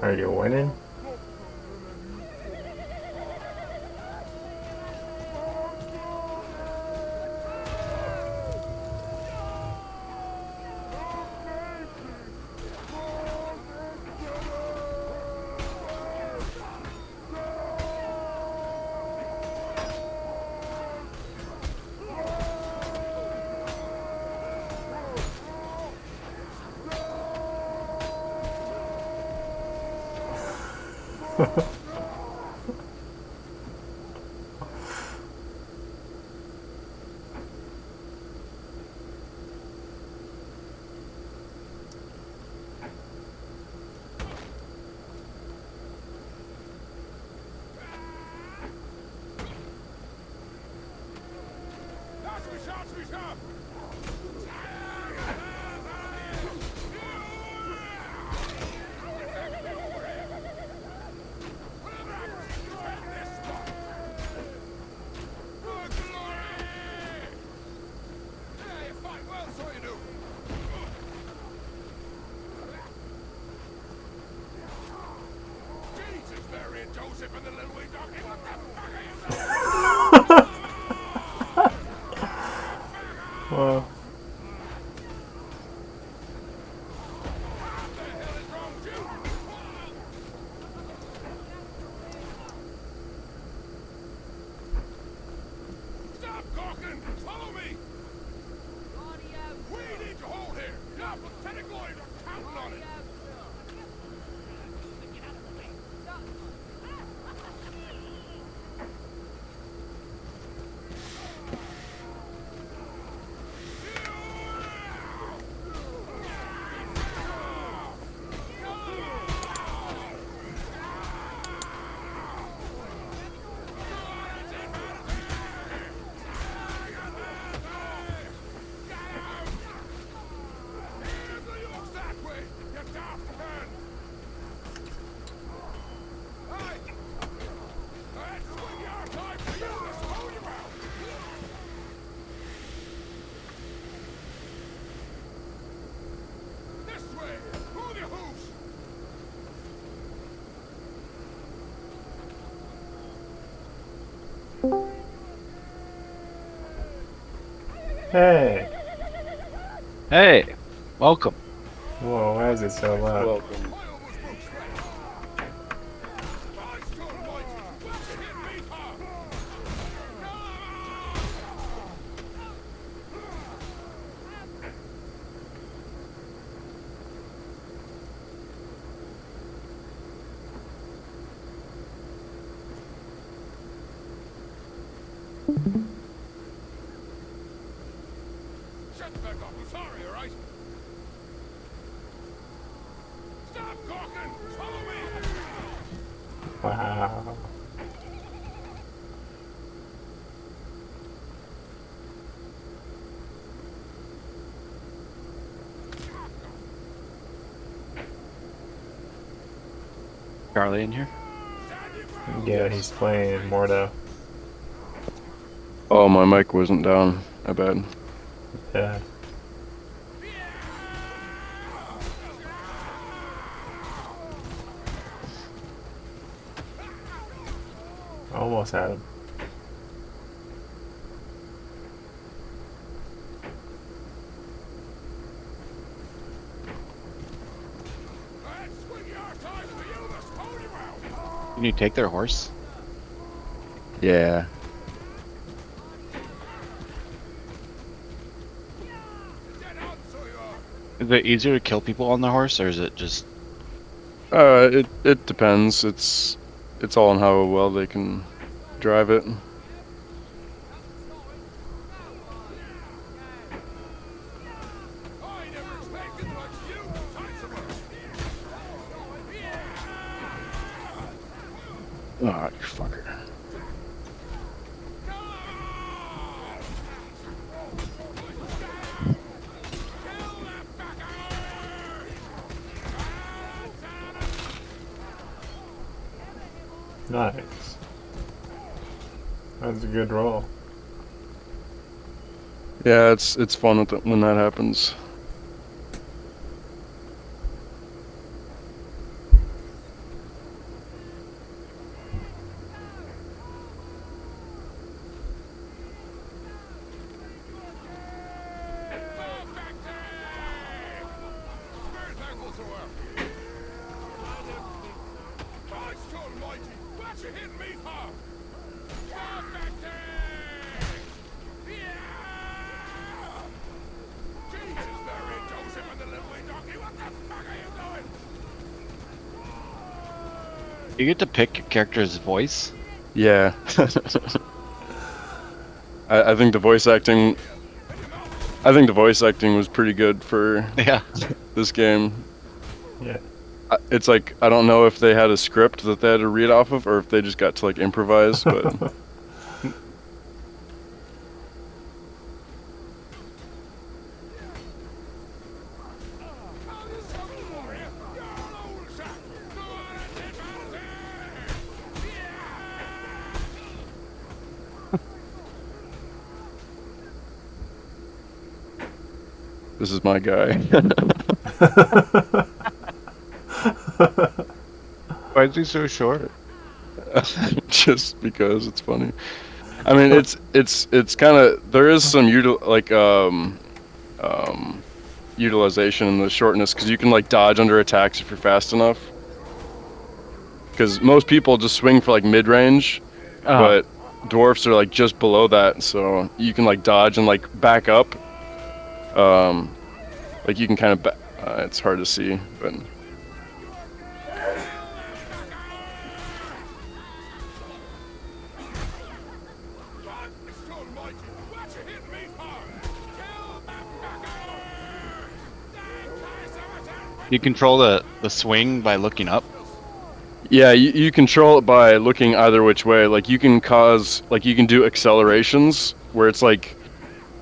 Are you winning? Well, hey. Hey, welcome. Whoa, why is it so loud? Welcome. Shut the fuck up. I'm sorry, alright? Stop talking! Follow me! Wow. Charlie in here? Yeah, he's playing Mordo. Oh, my mic wasn't down. I bet. Yeah. Almost had him. Can you take their horse? Yeah. Is it easier to kill people on the horse, or is it just... It depends. It's all on how well they can drive it. Oh, you fucker. Nice. That's a good roll. Yeah, it's fun when that happens. What you hitting me for? Perfect! Yeah! Jesus, Mary, Joseph, and the little wee donkey, what the fuck are you doing? You get to pick your character's voice. Yeah. I think the voice acting. I think the voice acting was pretty good for Yeah. this game. Yeah. It's like I don't know if they had a script that they had to read off of, or if they just got to like improvise. But this is my guy. Why is he so short? Just because it's funny. I mean, it's kind of there is some utilization in the shortness because you can like dodge under attacks if you're fast enough. Because most people just swing for like mid range, but dwarfs are like just below that, so you can like dodge and like back up. Like you can kind of it's hard to see, but. You control the swing by looking up. Yeah, you control it by looking either which way. Like you can do accelerations where it's like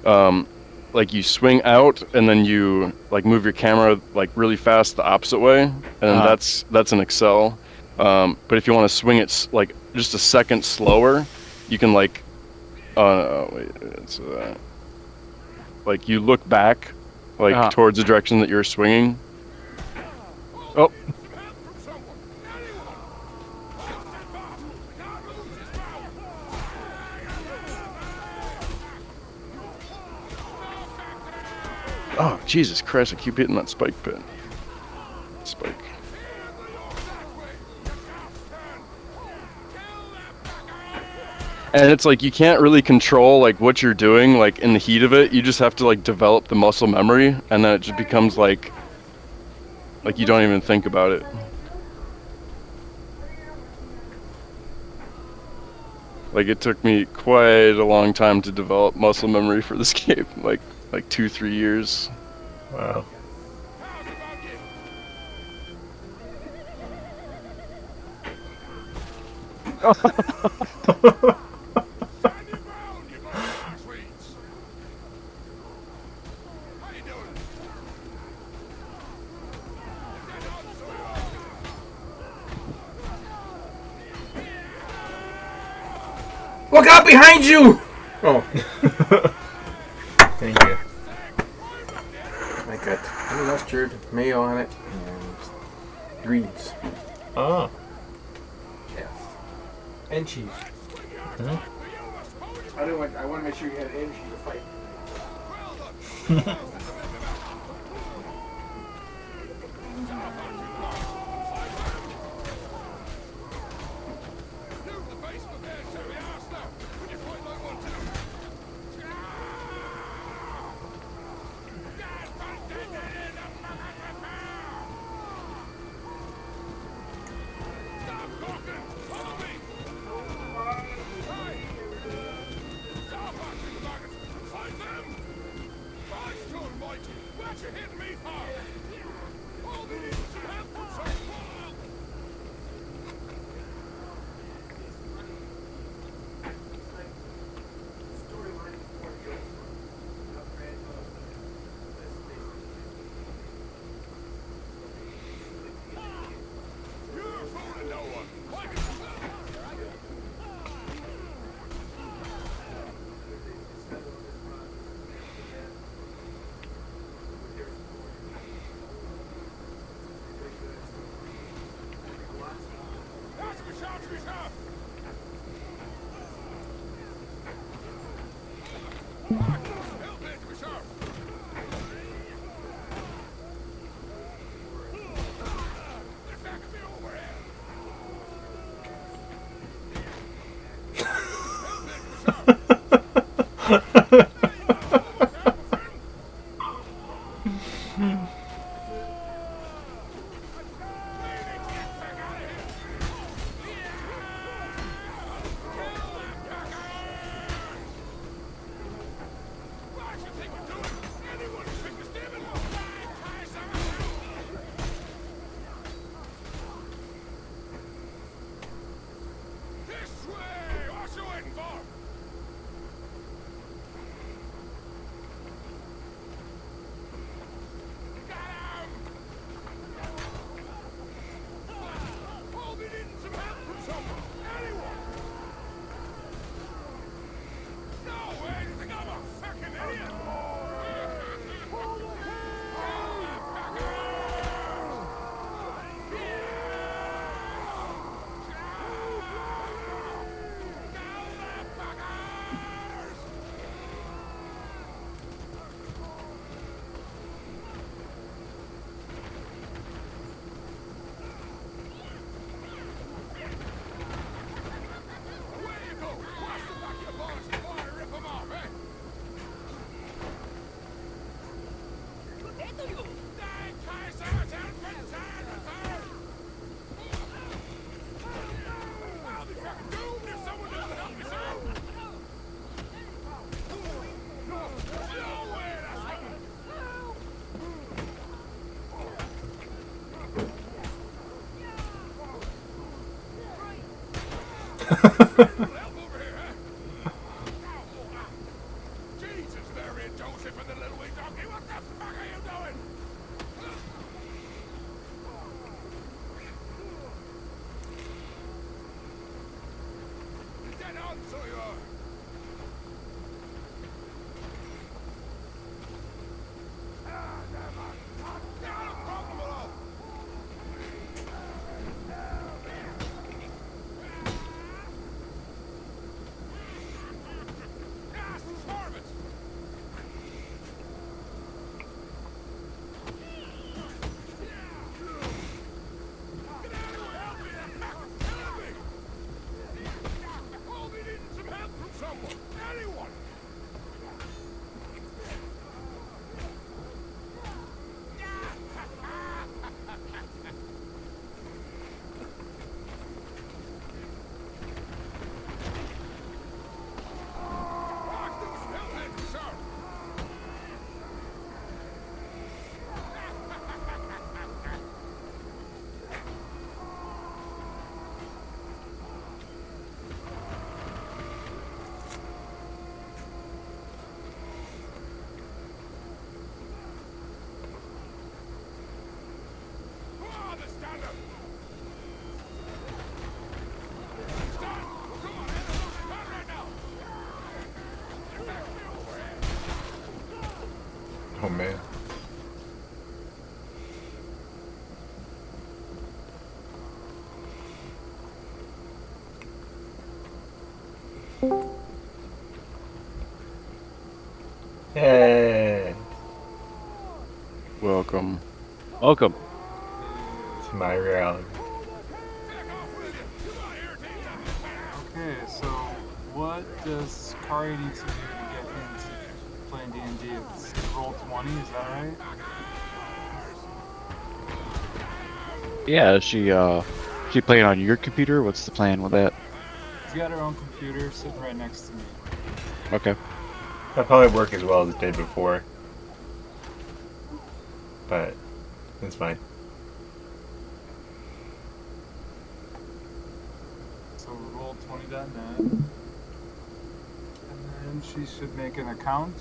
you swing out and then you like move your camera like really fast the opposite way, and then that's an accel. But if you want to swing it like just a second slower, you can like like you look back like towards the direction that you're swinging. Oh. Oh, Jesus Christ, I keep hitting that spike pit. Spike. And it's like you can't really control like what you're doing like in the heat of it. You just have to like develop the muscle memory, and then it just becomes like you don't even think about it. Like it took me quite a long time to develop muscle memory for this game, like 2-3 years. Wow. Look out behind you! Oh. Thank you. I got honey mustard, mayo on it, and greens. Oh. Yeah. And cheese. Mm-hmm. I want to make sure you had energy to fight. Help over here, huh? Jesus, Mary and Joseph and the little wee donkey, what the fuck are you doing? You're dead on, so you are. Not a problem at all. Yes, swarm it. Get out of here, help me, that fucker's killing me. Oh, we need some help from someone. Anyone. Rock those hillheads, sir. Oh, the stand up. Stand. Come on, stand right now. Get back to me over here. Oh man. Yay! Welcome. Welcome. To my reality. Back off with you. Come on here, take that. Okay, so what does Kari need to do to get into playing D&D? It's roll 20, is that right? Yeah, she playing on your computer? What's the plan with that? She's got her own computer sitting right next to me. Okay. That'll probably work as well as it did before. But it's fine. So roll 20.net. And then she should make an account.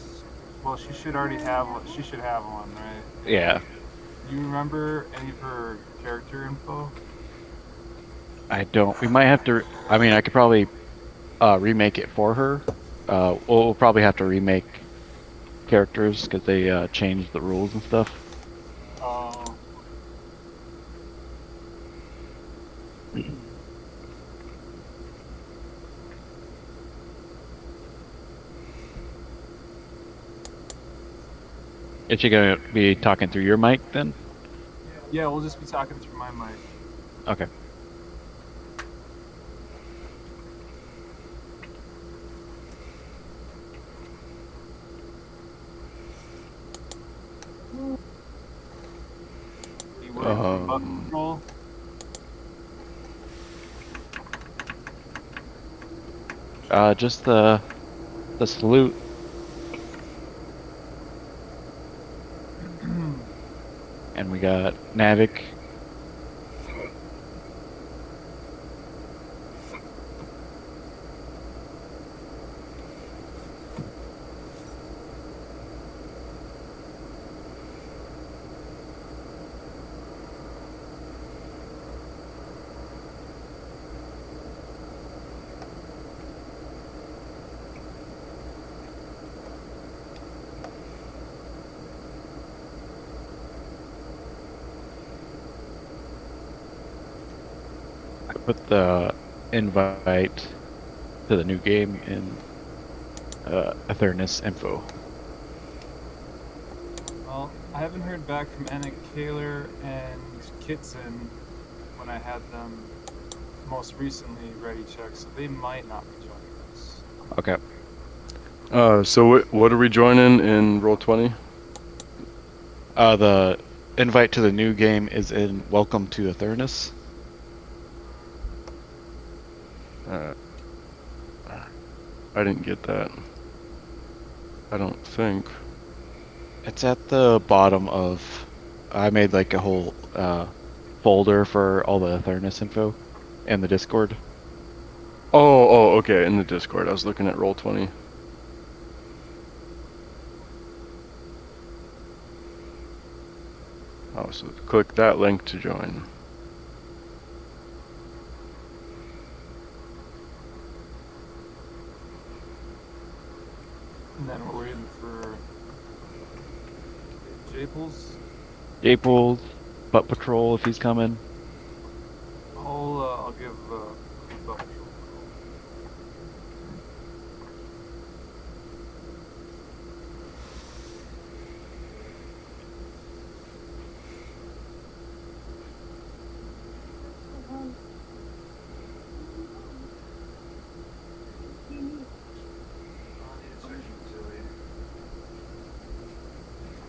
Well, she should already have one. She should have one, right? Yeah. Do you remember any of her character info? I don't. We might have to. I mean, I could probably remake it for her. We'll probably have to remake characters because they changed the rules and stuff. Oh. Is she gonna be talking through your mic then? Yeah, we'll just be talking through my mic. Okay. You work for bug control? Just the salute. And we got Navik. I put the invite to the new game in Etharis info. Well, I haven't heard back from Anna Kaler and Kitson when I had them most recently ready check, so they might not be joining us. Okay. So what are we joining in Roll20? The invite to the new game is in Welcome to Etharis. I didn't get that. I don't think. It's at the bottom of. I made like a whole folder for all the Etharis info in the Discord. Oh, okay. In the Discord, I was looking at Roll20. Oh, so click that link to join. And then we're waiting for Japles. April, Butt Patrol if he's coming. I'll give Butt Patrol a call.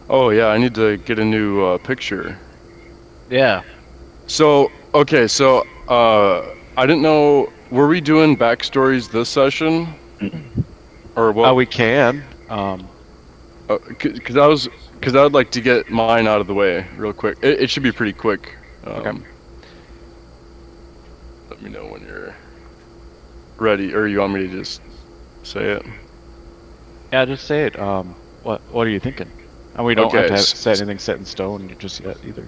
Oh yeah, I need to get a new picture. Yeah. So okay, so I didn't know. Were we doing backstories this session, or what? We can. Because I would like to get mine out of the way real quick. It should be pretty quick. Okay. Let me know when you're ready, or you want me to just say it? Yeah, just say it. What are you thinking? And we don't have Okay, to set anything set in stone just yet either.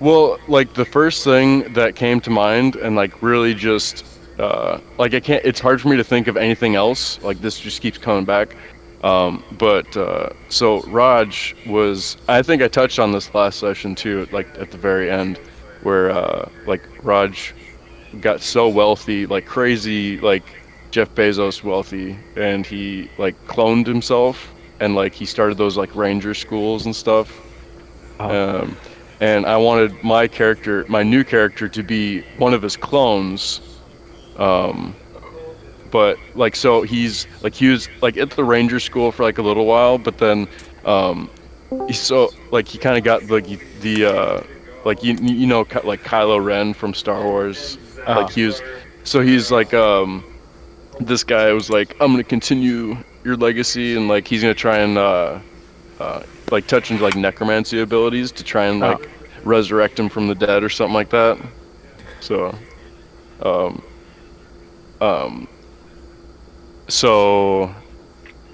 Well, like the first thing that came to mind, and like really just like I can't. It's hard for me to think of anything else. Like this just keeps coming back. So Raj was. I think I touched on this last session too. Like at the very end, where like Raj got so wealthy, like crazy, like Jeff Bezos wealthy, and he like cloned himself, and like he started those like ranger schools and stuff. And I wanted my character, my new character, to be one of his clones. But like, so he was like at the ranger school for like a little while, but then he kind of got like like you know like Kylo Ren from Star Wars. Like he's like this guy was like, I'm gonna continue your legacy, and like he's gonna try and like touch into like necromancy abilities to try and like resurrect him from the dead or something like that. So so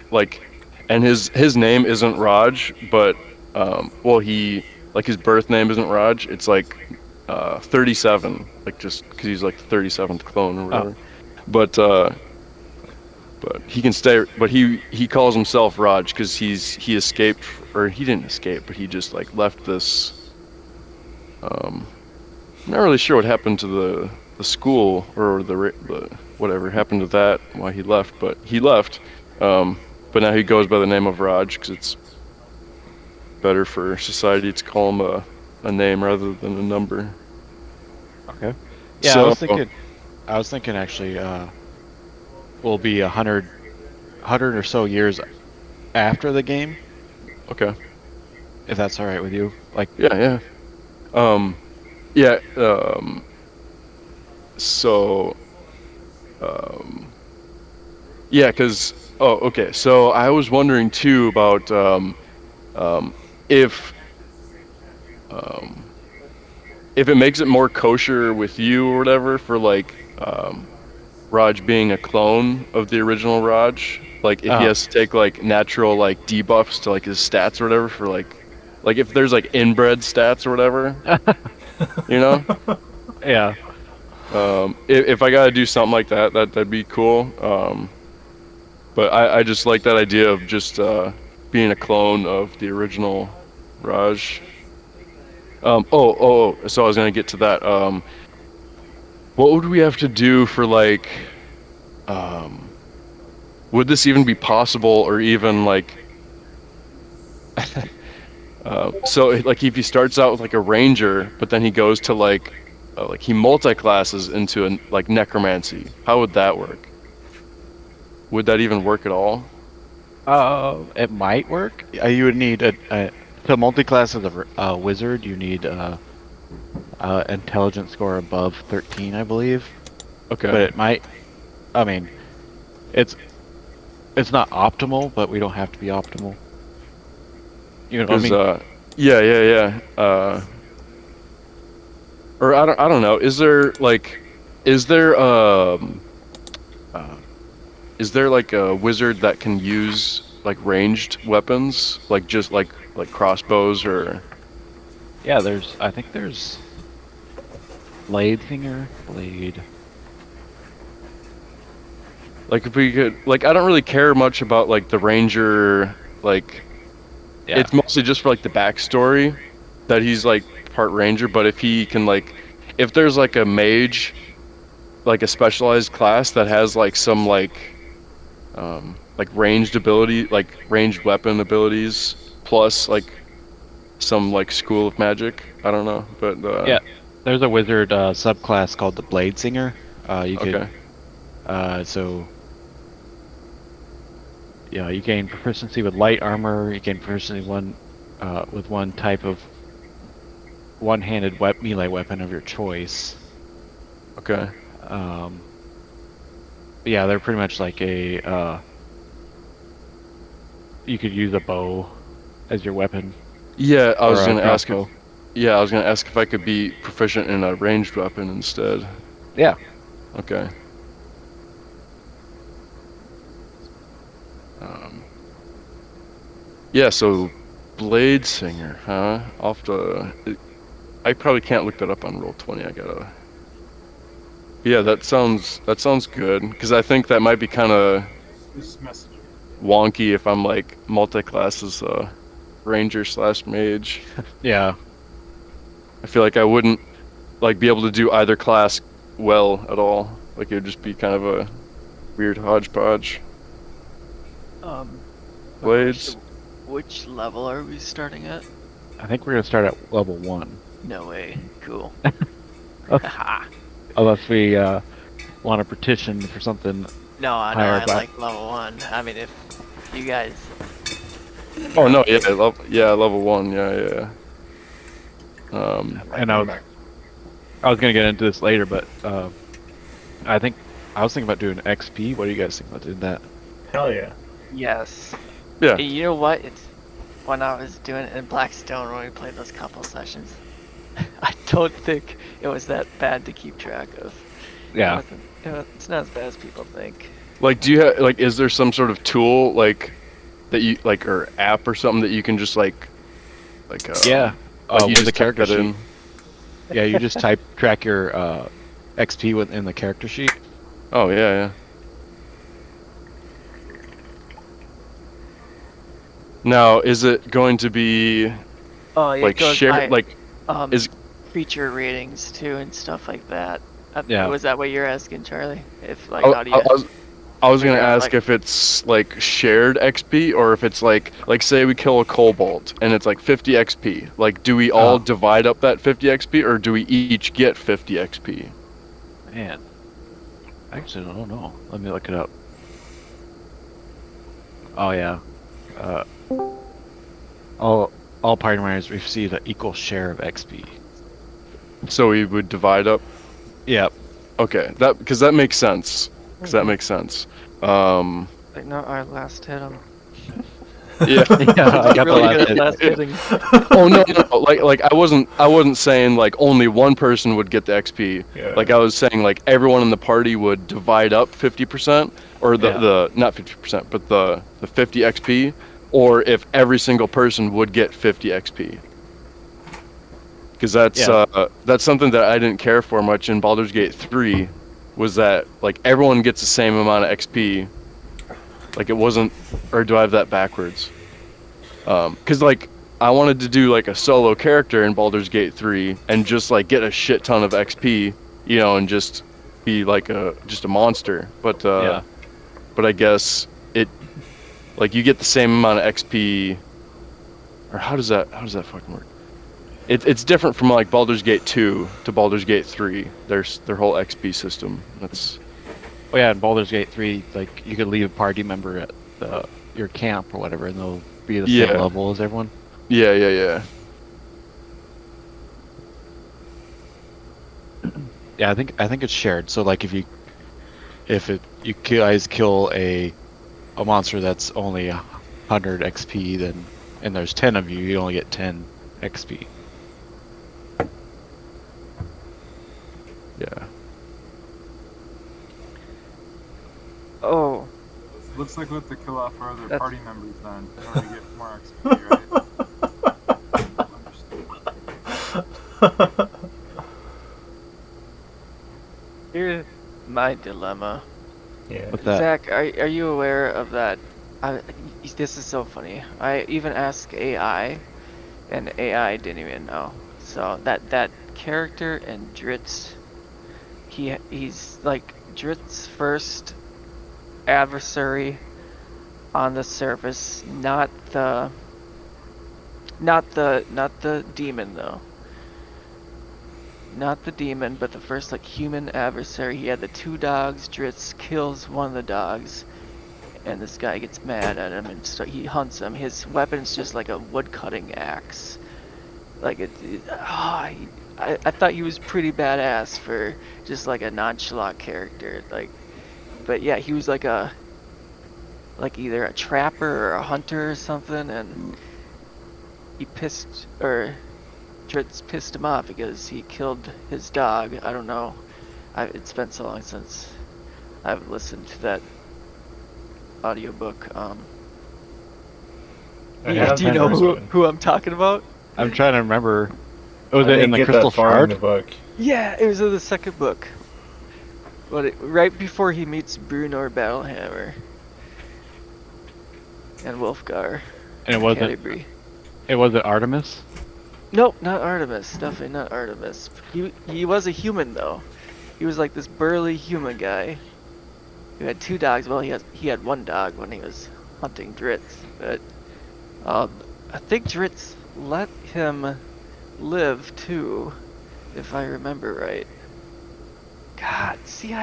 like, and his name isn't Raj, but well, he like his birth name isn't Raj. It's like 37, like just because he's like the 37th clone or whatever. But he can stay. But he calls himself Raj because he escaped, or he didn't escape, but he just like left this. I'm not really sure what happened to the school or the whatever happened to that, why he left, but he left. But now he goes by the name of Raj because it's better for society to call him a name rather than a number. Okay. Yeah, So, I was thinking actually, will be 100 or so years after the game, okay. if that's all right with you. Like, Yeah. Yeah. So, yeah, because okay. So I was wondering too about if if it makes it more kosher with you or whatever for like Raj being a clone of the original Raj, like if he has to take like natural like debuffs to like his stats or whatever for like if there's like inbred stats or whatever, you know. yeah. If I gotta do something like that, that'd be cool. But I just like that idea of just being a clone of the original Raj. So I was gonna get to that. What would we have to do for like, would this even be possible, or even like, so like if he starts out with like a ranger, but then he goes to like he multi-classes into like necromancy, how would that work? Would that even work at all? It might work. You would need to multi-class as a wizard. You need intelligence score above 13, I believe. Okay. But it might. I mean, it's not optimal, but we don't have to be optimal. You know what I mean? Yeah. Or I don't know. Is there is there like a wizard that can use like ranged weapons, like just like crossbows or? Yeah, I think there's blade thinger, blade. Like if we could, like I don't really care much about like the ranger, like Yeah. it's mostly just for like the backstory that he's like part ranger. But if he can if there's like a mage, like a specialized class that has like some like ranged ability, like ranged weapon abilities, plus like some like school of magic. I don't know, but Yeah. There's a wizard subclass called the blade singer. You could okay. so yeah, you gain proficiency with light armor. You gain proficiency with one type of one-handed melee weapon of your choice. Okay. Yeah, they're pretty much like a. You could use a bow as your weapon. Yeah, I was or a gonna ask if. crossbow. Yeah, I was gonna ask if I could be proficient in a ranged weapon instead. Yeah. Okay. Yeah, so Blade Singer, huh? I probably can't look that up on Roll20. I gotta. Yeah, that sounds good because I think that might be kind of This messenger. wonky if I'm like multi-class as ranger / mage. Yeah. I feel like I wouldn't like be able to do either class well at all. Like it would just be kind of a weird hodgepodge. Blades. Which level are we starting at? I think we're gonna start at level 1. No way. Cool. Unless we want to petition for something. No, I know. Higher I back. like level 1. I mean, if you guys. Oh no, level 1. Yeah. And I was gonna get into this later, but I think I was thinking about doing XP. What do you guys think about doing that? Hell yeah. Yes. Yeah. Hey, you know what? It's when I was doing it in Blackstone when we played those couple sessions. I don't think it was that bad to keep track of. Yeah. It's not as bad as people think. Like, do you have like? Is there some sort of tool like that you like or app or something that you can just Yeah. like you With just the type character that sheet. in? Yeah, you just track your XP within the character sheet. Oh yeah. Now, is it going to be Oh, yeah, like it goes share by, like is- creature ratings too and stuff like that. Yeah. Was that what you're asking, Charlie? If like I, how do you? I was gonna figure out, ask like- if it's like shared XP or if it's like say we kill a kobold and it's like 50 XP. Like, do we all divide up that 50 XP or do we each get 50 XP? Man. Actually, I don't know. Let me look it up. Oh yeah. All party members receive an equal share of XP. So we would divide up. Yep. Okay, because that makes sense. That makes sense. Like, no, our last hit him. Yeah. Yeah, I got really the good at last last hitting. Oh no, like I wasn't saying like only one person would get the XP. Yeah. Like I was saying like everyone in the party would divide up 50% or the not 50%, but the 50 XP, or if every single person would get 50 XP. Because that's something that I didn't care for much in Baldur's Gate 3, was that like everyone gets the same amount of XP. Like it wasn't, or do I have that backwards? Because like I wanted to do like a solo character in Baldur's Gate 3 and just like get a shit ton of XP, you know, and just be like just a monster. But I guess it like you get the same amount of XP, or how does that fucking work? It's different from like Baldur's Gate 2 to Baldur's Gate 3. Their whole XP system. That's Oh yeah, in Baldur's Gate 3, like you could leave a party member at your camp or whatever, and they'll be the same level as everyone. yeah. Yeah, I think it's shared. So like if you guys kill a monster that's only 100 XP, then and there's 10 of you, you only get 10 XP. Yeah. Oh, looks like we have to kill off our other That's- party members then in order to get more XP, right? Understood. Here's my dilemma. Yeah. What's that? Zach, are you aware of that? This is so funny. I even asked AI, and AI didn't even know. So that character in Dritz, he's like Dritz's first adversary on the surface, not the demon though. Not the demon, but the first like human adversary. He had the 2 dogs. Dritz kills one of the dogs, and this guy gets mad at him, and so he hunts him. His weapon's just like a wood-cutting axe. Like I thought he was pretty badass for just like a nonchalant character. Like, but yeah, he was like either a trapper or a hunter or something, and Dritz pissed him off because he killed his dog. I don't know. It's been so long since I've listened to that audiobook. I have Do you the know first one. who I'm talking about? I'm trying to remember. Was I it in didn't the get Crystal that far in Shard? the book. Yeah, it was in the second book. But right before he meets Bruno Battlehammer and Wolfgar. And it wasn't. Canterbury. It wasn't Artemis. Nope, not Artemis. Definitely not Artemis. He was a human though. He was like this burly human guy who had 2 dogs. Well, he had 1 dog when he was hunting Dritz, but I think Dritz let him live too, if I remember right. God, see,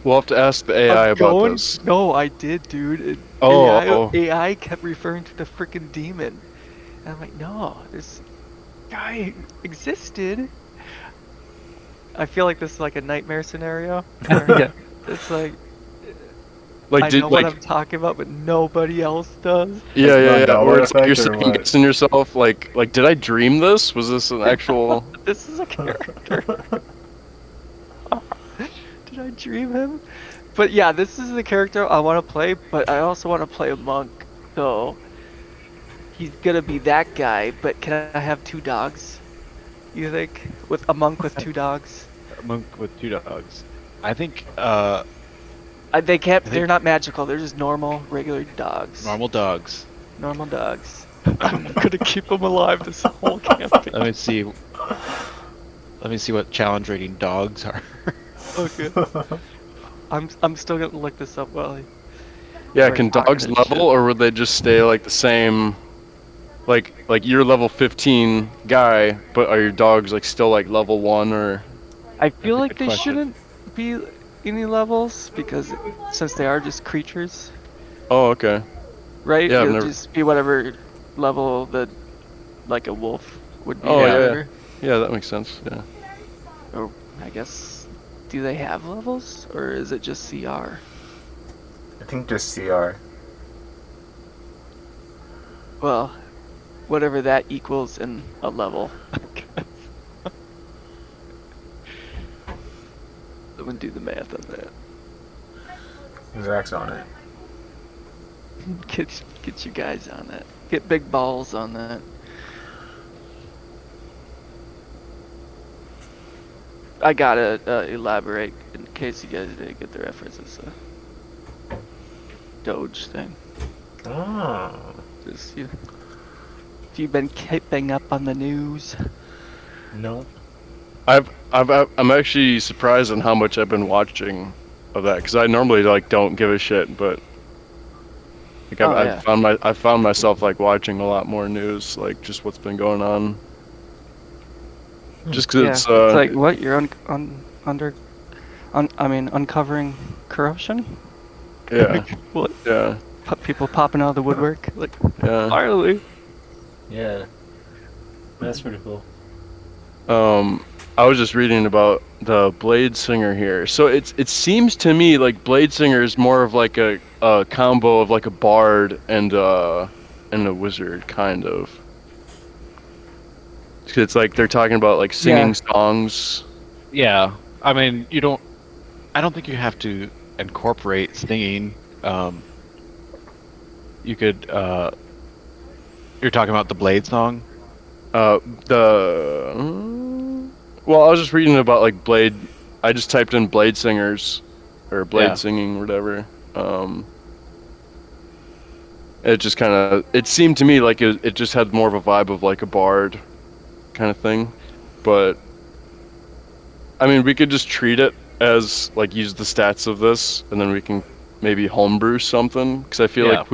We'll have to ask the AI I'm about going- this. No, I did, dude. Oh. AI kept referring to the freaking demon. And I'm like, no, this guy existed. I feel like this is like a nightmare scenario. Yeah. It's like, Like, I did know what like I'm talking about, but nobody else does. yeah. Mandela Where it's like you're effect or second what? guessing yourself. Like, did I dream this? Was this an actual? This is a character. Did I dream him? But yeah, this is the character I want to play, but I also want to play a monk, so he's gonna be that guy, but can I have 2 dogs? You think? With a monk with 2 dogs? A monk with 2 dogs. I think They can't, think- they're not magical, they're just normal, regular dogs. normal dogs. Normal dogs. I'm gonna keep them alive this whole campaign. Let me see. Let me see what challenge rating dogs are. Okay. I'm still gonna look this up while Yeah, We're can talking dogs and level, shit. or would they just stay like the same? Like you're level 15 guy, but are your dogs like still like level 1 or? I feel a like good they question. shouldn't be any levels because since they are just creatures, Oh, okay. right? Yeah, I've It'll never- just be whatever level the like a wolf would be. Oh, or yeah. whatever. Yeah, that makes sense. Yeah. Or I guess, do they have levels or is it just CR? I think just CR. Well, whatever that equals in a level. I'm gonna do the math on that. Zach's on it. Get you guys on that. Get big balls on that. I gotta elaborate in case you guys didn't get the reference. It's a Doge thing. Oh. Just you. If you've been keeping up on the news. No. I'm actually surprised on how much I've been watching of that because I normally like don't give a shit, but like Oh, I found myself like watching a lot more news, like just what's been going on. Just because It's like what you're uncovering corruption. yeah, What? yeah, People popping out of the woodwork. Like yeah. finally. Yeah. That's pretty cool. I was just reading about the Blade Singer here. So it seems to me like Blade Singer is more of like a combo of like a bard and a wizard kind of. It's like they're talking about like singing Yeah. songs. Yeah, I mean, I don't think you have to incorporate singing. you could you're talking about the Blade song? The well, I was just reading about like Blade. I just typed in Blade singers or Blade Yeah. singing, whatever. It just kind of it seemed to me like it just had more of a vibe of like a bard kind of thing, but I mean we could just treat it as like use the stats of this, and then we can maybe homebrew something because Yeah.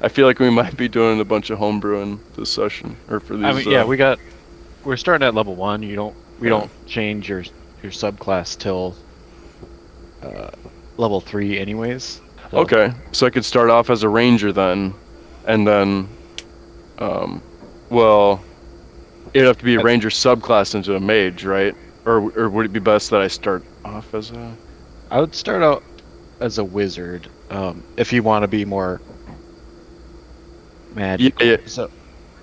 I feel like we might be doing a bunch of homebrewing this session or for these. I mean, yeah, we're starting at level 1. We don't change your subclass till level 3 anyways. So- Okay, so I could start off as a ranger then, and then, well, it'd have to be a ranger subclass into a mage, right? Or would it be best that I start off as a? I would start out as a wizard, if you want to be more magical. Yeah. So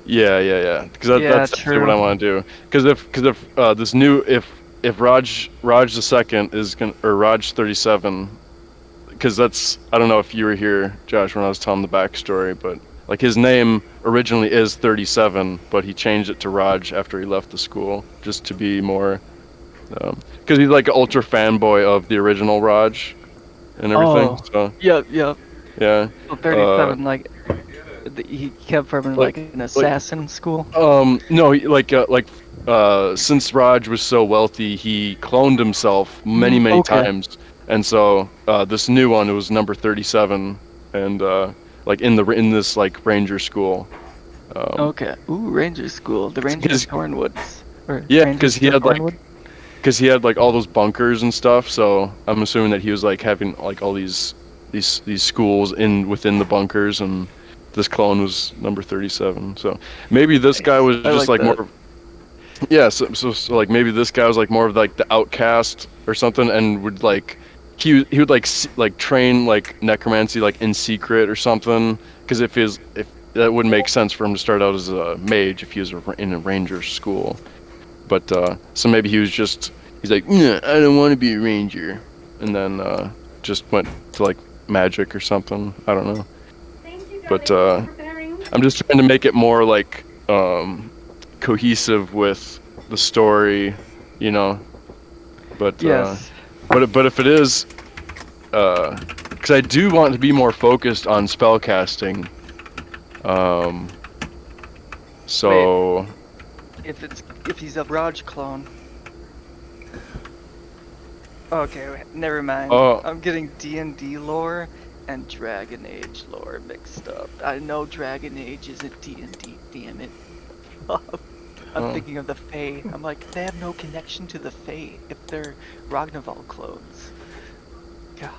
Yeah. Because Yeah, that's actually what I true. want to do. Because if this new if Raj the second is gonna or Raj 37, because that's I don't know if you were here, Josh, when I was telling the backstory, but like his name originally is 37, but he changed it to Raj after he left the school just to be more, because he's like an ultra fanboy of the original Raj and everything. Oh. So Yep. yeah. So 37, like he kept from Like- like an assassin school. No, since Raj was so wealthy, he cloned himself many Okay. times, and so this new one was number 37, and like in this like ranger school. Okay. Ooh, ranger school. The ranger of Thornwoods. Or Yeah, Rangers because he of had like Thornwood? all those bunkers and stuff. So I'm assuming that he was like having like all these schools within the bunkers, and this clone was number 37. So maybe this guy was I just like like that. more. Yeah, so like maybe this guy was like more of like the outcast or something, and would like he would like like train like necromancy like in secret or something. Because if that wouldn't make sense for him to start out as a mage if he was in a ranger school. But so maybe he's like, nah, I don't want to be a ranger, and then just went to like magic or something. I don't know. But I'm just trying to make it more like cohesive with the story, you know. But Yes. but if it is, because I do want to be more focused on spell casting. So If he's a Raj clone. Okay, never mind. Oh. I'm getting D&D lore and Dragon Age lore mixed up. I know Dragon Age isn't D&D, damn it. I'm thinking of the Fae. I'm like, they have no connection to the Fae if they're Ragnarval clones. God,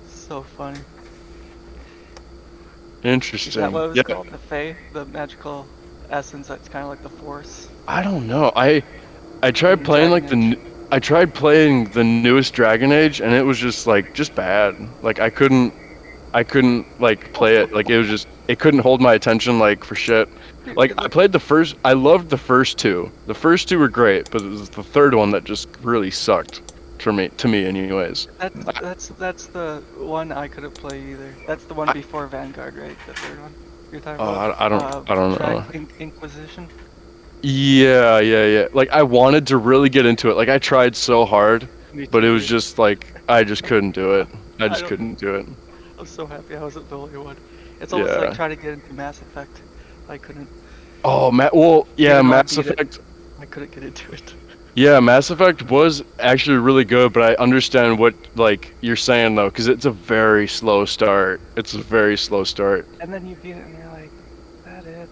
so funny. interesting. Is that what it was Yeah. called? The Fae? The magical essence that's kind of like the Force? I don't know. I tried In playing like Dragon I tried playing the newest Dragon Age, and it was just bad. Like I couldn't like play it. Like it couldn't hold my attention like for shit. Like I loved the first two. The first two were great, but it was the third one that just really sucked to me anyways. That's the one I couldn't play either. That's the one before Vanguard, right? The third one you're talking about? I don't know. Inquisition? Yeah. Like I wanted to really get into it. Like I tried so hard, Me but it too, was dude. just like I just couldn't do it. I just don't- couldn't do it. I'm so happy I wasn't the only one. It's almost Yeah. like trying to get into Mass Effect. I couldn't Oh, yeah, Even though I Mass beat it. Effect. get into it. Yeah, Mass Effect was actually really good, but I understand what like you're saying though, because it's a very slow start. It's a very slow start. And then you beat it and you're like, that it?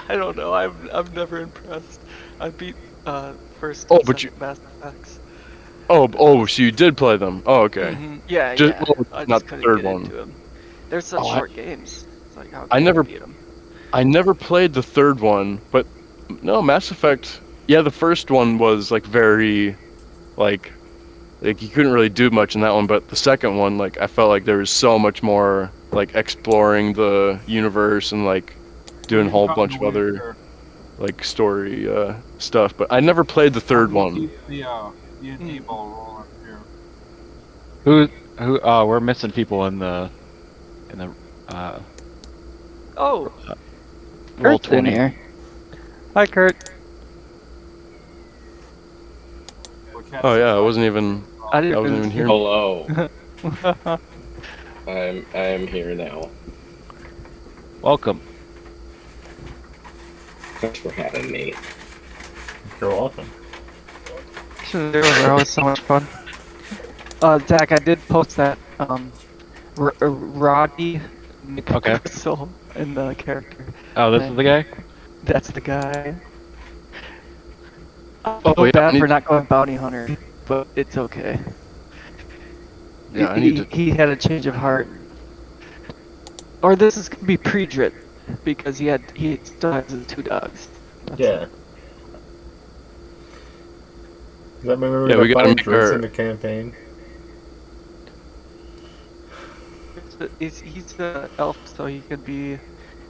I don't know. I'm never impressed. I beat first Oh, and but second Mass Effects. Oh, so you did play them? Oh, okay. Yeah, Just- yeah. well, I just not the couldn't third get one. into them. They're such Oh, short games. It's like how I can never- beat them? I never played the third one, but no, Mass Effect. Yeah, the first one was like very, like you couldn't really do much in that one, but the second one, like I felt like there was so much more like exploring the universe and like doing a whole bunch of other like story stuff. But I never played the third one. Keep the D&D ball rolling here. Who we're missing people in the in the Oh, roll Kurt's in 20. here. Hi, Kurt. What Cat Oh says yeah, I I- wasn't even I didn't. here. Hello. I'm here now. Welcome. Thanks for having me. You're welcome. They were always so much fun. Zach, I did post that Roddy Okay. McChrystal in the character. Oh, this is the guy? That's the guy. I Oh, feel yeah, I bad need- for not going bounty hunter, but it's okay. Yeah, I he, need to. he had a change of heart. Or this is gonna be pre-drit because he still has his 2 dogs. Yeah. Does that remember Yeah, the we gotta find make Bruce our- in the campaign? He's the elf, so he could be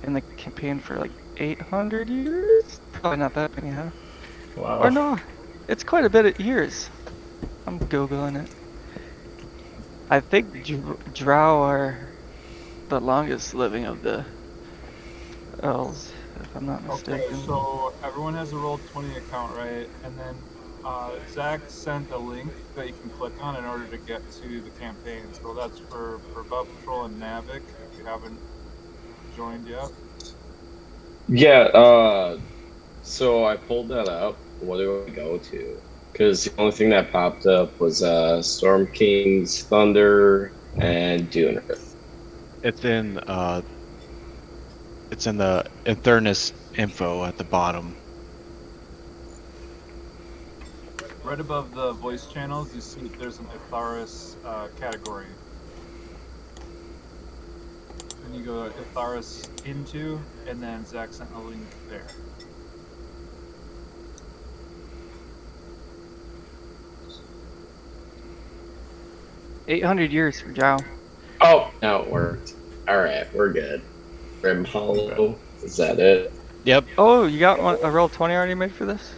in the campaign for like 800 years. Probably not that many, huh? Wow. Or no, it's quite a bit of years. I'm googling it. I think drow are the longest living of the elves, if I'm not Okay, mistaken. so everyone has a Roll20 account, right? And then Zach sent a link that you can click on in order to get to the campaign. So that's for Bub Patrol and Navic, if you haven't joined yet. Yeah, so I pulled that up. What do I go to? Because the only thing that popped up was Storm King's Thunder and Dune Earth. It's in the Etharis info at the bottom. Right above the voice channels, you see there's an Etharis category. Then you go to Etharis into, and then Zach sent a link there. $800 years for drow. Oh, now it worked. Alright, we're good. Grim Hollow, is that it? Yep. Oh, you got a Roll20 already made for this?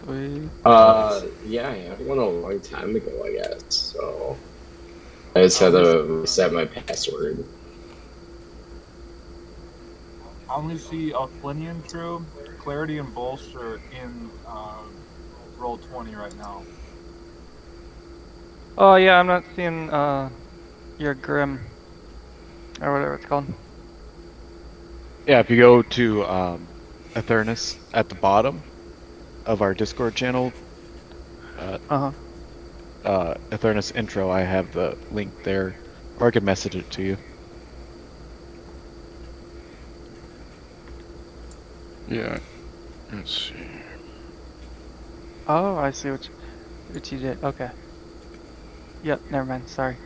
Sweet. Yeah, I had one a long time ago, I guess. So I just had to reset my password. I only see a Flinian True, Clarity, and Bolster in Roll20 right now. Oh yeah, I'm not seeing your Grim or whatever it's called. Yeah, if you go to Etharis at the bottom of our Discord channel, Etharis intro, I have the link there, or I could message it to you. Yeah. Let's see. Oh, I see what you did. Okay. Yep, never mind. Sorry.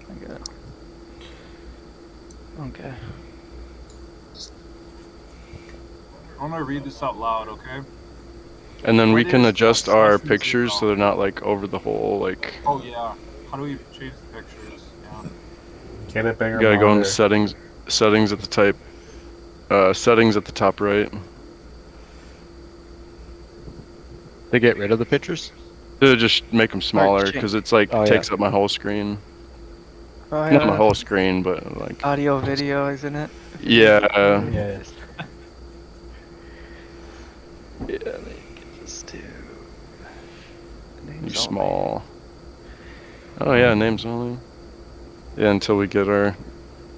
I get it. Okay. I'm gonna read this out loud, okay? And then we What can is adjust our Assassin's pictures Creed? so they're not like over the whole like. Oh yeah. How do we change the pictures? Yeah. Get it bigger. You gotta go into monitor. settings at the settings at the top right. To get rid of the pictures? To just make them smaller change. because it's like Oh, yeah. takes up my whole screen. Oh, Not my yeah. whole screen, but like. Audio, video, isn't it? Yeah. Yes. Yeah, let me get this to names Be only. small. Oh yeah, names only. Yeah, until we get our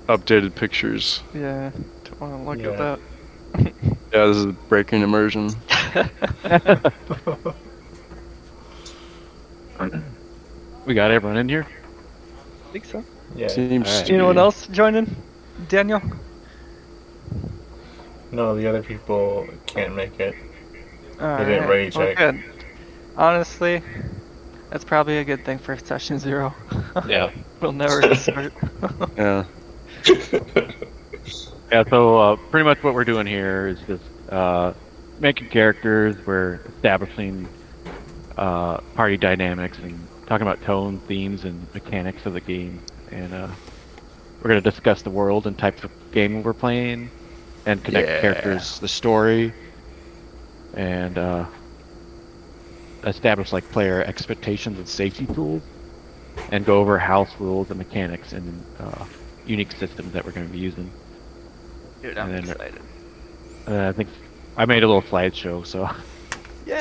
updated pictures. Yeah, don't want to look Yeah. at that. Yeah, this is breaking immersion. We got everyone in here? I think so. Yeah. Seems Alright. to be. Anyone else joining? Daniel? No, the other people can't make it. Alright. didn't ready check. Good. Honestly, that's probably a good thing for session 0. Yeah. We'll never start. Yeah. Yeah, so pretty much what we're doing here is just making characters. We're establishing party dynamics and talking about tone, themes, and mechanics of the game. And we're going to discuss the world and types of game we're playing and connect Yeah. characters, the story, and establish like player expectations and safety tools, and go over house rules and mechanics, and unique systems that we're going to be using. Dude, I'm And then- excited. I think I made a little slideshow, so Yeah.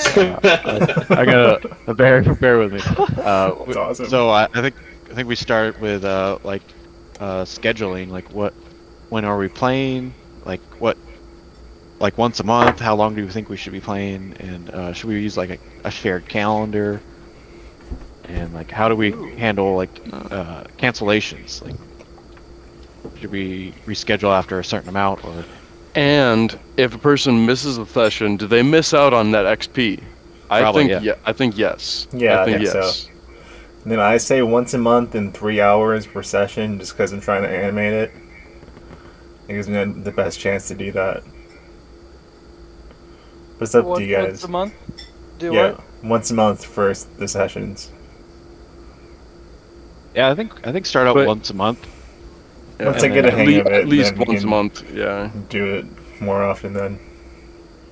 I gotta bear with me. That's awesome. So I think we start with scheduling, like when are we playing, like once a month, how long do you think we should be playing, and should we use like a shared calendar, and like how do we handle like cancellations, like should we reschedule after a certain amount, or And if a person misses a session, do they miss out on that XP? Probably, I think yes. Yeah, I think I think yes. so. And then I say once a month and 3 hours per session, just because I'm trying to animate it. It gives me the best chance to do that. But it's up to you guys. Once a month? Do Yeah, what? once a month for the sessions. yeah, I think start out But- once a month. Yeah. Once I And get a then hang of it, At least then we once a can month. Yeah. do it more often then.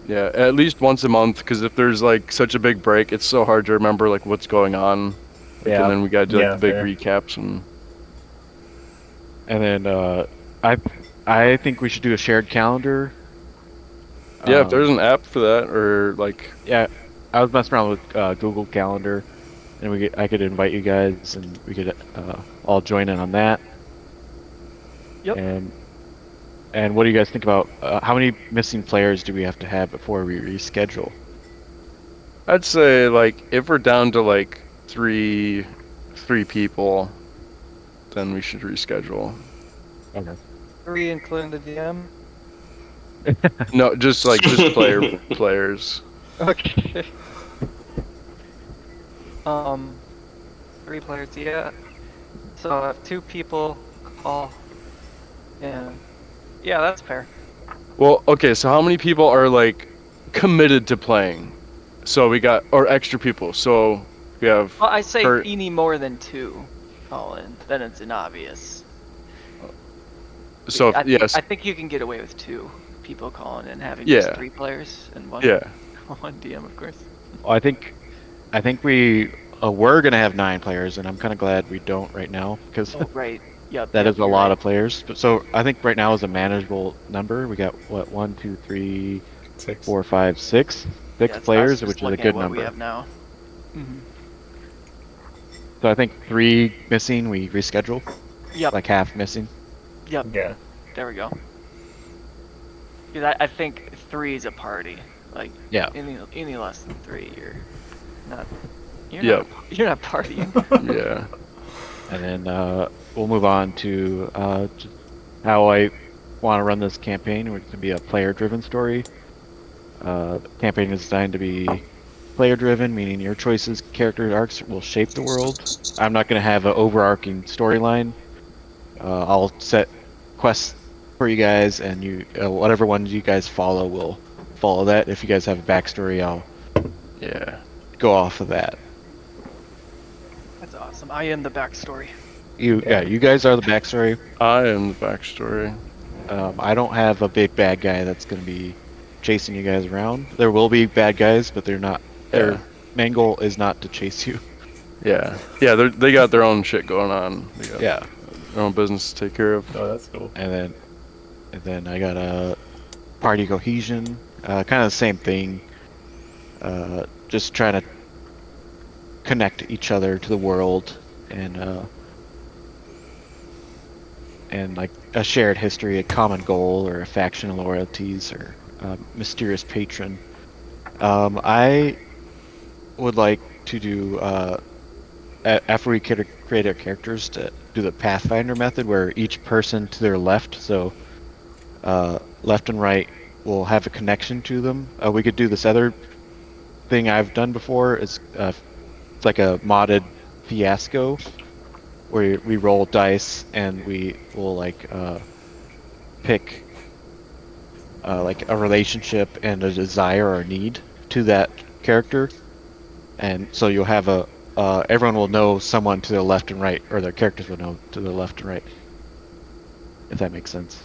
Yeah, at least once a month, because if there's like such a big break, it's so hard to remember like what's going on. Like, Yeah. And then we gotta do like Yeah, the big fair. recaps and. And then I think we should do a shared calendar. Yeah, if there's an app for that, or like. Yeah, I was messing around with Google Calendar, and I could invite you guys, and we could all join in on that. Yep. And what do you guys think about how many missing players do we have to have before we reschedule? I'd say like if we're down to like three people, then we should reschedule. Okay. 3 including the DM? No, just players. Okay. 3 players, yeah. So if 2 people call. Yeah, that's fair. Well, okay, so how many people are like committed to playing? So we got or extra people. So we have. Well, I say Per- you need more than 2 call in. Then it's an obvious. So I think, yes, I think you can get away with 2 people calling in, having Yeah. just 3 players and one yeah. one DM, of course. Well, I think we we're gonna have 9 players, and I'm kind of glad we don't right now because Oh, right. Yep. that yep, is a you're lot right. of players. But so I think right now is a manageable number. We got what 1, 2, 3, 6. 4, 5, 6 Yeah, I was players, just which is a looking good at what number. we have now. Mm-hmm. So I think 3 missing, we reschedule. Yep. Like half missing. Yep. Yeah. There we go. Because I think 3 is a party. Like Yeah. any less than 3, you're not. Yep. You're not partying. Yeah. And then we'll move on to just how I want to run this campaign, which is to be a player-driven story. The campaign is designed to be player-driven, meaning your choices, character arcs will shape the world. I'm not going to have an overarching storyline. I'll set quests for you guys, and you whatever ones you guys follow will follow that. If you guys have a backstory, I'll Yeah. go off of that. That's awesome. I am the backstory. You guys are the backstory. I am the backstory. I don't have a big bad guy that's going to be chasing you guys around. There will be bad guys, but they're not. Their Yeah. main goal is not to chase you. Yeah. Yeah. They got their own shit going on. They got Yeah. their own business to take care of. Oh, that's cool. And then I got a party cohesion, kind of the same thing. Just trying to connect each other to the world, and like a shared history, a common goal, or a faction loyalties, or a mysterious patron. I would like to do after we create our characters to do the Pathfinder method, where each person to their left, so left and right, will have a connection to them. We could do this other thing I've done before. It's like a modded fiasco, where we roll dice and we will like pick like a relationship and a desire or need to that character, and so you'll have everyone will know someone to their left and right, or their characters will know to their left and right, if that makes sense.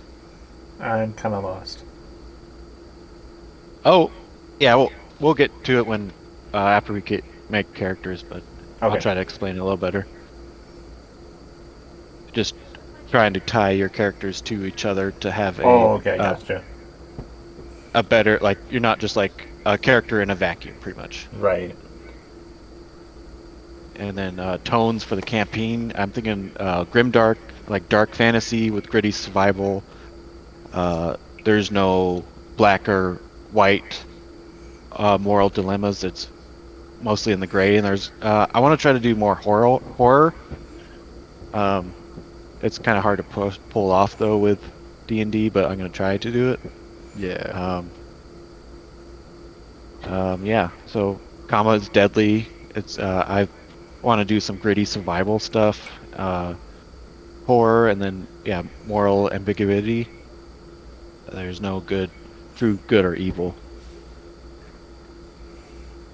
I'm kind of lost. Oh, yeah, we'll get to it when after we make characters, but I'll Okay. try to explain it a little better. Just trying to tie your characters to each other to have Oh, okay, gotcha. a better, like, you're not just like a character in a vacuum, pretty much. Right. And then tones for the campaign, I'm thinking grimdark, like dark fantasy with gritty survival. There's no black or white moral dilemmas. It's mostly in the gray. And there's I want to try to do more horror. It's kind of hard to pull off though with D&D, but I'm gonna try to do it. Yeah. Yeah. So comma is deadly. It's I want to do some gritty survival stuff, horror, and then yeah, moral ambiguity. There's no true good or evil.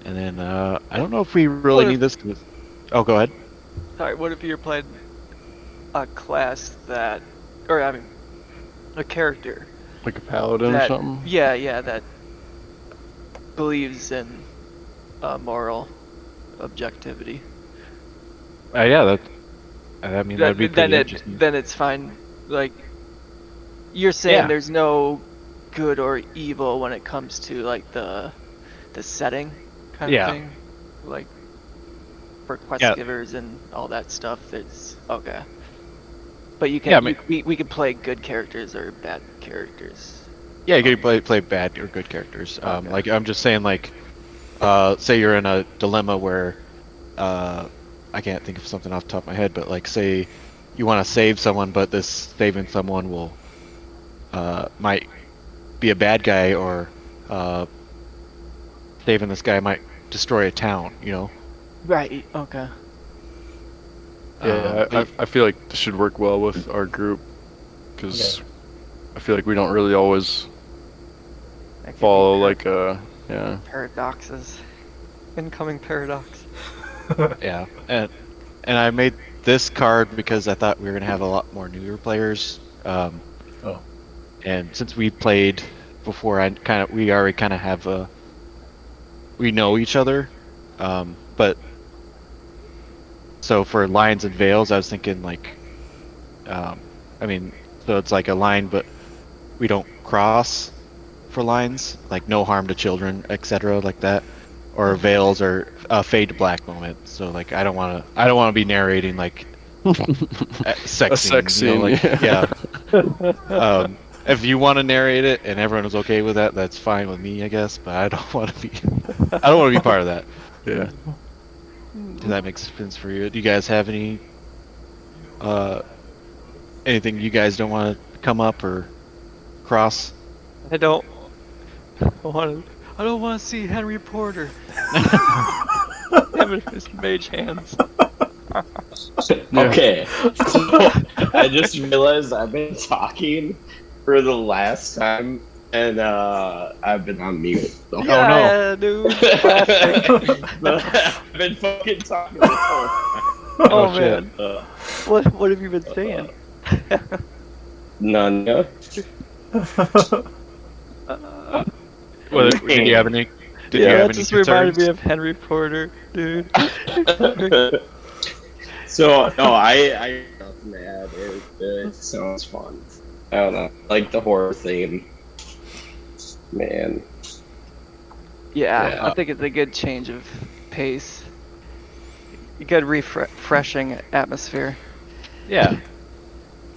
And then I don't know if we really need this. Oh, go ahead. Sorry, what if you're playing a class that, or I mean, a character Like a paladin that, or something? yeah, that believes in moral objectivity. Yeah, I mean that'd be pretty interesting. Then it's fine. Like, you're saying Yeah. there's no good or evil when it comes to like the setting kind Yeah. of thing, like for quest Yeah. givers and all that stuff. It's okay, but you can Yeah, I mean- we can play good characters or bad characters. Yeah, you can play bad or good characters. Okay. Like I'm just saying, like, say you're in a dilemma where, I can't think of something off the top of my head, but like, say you want to save someone, but this saving someone will, might be a bad guy, or saving this guy might destroy a town. You know. Right. Okay. Yeah, I feel like this should work well with our group, because I feel like we don't really always That could be follow like yeah. paradoxes. Incoming paradox. Yeah, and I made this card because I thought we were gonna have a lot more newer players. And since we played before, we already kind of have we know each other. But so for lines and veils, I was thinking like, I mean, so it's like a line, but we don't cross for lines, like no harm to children, etc., like that. Or veils or a fade to black moment. So like I don't want to be narrating like sex A sex scene. You know, scene, like, yeah. If you want to narrate it and everyone is okay with that, that's fine with me, I guess. But I don't want to be part of that. Yeah. Does that make sense for you? Do you guys have any anything you guys don't want to come up or cross? I don't want to see Henry Porter. Having his mage hands. Okay, so I just realized I've been talking for the last time, and I've been on mute. Yeah, dude. Classic. I've been fucking talking this whole time. Oh shit. man. What have you been saying? None. Yeah. Did you have any? Did you Yeah, have That any just reminded me concerns? of Henry Porter, dude. So no, I got nothing to add. It sounds fun. I don't know, like the horror theme. Man, Yeah, Yeah. I think it's a good change of pace. A good refreshing atmosphere. Yeah.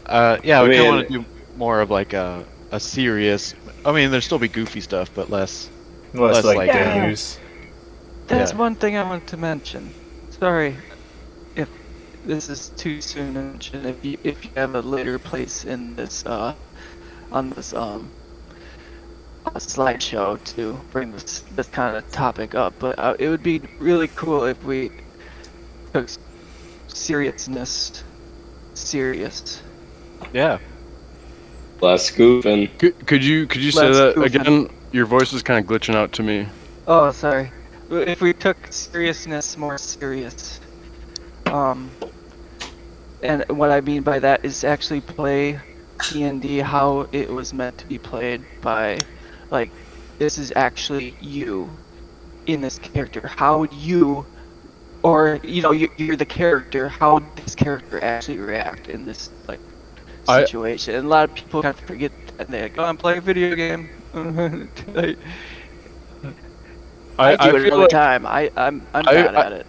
Yeah, I we kind mean- of want to do more of like a serious. I mean, there'll still be goofy stuff, but less. Less Less like like- day Yeah. use. That's Yeah. one thing I want to mention. Sorry if this is too soon to mention. If you have a later place in this on this slideshow to bring this kind of topic up, but it would be really cool if we took seriousness serious. Yeah. less goofing. Could you say Let's that goof again? Your voice is kind of glitching out to me. Oh, sorry. If we took seriousness more serious, and what I mean by that is actually play D&D how it was meant to be played by, like, this is actually you in this character. How would you, or you're the character? How would this character actually react in this like I- situation. And a lot of people kind of forget that. They're like, oh, I'm playing a video game. Like, I do it feel all the like time. I'm I- bad at it.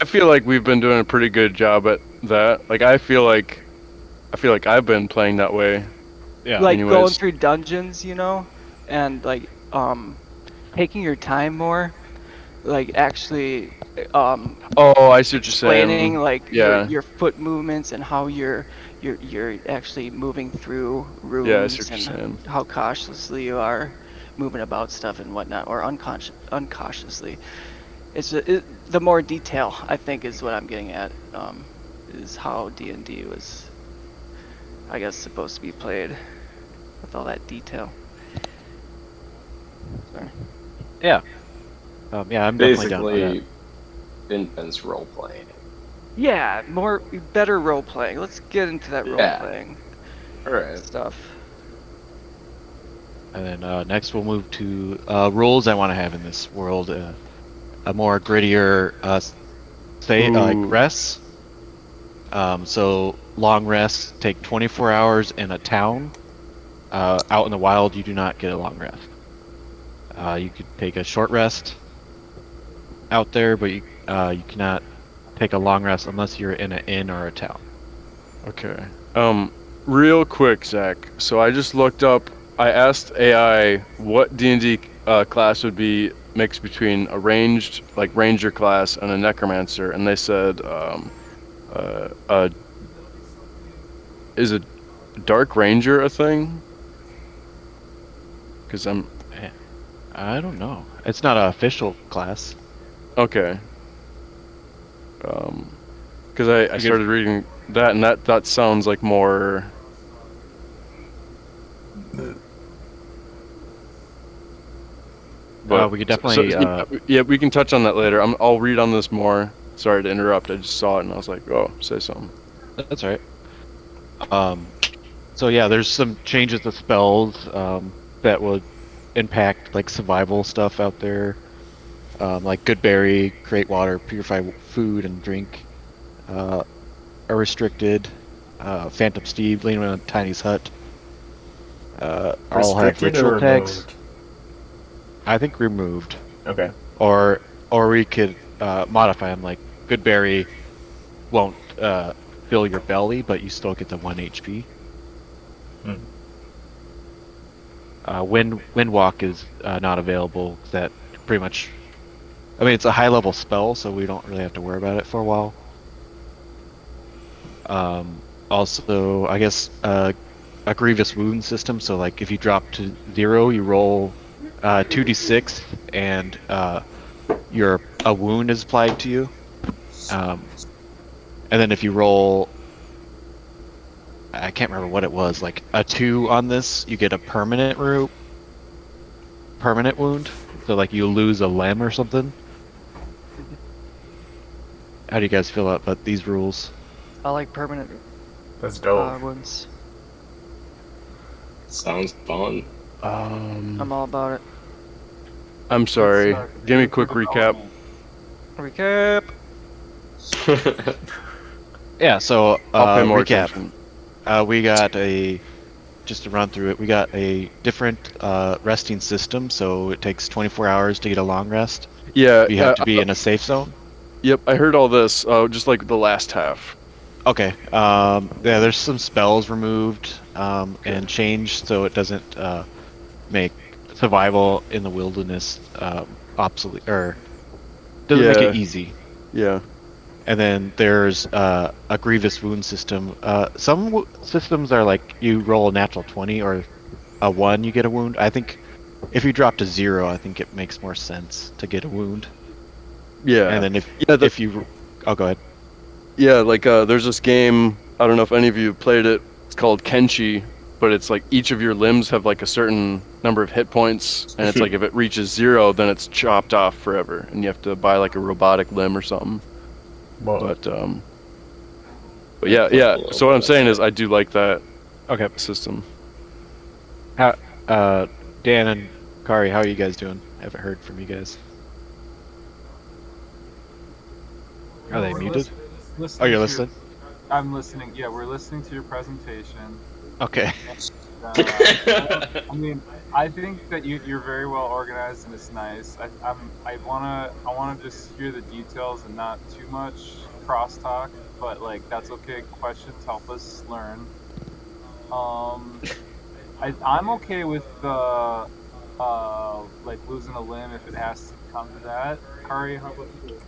I feel like we've been doing a pretty good job at that. Like I feel like I've been playing that way. Yeah. Like going Anyways. through dungeons, you know, and like taking your time more. Like actually Oh, I see what you're explaining saying. like Yeah. your foot movements and how you're actually moving through Yeah, I see rooms what you're and saying. how cautiously you are moving about stuff and whatnot, or uncautiously. The more detail I think is what I'm getting at. Is how D&D was, I guess, supposed to be played with all that detail. Sorry. Yeah. Yeah, I'm definitely down for that. Basically, intense role playing. Yeah, better role playing. Let's get into that role Yeah. playing All right. stuff. And then next we'll move to rules I want to have in this world. A more grittier, like Ooh. rests. So long rests take 24 hours in a town. Out in the wild, you do not get a long rest. You could take a short rest out there, but you cannot take a long rest unless you're in an inn or a town. Okay. Real quick, Zach. So I just looked up. I asked AI what D&D class would be mixed between a ranged, like ranger class, and a necromancer, and they said, is a dark ranger a thing? Because I don't know. It's not an official class. okay. Because I started reading that, and that sounds like more. We could definitely. Yeah, we can touch on that later. I'll read on this more. Sorry to interrupt. I just saw it and I was like, oh, say something. That's all right. So yeah, there's some changes to spells that would impact like survival stuff out there, like Good Berry, create water, purify food and drink, are restricted. Phantom Steve, leaning on Tiny's hut. All have Restricted or ritual tags. removed? I think removed. Okay. Or we could modify them, like Good Berry won't fill your belly, but you still get the 1 HP. Wind Walk is not available. That pretty much, I mean, it's a high level spell, so we don't really have to worry about it for a while. Also, I guess a grievous wound system. So like if you drop to 0, you roll 2d6, and a wound is applied to you. And then if you roll, I can't remember what it was, like a 2 on this, you get a permanent wound. So like you lose a limb or something. How do you guys feel about these rules? I like permanent That's dope. wounds. Sounds fun. I'm all about it. I'm sorry. Give me a quick recap. Recap. Yeah, so I'll pay more recap. attention. We got just to run through it, we got a different resting system, so it takes 24 hours to get a long rest. Yeah. You have to be in a safe zone. Yep, I heard all this. Just like the last half. Okay. Yeah, there's some spells removed and changed, so it doesn't make survival in the wilderness obsolete, or doesn't make it easy. Yeah. And then there's a grievous wound system. Some systems are like you roll a natural 20 or a 1, you get a wound. I think if you drop to 0, I think it makes more sense to get a wound. Yeah. And then if you, oh, go ahead. Yeah, like there's this game. I don't know if any of you played it. It's called Kenshi, but it's like each of your limbs have like a certain number of hit points, and it's like if it reaches 0, then it's chopped off forever, and you have to buy like a robotic limb or something. Whoa. But yeah. So what I'm saying is, I do like that. Okay. System. How, Dan and Kari, how are you guys doing? I haven't heard from you guys. Are they We're muted? listening Oh, you're to listening? I'm listening. Yeah, we're listening to your presentation. Okay. I mean, I think that you're very well organized and it's nice. I wanna just hear the details and not too much crosstalk, but like that's okay. Questions help us learn. Um, I'm okay with the like losing a limb if it has to come to that. Kari, how about you?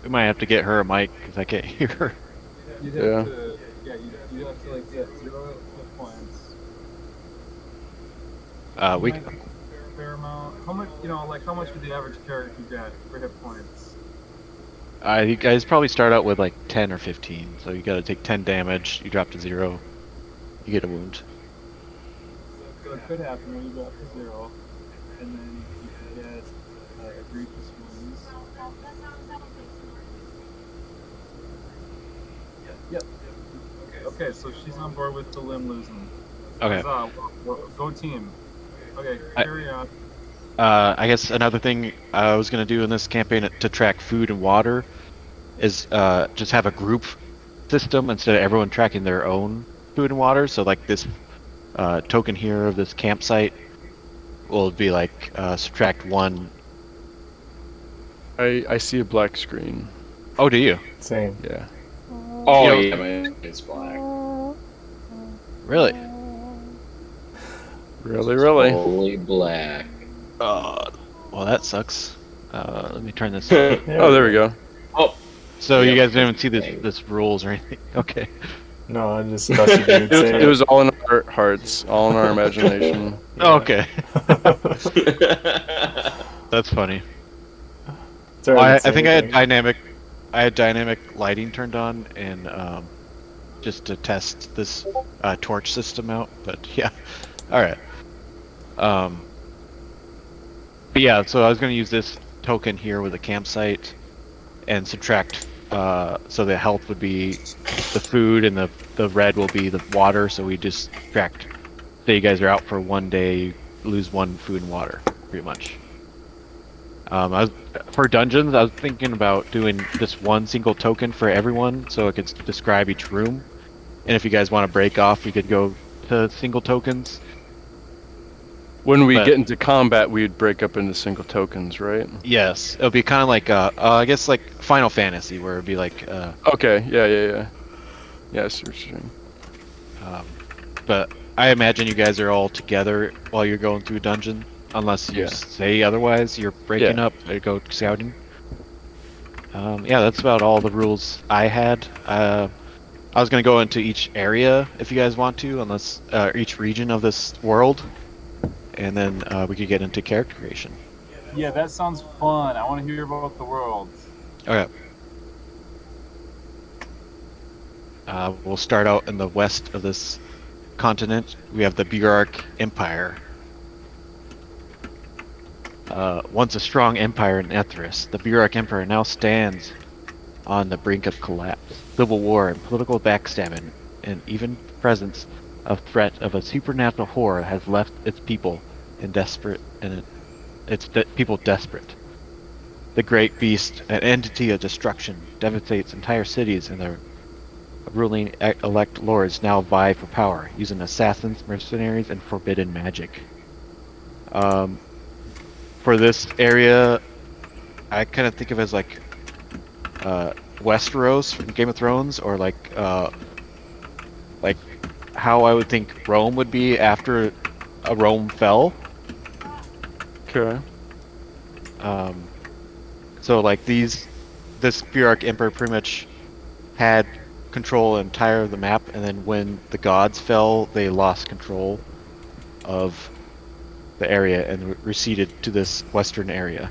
We might have to get her a mic because I can't hear her. You'd Yeah. have to, yeah, you'd have to like get 0 hit points. We Might be a fair amount. How much, how much would the average character get for hit points? you guys probably start out with like 10 or 15, so you got to take 10 damage. You drop to 0, you get a wound. So it could happen when you drop to 0, and then you could get egregious wounds. Yep. Okay, so she's on board with the limb losing. Okay. Go team. Okay, I- carry on. I guess another thing I was gonna do in this campaign to track food and water is just have a group system instead of everyone tracking their own food and water. So like this token here of this campsite will be like subtract 1. I see a black screen. Oh, do you? Same. Yeah. Oh, You know- yeah, but it's black. Really? Really? Only black. Well, that sucks. Let me turn this. Oh, there we go. Oh, So you Yep. guys didn't even see this rules or anything? Okay. No, I just thought you would say It was all in our hearts, all in our imagination. Okay. That's funny. It's already Well, I the think same I had dynamic lighting turned on and just to test this torch system out. But yeah, all right. But yeah, so I was going to use this token here with a campsite and subtract. So the health would be the food, and the red will be the water. So we just subtract. Say you guys are out for 1 day, you lose 1 food and water, pretty much. For dungeons, I was thinking about doing just 1 single token for everyone, so it could describe each room. And if you guys want to break off, we could go to single tokens. When we But- get into combat, we'd break up into single tokens, right? Yes, it'll be kind of like I guess like Final Fantasy, where it'd be like Okay, yeah. Yeah, I see what you're saying. but I imagine you guys are all together while you're going through a dungeon, unless you Yeah. say otherwise. You're breaking Yeah. up to go scouting. Yeah, that's about all the rules I had. I was gonna go into each area if you guys want to, unless each region of this world, and then we could get into character creation. Yeah, that sounds fun. I want to hear about the world. Okay. We'll start out in the west of this continent. We have the Buark Empire. Once a strong empire in Etharis, the Buark Empire now stands on the brink of collapse. Civil war and political backstabbing, and even presence of threat of a supernatural horror has left its people people desperate. The great beast, an entity of destruction, devastates entire cities, and the ruling elect lords now vie for power, using assassins, mercenaries, and forbidden magic. For this area, I kind of think of it as like Westeros from Game of Thrones, or like how I would think Rome would be after Rome fell. Okay. So like this Buark Emperor pretty much had control entire of the map, and then when the gods fell, they lost control of the area and receded to this western area.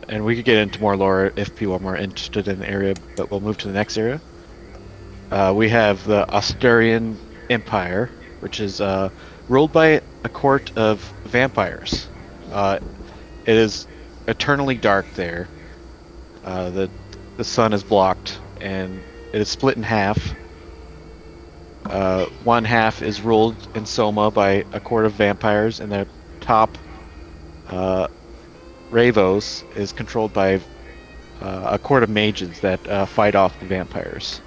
And we could get into more lore if people are more interested in the area, but we'll move to the next area. We have the Asturian Empire, which is ruled by a court of vampires. It is eternally dark there. The sun is blocked, and it is split in half. One half is ruled in Soma by a court of vampires, and the top Ravos is controlled by a court of mages that fight off the vampires.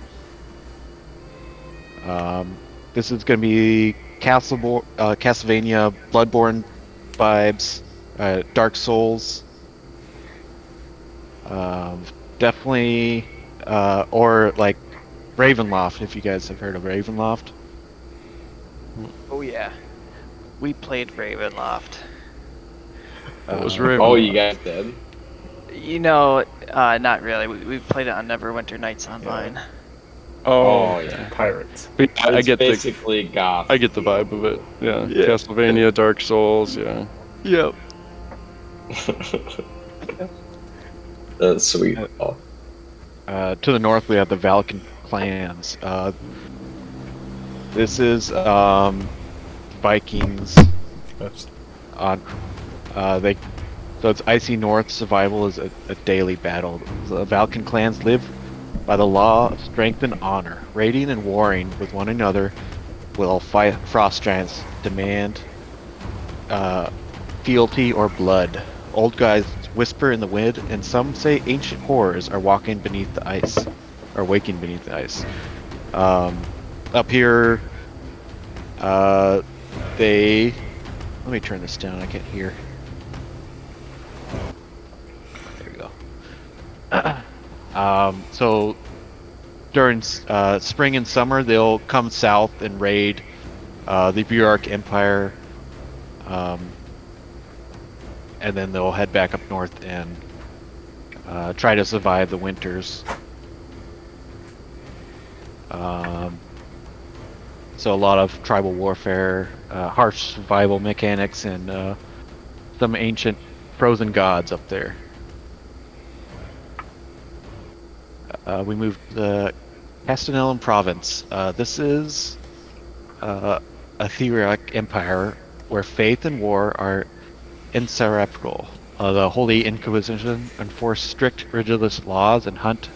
This is going to be Castlevania, Bloodborne vibes, Dark Souls. Definitely, or like Ravenloft, if you guys have heard of Ravenloft. Oh yeah, we played Ravenloft. What was Uh, Raven? Oh, you guys did? You know, not really. We played it on Neverwinter Nights Online. Oh, yeah. Pirates. But I It's get the basically goth. I get the vibe of it. Yeah. Yeah. Castlevania, Dark Souls. Yeah. Yep. That's sweet. Oh. To the north, we have the Valkan clans. This is Vikings. Oops. On so it's icy north. Survival is a daily battle. The Valkan clans live by the law of strength and honor, raiding and warring with one another. Will fight frost giants, demand fealty or blood. Old guys whisper in the wind, and some say ancient horrors are walking beneath the ice, or waking beneath the ice. Up here, they. Let me turn this down. I can't hear. There we go. So during spring and summer, they'll come south and raid the Buark Empire. And then they'll head back up north and try to survive the winters. So a lot of tribal warfare, harsh survival mechanics, and some ancient frozen gods up there. We moved to the Castellan province. This is a Etharis empire where faith and war are inseparable. The Holy Inquisition enforce strict religious laws and hunt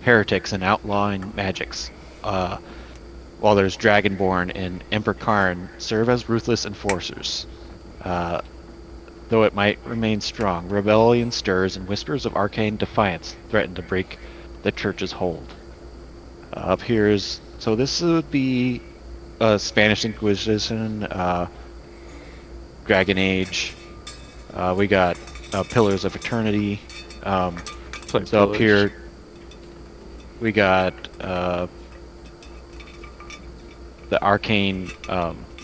heretics and outlawing magics. While there's Dragonborn and Emperor Karn serve as ruthless enforcers. Though it might remain strong, rebellion stirs and whispers of arcane defiance threaten to break the church's hold. Up here is... So this would be Spanish Inquisition, Dragon Age. We got Pillars of Eternity. So up here, we got the arcane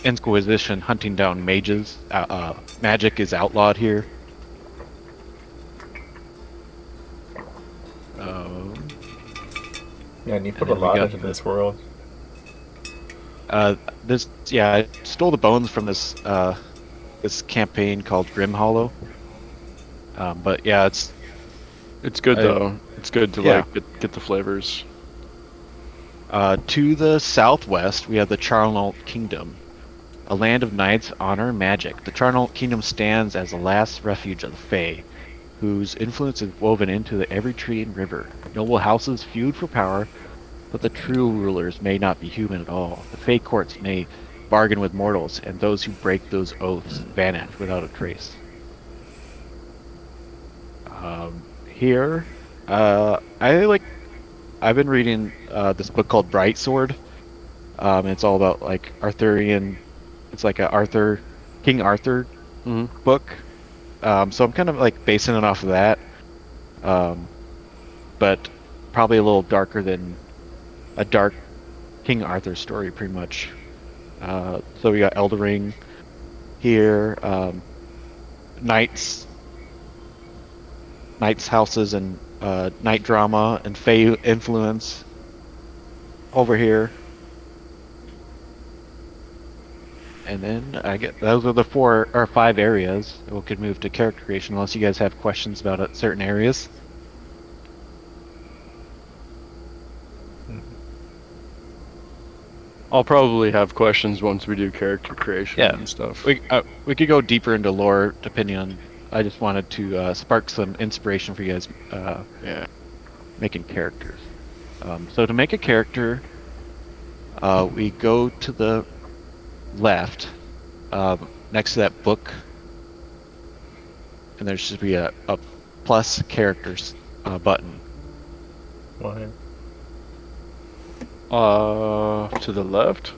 Inquisition hunting down mages. Magic is outlawed here. Yeah, and you put And a then we lot got into this world. I stole the bones from this this campaign called Grim Hollow. But yeah, it's good I- though. It's good to yeah. like get the flavors. To the southwest, we have the Charnel Kingdom, a land of knights, honor, and magic. The Charnel Kingdom stands as the last refuge of the Fae, whose influence is woven into every tree and river. Noble houses feud for power, but the true rulers may not be human at all. The Fae courts may bargain with mortals, and those who break those oaths vanish without a trace. Here, I've been reading this book called Bright Sword. It's all about like Arthurian. It's like a King Arthur book. So I'm kind of like basing it off of that, but probably a little darker than a dark King Arthur story, pretty much. So we got Eldering here, knights houses, and night drama and Fey influence over here. And then I get those are the 4 or 5 areas. We could move to character creation unless you guys have questions about certain areas. I'll probably have questions once we do character creation Yeah. and stuff. We could go deeper into lore depending on. I just wanted to spark some inspiration for you guys. Making characters. So to make a character, we go to the left, next to that book, and there should be a plus characters button. Why? To the left.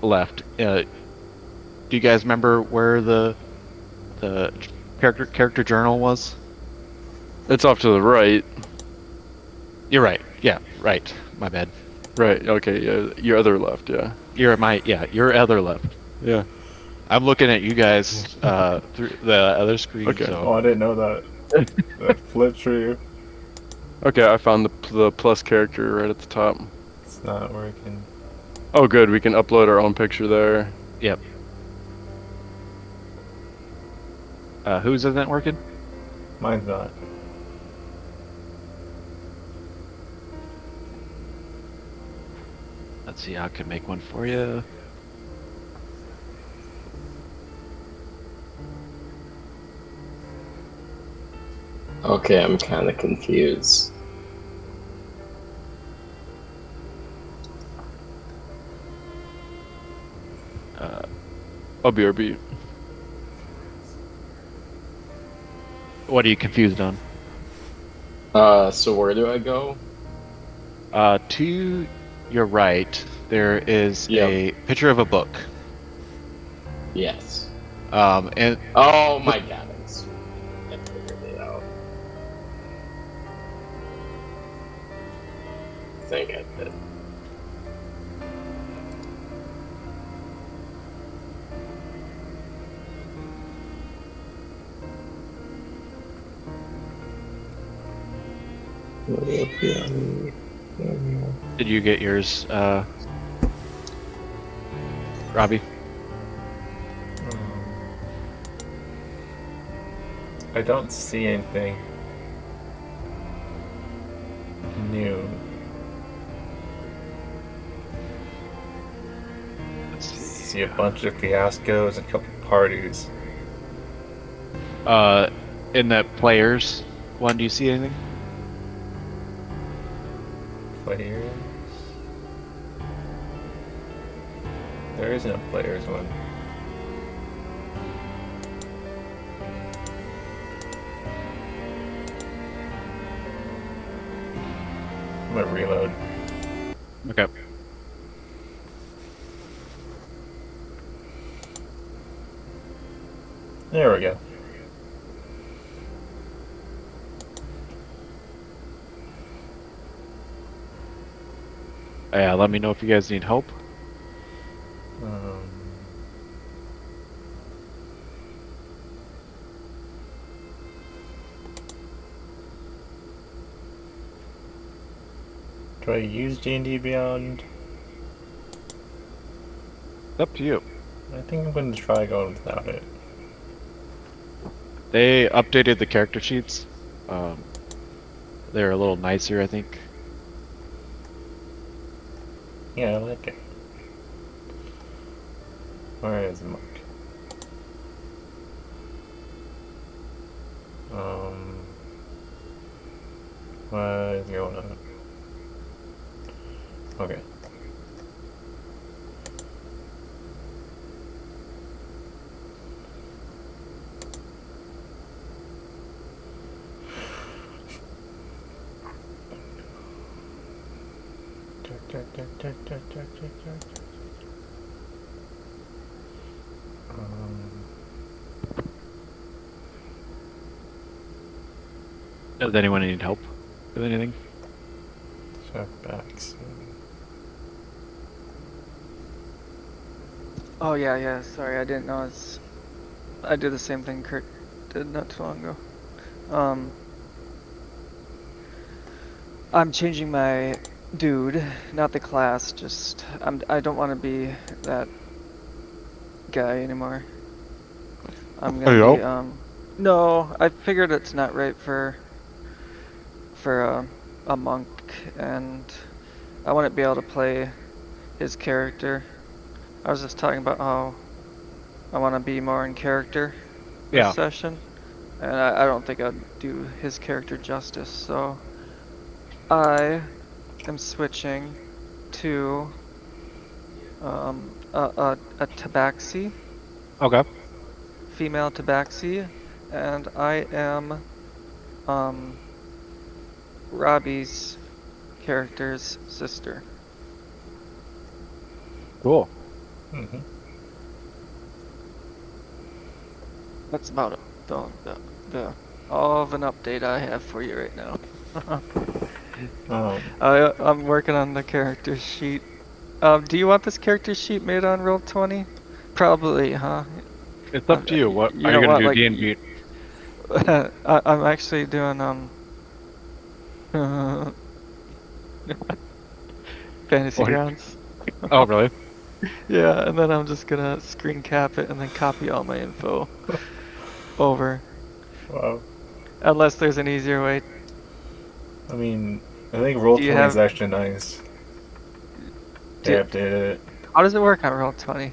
Left. Do you guys remember where the character journal was? It's off to the right. You're right. Yeah, right. My bad. Right. Okay. Yeah. Your other left. Yeah. Your other left. Yeah. I'm looking at you guys through the other screen. Okay. Oh, So. I didn't know that. That flipped for you. Okay. I found the plus character right at the top. It's not working. Oh, good. We can upload our own picture there. Yep. Whose isn't working? Mine's not. Let's see. I can make one for you. Okay, I'm kind of confused. I'll BRB. What are you confused on? So where do I go? To your right, there is Yep. a picture of a book. Yes. And Oh my god, I figured it out. I think I did. did you get yours, Robbie? I don't see anything new. Let's see. See a bunch of fiascos and a couple parties. In the players one, do you see anything? Players? There is no players one. I'm gonna reload. Okay. There we go. Yeah, let me know if you guys need help. Do I use D&D Beyond? It's up to you. I think I'm going to try going without it. They updated the character sheets. They're a little nicer, I think. Yeah, I like it. Where is Monk? What is going on? Okay. Does anyone need help with anything? Check backs. Oh yeah. Sorry, I didn't know it's. I did the same thing Kurt did not too long ago. I'm changing my dude, not the class. Just I don't want to be that guy anymore. I'm gonna be No, I figured it's not right for a monk, and I want to be able to play his character. I was just talking about how I want to be more in character this session, and I don't think I'd do his character justice, so I am switching to a tabaxi, Okay. female tabaxi, and I am Robbie's character's sister. Cool. Hmm. That's about it. The all of an update I have for you right now. I'm working on the character sheet. Do you want this character sheet made on Roll20? Probably, huh? It's up to you. What You are know you gonna what, do? like, D&D? I'm actually doing Fantasy What? Grounds. Oh, really? Yeah, and then I'm just gonna screen cap it and then copy all my info over. Wow. Unless there's an easier way. I mean, I think Do Roll20 you is have- actually nice. They Do- updated it. How does it work on Roll20?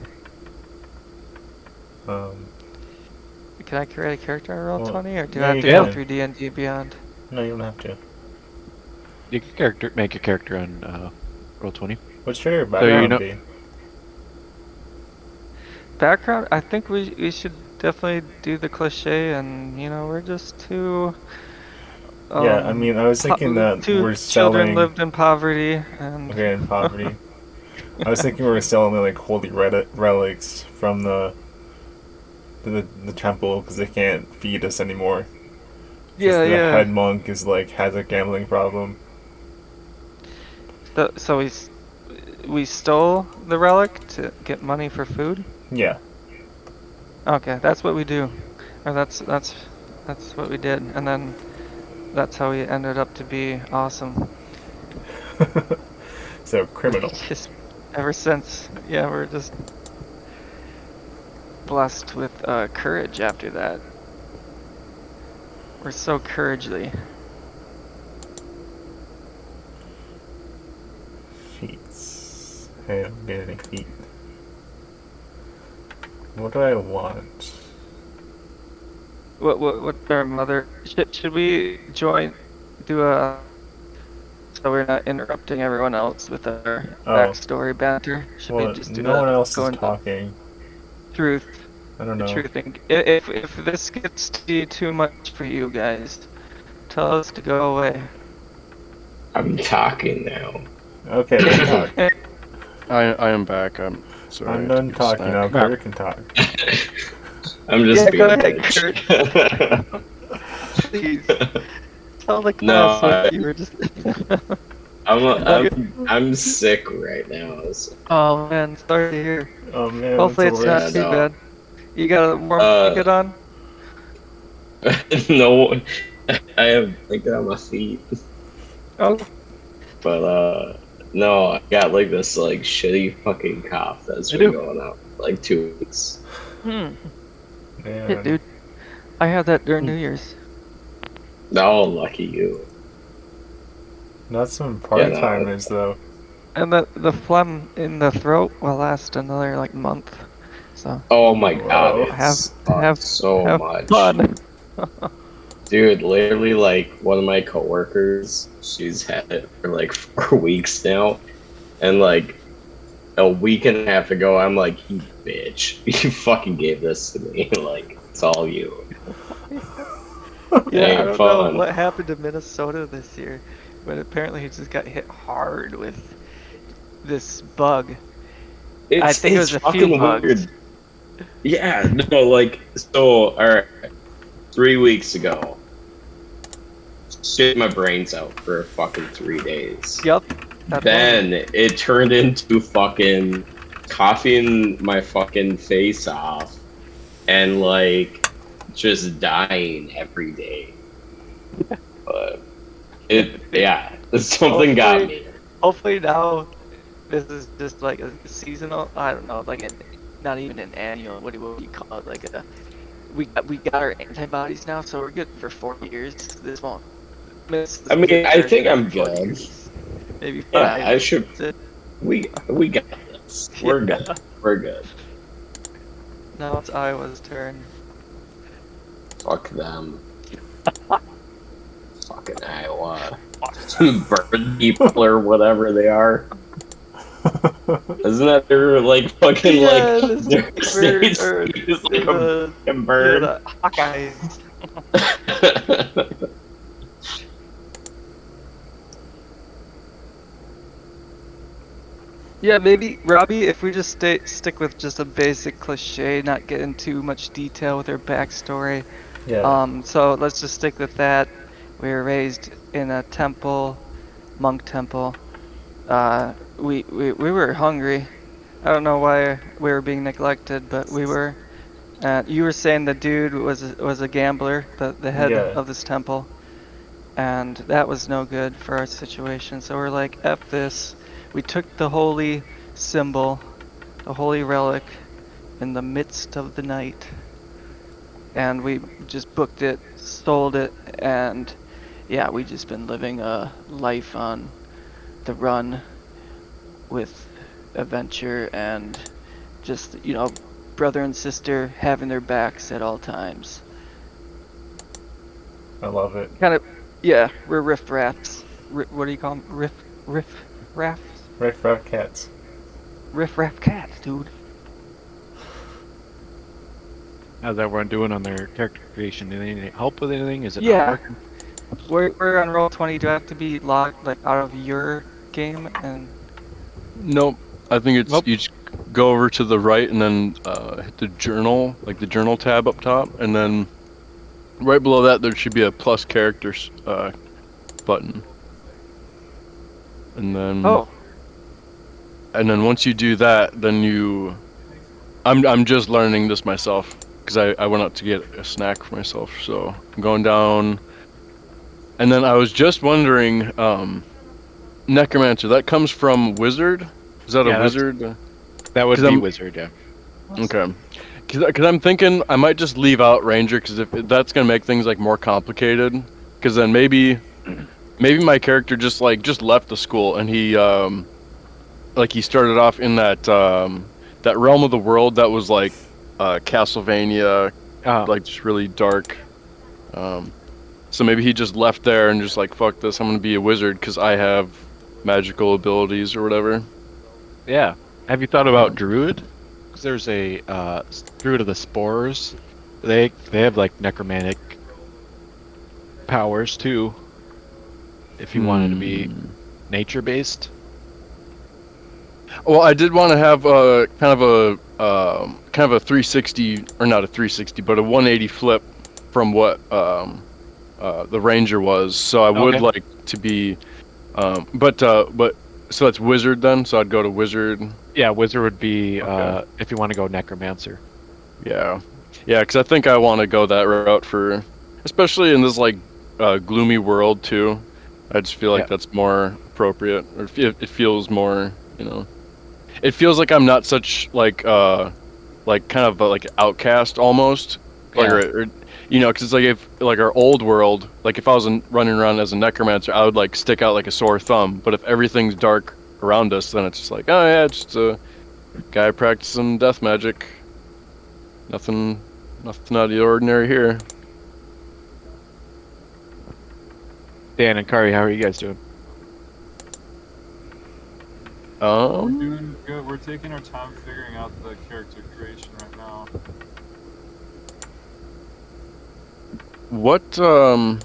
Can I create a character on Roll20, or do yeah, I have you to go can. through D&D Beyond? No, you don't have to. You can make a character on Roll20. What's your you background know- be? Background? I think we should definitely do the cliche, and we're just two. Yeah, I mean, I was thinking that two we're children selling. lived in poverty, and Okay, in poverty. I was thinking we were selling like holy relics from the temple because they can't feed us anymore. 'Cause yeah, the yeah. head monk is like has a gambling problem. So we stole the relic to get money for food. Yeah. Okay, that's what we do, or that's what we did, and then that's how we ended up to be awesome. So criminal. Just ever since, yeah, we're just blessed with courage after that. We're so couragely. Feats. I don't get any feet. What do I want? What's our mother? Should we do a, so we're not interrupting everyone else with our backstory banter? Should we just do no one else go is into talking. Truth. I don't know. Truth thing. If this gets to be too much for you guys, tell us to go away. I'm talking now. Okay, then talk. I am back. I'm sorry. I'm done talking now. snack. Kurt can talk. I'm just being go a ahead, bitch. Please. Tell the No, class what you were just. I'm sick right now. So. Oh man, sorry to hear. Oh man. Hopefully that's it's the not worst. too no. bad. You got a warm blanket on? No, I have blanket on my feet. Oh. But no, I got like this like shitty fucking cough that's been going on for like 2 weeks. Man. Shit, dude. I had that during New Year's. No, lucky you. Not some part-timers though. And the phlegm in the throat will last another like month. So. Oh my god, it Have sucks so have much. fun. Dude, literally, like, one of my coworkers, she's had it for like 4 weeks now. And, like, a week and a half ago, I'm like, you bitch. You fucking gave this to me. Like, it's all you. Yeah, Ain't I don't fun. know what happened to Minnesota this year, but apparently he just got hit hard with this bug. I think it was a few bugs. Weird. Yeah, no, like, so, alright. 3 weeks ago, shit my brains out for fucking 3 days. Yep. Then it turned into fucking coughing my fucking face off and like just dying every day. But something got me. Hopefully now this is just like a seasonal, I don't know, like not even an annual, what do you call it, like we got our antibodies now, so we're good for 4 years. This won't miss. I mean, I think I'm good. Maybe 5. Yeah, I should. We got this. We're good. We're good. Now it's Iowa's turn. Fuck them. Fucking Iowa. Bird people or whatever they are. Isn't that their like fucking Yeah, like the their sniper state or speed is like a the fucking bird? the Hawkeyes. Yeah, maybe Robbie, if we just stick with just a basic cliche, not get into much detail with her backstory. Yeah. So let's just stick with that. We were raised in a temple, monk temple. We were hungry. I don't know why we were being neglected, but we were. You were saying the dude was a gambler, the head Yeah. of this temple, and that was no good for our situation. So we're like, F this. We took the holy symbol, the holy relic, in the midst of the night, and we just booked it, sold it, and yeah, we just been living a life on the run with adventure and just, brother and sister having their backs at all times. I love it. Kind of, yeah, we're riff raffs. What do you call them? Riff raffs? Riff Raff Cats. Riff raff cats, dude. How's everyone doing on their character creation? Do they need help with anything? Is it not Yeah, working? we're on roll 20. Do I have to be logged like out of your game? And Nope. I think it's Nope. you just go over to the right and then hit the journal, like the journal tab up top, and then right below that there should be a plus characters button. And then oh, once you do that, then I'm just learning this myself because I went out to get a snack for myself, so I'm going down. And then I was just wondering, necromancer, that comes from wizard? Is that Yeah, a wizard? That would 'Cause be I'm- wizard, yeah. Okay. Because I'm thinking I might just leave out ranger because if that's gonna make things like more complicated. Because then maybe my character just left the school and he he started off in that realm of the world that was like Castlevania, like just really dark. So maybe he just left there and just like fuck this, I'm gonna be a wizard because I have magical abilities or whatever. Yeah. Have you thought about druid? Because there's a druid of the spores. They have like necromantic powers too. If you wanted to be nature based. Well, I did want to have kind of a 360, or not a 360, but a 180 flip from what the ranger was. So I would Okay. like to be, but so that's wizard then. So I'd go to wizard. Yeah, wizard would be Okay. if you want to go necromancer. Yeah, because I think I want to go that route for, especially in this like gloomy world too. I just feel like Yeah. that's more appropriate, or it feels more, you know. It feels like I'm not such like kind of like outcast almost, like Yeah. or because it's like if like our old world, like if I was running around as a necromancer, I would like stick out like a sore thumb. But if everything's dark around us, then it's just like, oh yeah, it's just a guy practicing death magic. Nothing out of the ordinary here. Dan and Kari, how are you guys doing? We're doing good. We're taking our time figuring out the character creation right now. What for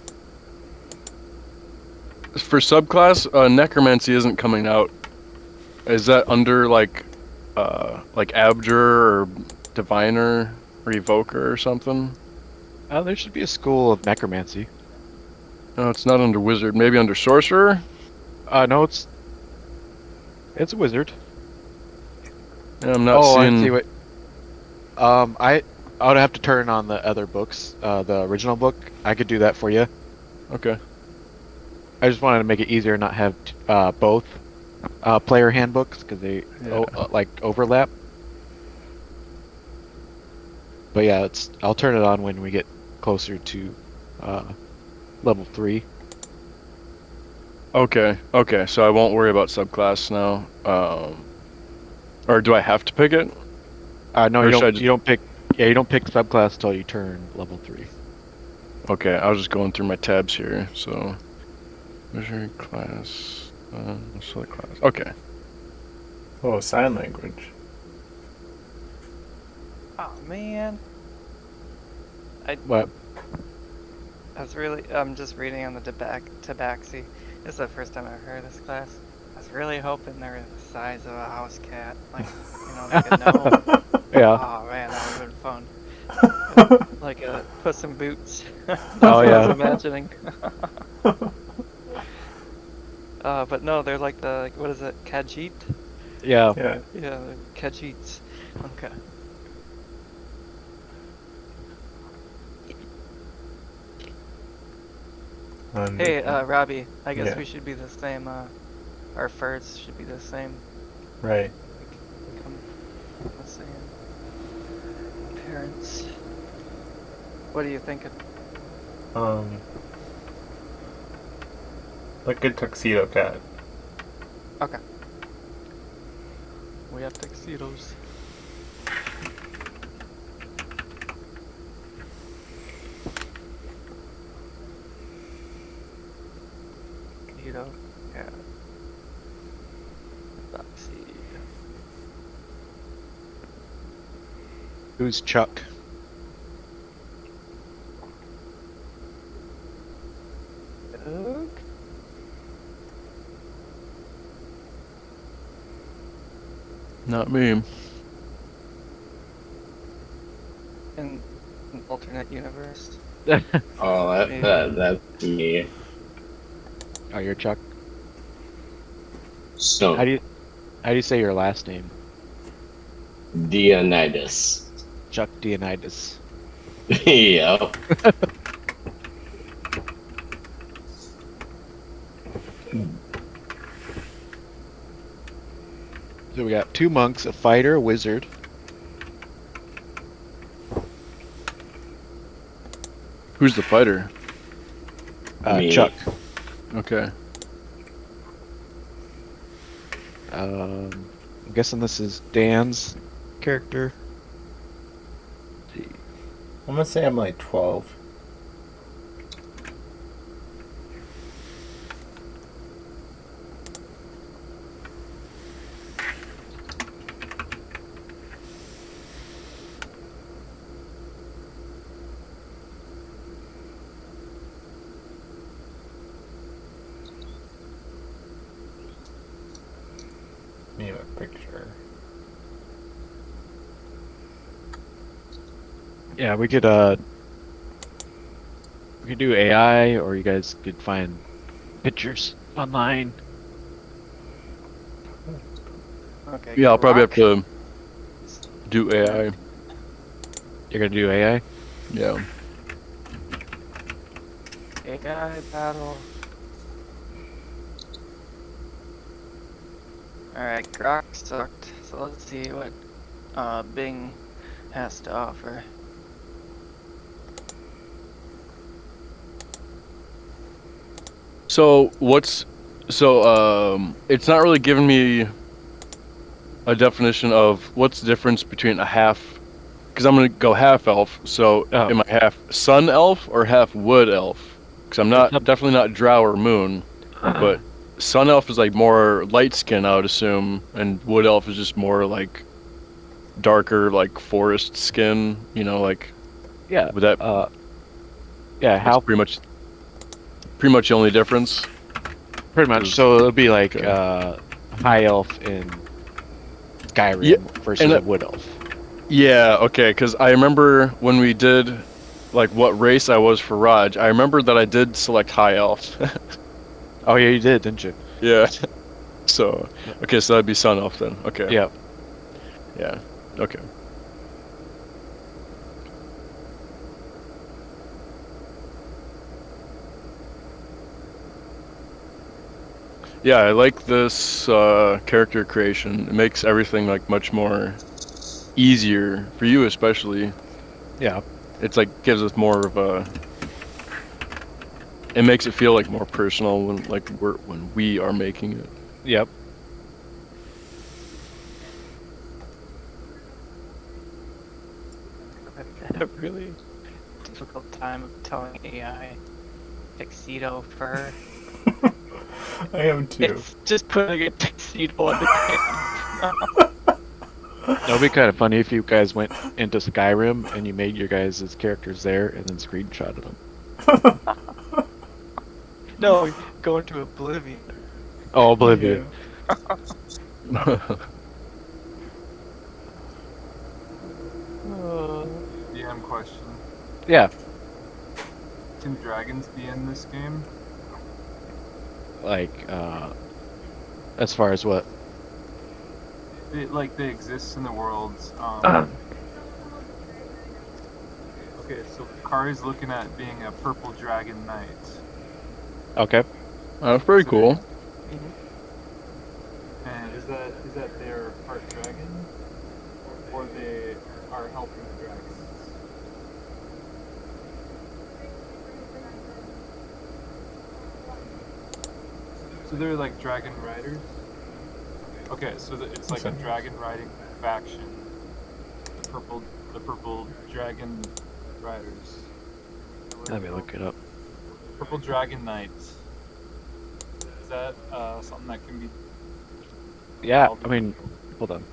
subclass necromancy isn't coming out. Is that under like abjure or diviner or evoker or something? There should be a school of necromancy. No, it's not under wizard. Maybe under sorcerer. No, it's a wizard. Yeah, I'm not seeing. I see what. I would have to turn on the other books, the original book. I could do that for you. Okay. I just wanted to make it easier, not have both player handbooks because they like overlap. But yeah, I'll turn it on when we get closer to level 3. Okay. So I won't worry about subclass now. Or do I have to pick it? No, Or you should I don't. just- You don't pick. Yeah, you don't pick subclass until you turn level 3. Okay, I was just going through my tabs here. So, wizard class, select class. Okay. Oh, sign language. Oh man. What? I'm just reading on the Tabaxi. This is the first time I've heard of this class. I was really hoping they were the size of a house cat. Like, like a gnome. Yeah. Oh man, that would have been fun. Like Puss in Boots. That's Oh, what I yeah. was imagining. But no, they're like what is it, Khajiit? Yeah. Yeah. Yeah, the Khajiits. Okay. Hey, Robbie, I guess Yeah. we should be the same, our furs should be the same. Right. Let's see. Parents. What are you thinking? Like a tuxedo cat. Okay. We have tuxedos. Tuxedo. Yeah. Let's see. Who's Chuck? Doug? Not me. In an alternate universe. Oh, that's me. Oh, you're Chuck. Stone. How do you say your last name? Dionysus. Chuck Dionysus. Yep. So we got 2 monks, a fighter, a wizard. Who's the fighter? Me. Chuck. Okay. I'm guessing this is Dan's character. I'm gonna say I'm like 12. Need a picture. Yeah, we could do AI, or you guys could find pictures online. Okay. Yeah, I'll probably have Grok. to do AI. You're gonna do AI? Yeah. AI battle. Alright, Grok sucked. So let's see what Bing has to offer. So it's not really giving me a definition of what's the difference between a half, because I'm gonna go half elf. So am I half sun elf or half wood elf? Because I'm definitely not drow or moon, but sun elf is like more light skin, I would assume, and wood elf is just more like darker, like forest skin. Like Yeah. would that? Yeah, That's how pretty much the only difference. pretty much. So it'll be like high elf in Skyrim Yeah, versus and a wood elf. Yeah, okay, because I remember when we did, like, what race I was for Raj, I remember that I did select High Elf. Oh yeah, you did, didn't you? Yeah. So, okay, so that'd be Sun Elf then. Okay. Yeah. Yeah, okay. Yeah, I like this character creation. It makes everything, like, much more easier for you, especially. Yeah. It's like gives us more of a. It makes it feel like more personal when we are making it. Yep. I've had a really difficult time of telling AI tuxedo fur. I am too. It's just putting a tuxedo on the can. That would be kind of funny if you guys went into Skyrim and you made your guys' characters there and then screenshotted them. No, going to Oblivion. Oh, Oblivion. DM question. Yeah, Can dragons be in this game? like, as far as what? They exist in the world. Okay, so Kari's looking at being a purple dragon knight. Okay. That's pretty cool. And is that they're part dragon, or they are helping the dragons? So they're like dragon riders. Okay, so it's like a dragon riding faction. The purple dragon riders. Let me look it up. Purple dragon knights. Is that something that can be? Yeah, I mean, hold on.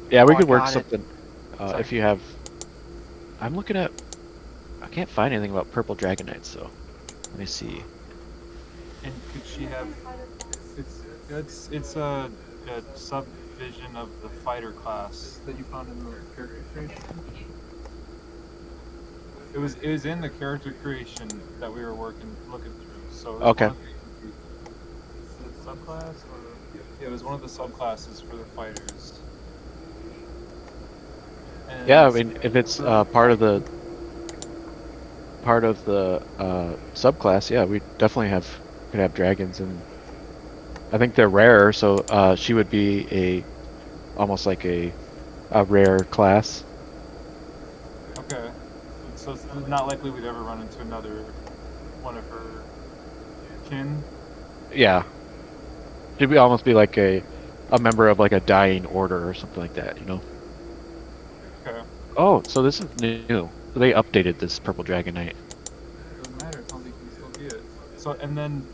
Yeah, we Oh, I could work got it. something. If you have, I'm looking at. I can't find anything about purple dragon knights, so let me see. And could she have? It's a subdivision of the fighter class that you found in the character creation. It was in the character creation that we were looking through. So it was Okay. one of the subclass, or yeah, it was one of the subclasses for the fighters. And Yeah, I mean, if it's part of the subclass, yeah, we definitely could have dragons, and I think they're rare, so she would be almost like a rare class. Okay, so it's not likely we'd ever run into another one of her kin. Yeah, she'd almost be like a member of like a dying order or something like that, you know? Okay. Oh, so this is new. They updated this purple dragon knight. Doesn't matter. It sounds like you can still be it. So, and then,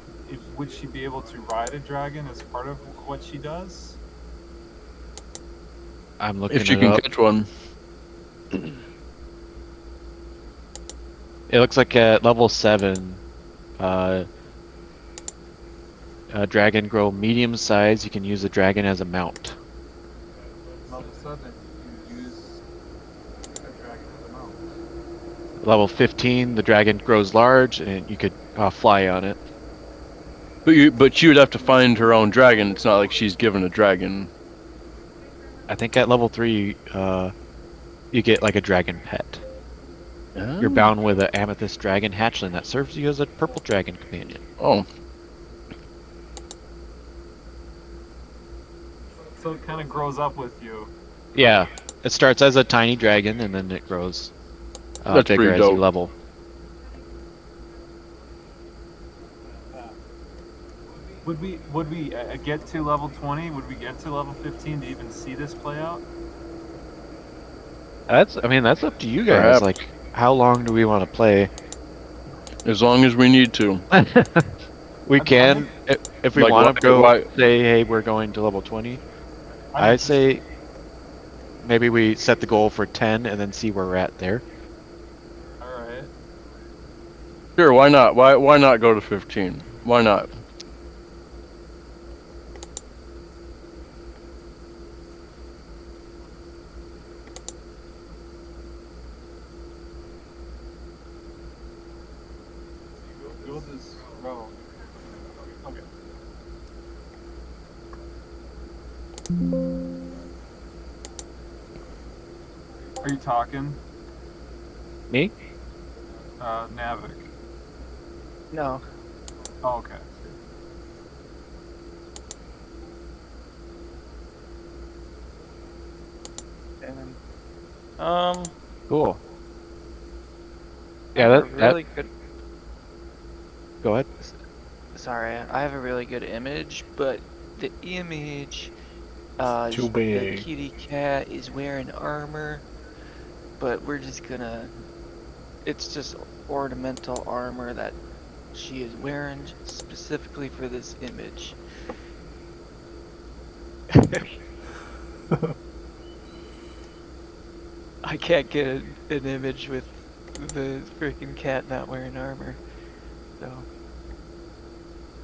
would she be able to ride a dragon as part of what she does? I'm looking If she it can up. catch one. It looks like at level 7, dragon grow medium size. You can use the dragon as a mount. Level 7, you can use a dragon as a mount. Level 15, the dragon grows large, and you could fly on it. But she would have to find her own dragon. It's not like she's given a dragon. I think at level 3, you get like a dragon pet. You're bound with an amethyst dragon hatchling that serves you as a purple dragon companion. Oh. So it kind of grows up with you. Yeah, it starts as a tiny dragon, and then it grows That's bigger pretty as you dope. level. Would we get to level 20? Would we get to level 15 to even see this play out? That's up to you guys. Perhaps. Like, how long do we want to play? As long as we need to. We can, if we Like, want to go why- say, hey, we're going to level 20. I say maybe we set the goal for 10 and then see where we're at there. All right. Sure, why not? Why not go to 15? Why not? We'll just go. Okay. Are you talking? Me? Navik. No. Oh, okay. Cool. I Yeah, have a that really good. go ahead. Sorry, I have a really good image, but the image, Too the big. kitty cat is wearing armor, but we're just gonna. It's just ornamental armor that she is wearing specifically for this image. I can't get an image with the freaking cat not wearing armor. So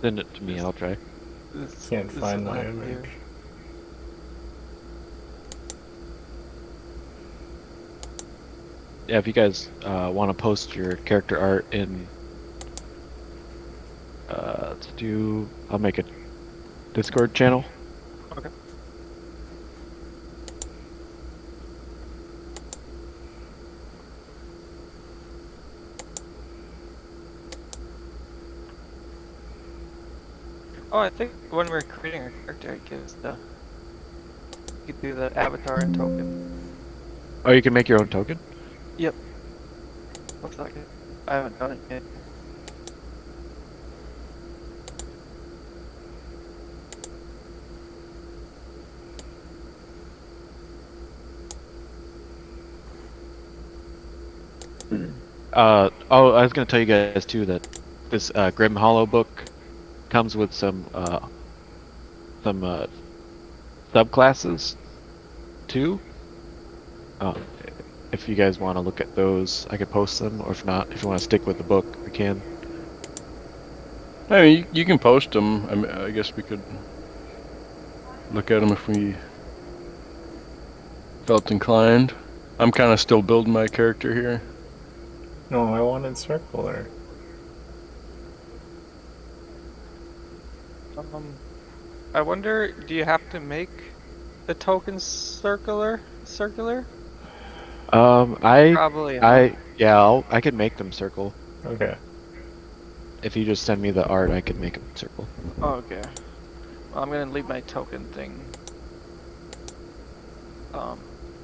Send it to me. I'll try. Can't this find will my have to do. image. Yeah, if you guys want to post your character art in, I'll make a Discord channel. Okay. Oh, I think when we're creating our character, it gives the you could do the avatar and token. Oh, you can make your own token? Yep. Looks like it. I haven't done it yet. Oh, I was gonna tell you guys too that this Grim Hollow book comes with some subclasses too. If you guys want to look at those, I could post them, or if not, if you want to stick with the book, we can. I mean, you can post them. I mean, I guess we could look at them if we felt inclined. I'm kind of still building my character here. No, I wanted circular. I wonder, do you have to make the token circular? Probably. I could make them circle. Okay. If you just send me the art, I could make them circle. Oh, okay. Well, I'm gonna leave my token thing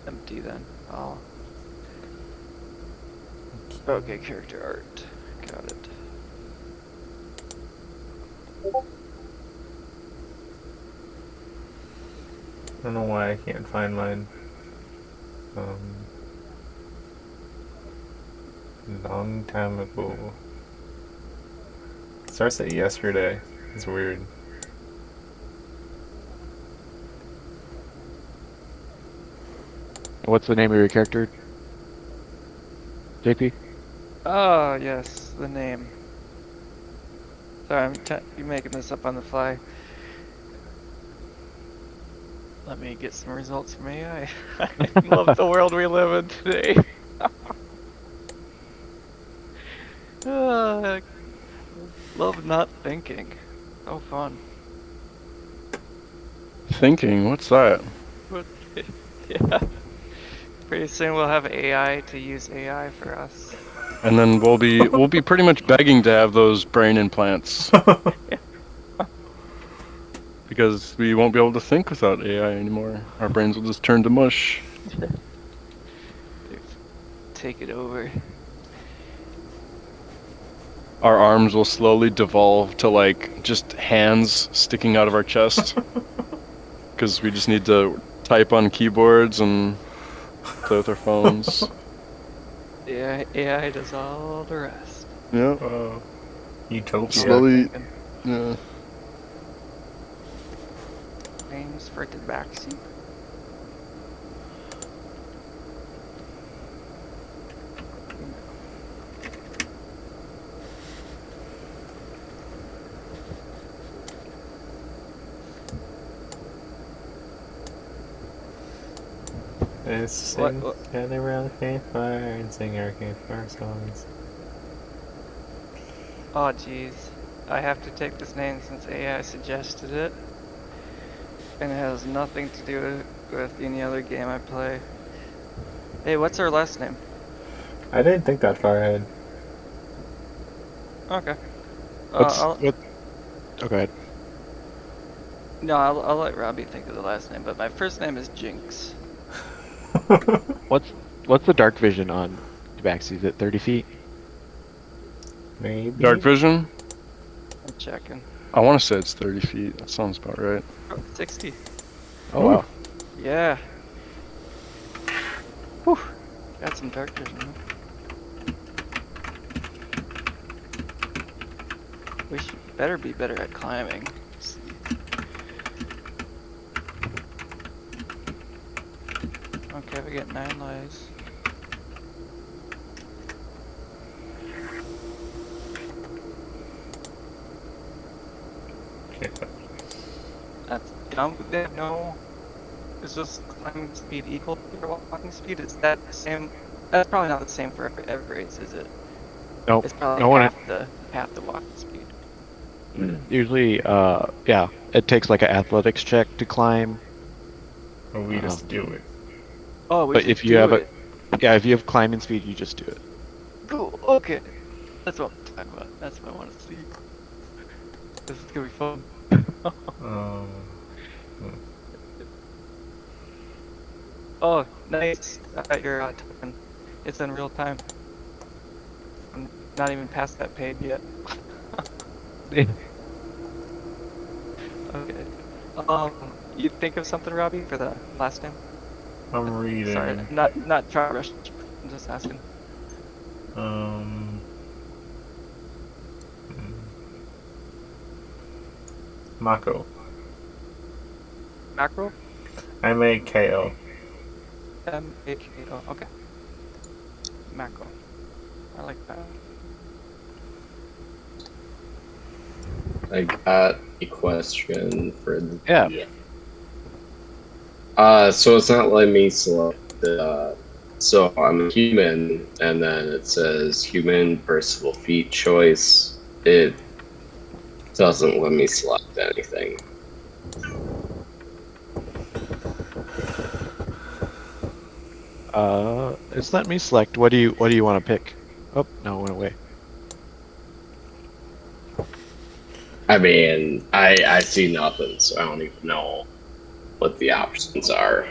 empty then. Okay, character art. Got it. I don't know why I can't find mine. Long time ago. It starts at yesterday. It's weird. What's the name of your character, JP? Oh, yes, the name. Sorry, I'm making this up on the fly. Let me get some results from AI. I love the world we live in today. Love not thinking. So fun. Thinking, what's that? Yeah. Pretty soon we'll have AI to use AI for us. And then we'll be pretty much begging to have those brain implants. Because we won't be able to think without AI anymore. Our brains will just turn to mush. Take it over. Our arms will slowly devolve to like just hands sticking out of our chest. Because we just need to type on keyboards and play with our phones. Yeah, AI does all the rest. Yeah. Utopia. Slowly. Yeah. Names for the backseat. Let's sing gather around the campfire and sing our campfire songs. Oh jeez. I have to take this name since AI suggested it. And it has nothing to do with any other game I play. Hey, what's her last name? I didn't think that far ahead. Okay. Okay. No, I'll let Robbie think of the last name, but my first name is Jinx. What's the dark vision on Tabaxi? Is it 30 feet? Maybe. Dark vision? I'm checking. I want to say it's 30 feet. That sounds about right. Oh, 60. Oh wow. Yeah. Whew. Got some dark vision. Huh? Wish you better be better at climbing. Let's see. Okay, we get 9 lives. Okay. That's dumb. They have no. Is just climbing speed equal to your walking speed? Is that the same? That's probably not the same for every race, is it? Nope. It's probably No one. half the walking speed. Usually, yeah, it takes like an athletics check to climb. Or we just do it. Oh, we But just if you do have it. yeah, if you have climbing speed, you just do it. Cool. Okay. That's what I'm talking about. That's what I want to see. This is gonna be fun. Um, Oh, nice. I got your token. It's in real time. I'm not even past that page yet. Okay. You think of something, Robbie, for the last name? I'm reading. Sorry, not try to rush. I'm just asking. Um, Mako. Macro? MAKO. M-A-K-O. Okay. Macro. I like that. I got a question for the Yeah. So it's not letting me select the. So I'm a human, and then it says human versatile feat choice. It doesn't let me select anything. It's letting me select. What do you want to pick? Oh no, it went away. I mean, I see nothing, so I don't even know what the options are.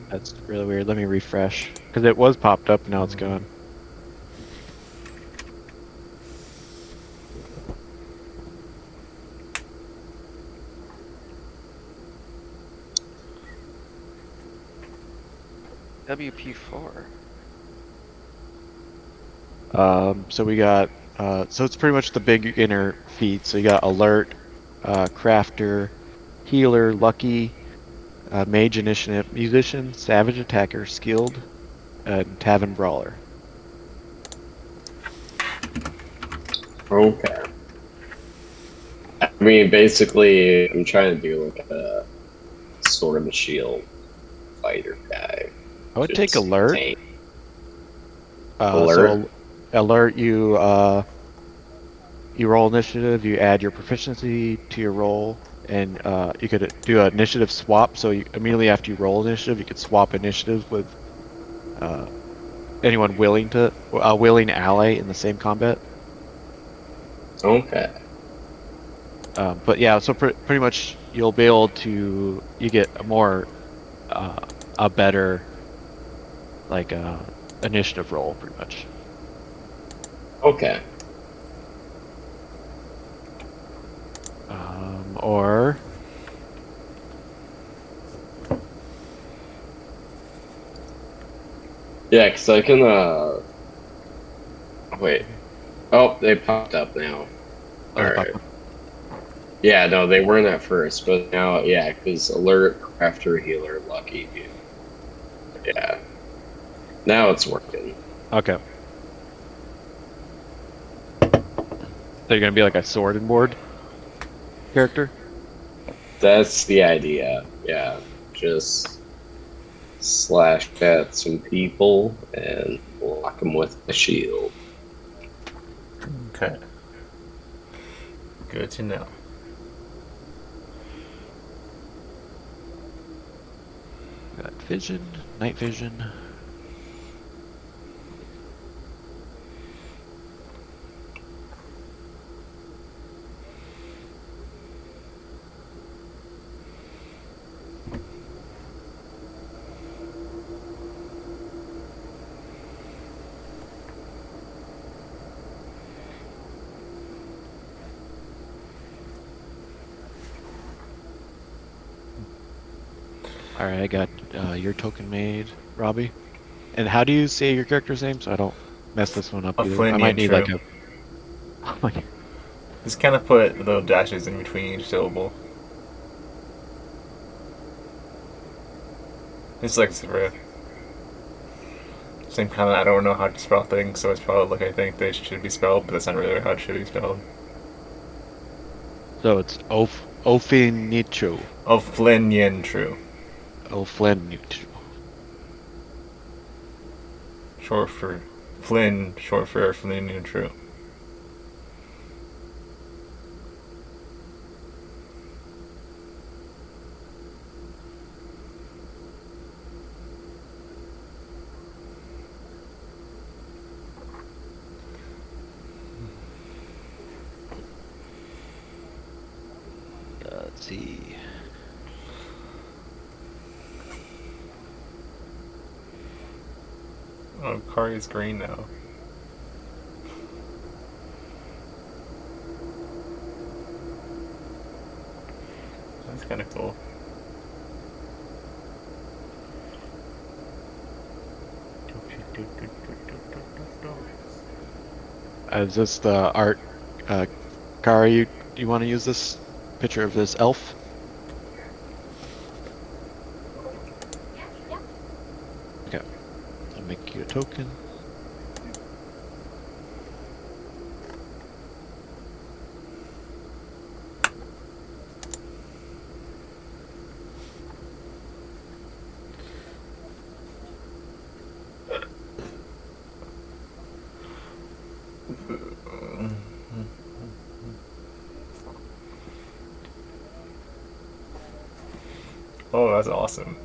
That's really weird. Let me refresh because it was popped up. Now it's gone. WP4. So we got. So it's pretty much the big inner feats. So you got alert, crafter, healer, lucky, mage initiative, musician, savage attacker, skilled, and tavern brawler. Okay. I mean, basically, I'm trying to do like a sword and shield fighter guy. I would take Just alert. tank. So alert you. You roll initiative. You add your proficiency to your roll, and you could do an initiative swap. So immediately after you roll initiative, you could swap initiatives with anyone willing to a willing ally in the same combat. Okay. But yeah, so pretty much you'll be able to get a more a better like initiative roll pretty much. Okay. Or Yeah, because I can, wait. Oh, they popped up now. Alright. Yeah, no, they weren't at first, but now, yeah, because alert, crafter, healer, lucky. Yeah. Now it's working. Okay. So you're gonna be like a sword and board character? That's the idea. Yeah. Just slash at some people and block them with a shield. Okay. Good to know. Got vision, night vision. All right, I got your token made, Robbie. And how do you say your character's name? So I don't mess this one up A either. I might Flinian need true. like a. Like, Just kind of put little dashes in between each syllable. It's like Zephyr. Same kind of, I don't know how to spell things, so it's probably like I think they should be spelled, but that's not really how it should be spelled. so it's Ofinichu. Oh, Flinian true. Oflinichu. Short for Flynn, short for Flinian true. Let's see. Oh, Kari's green now. That's kind of cool. Is this the art? Kari, you want to use this picture of this elf? Okay. I'll make you a token. Oh, that's awesome.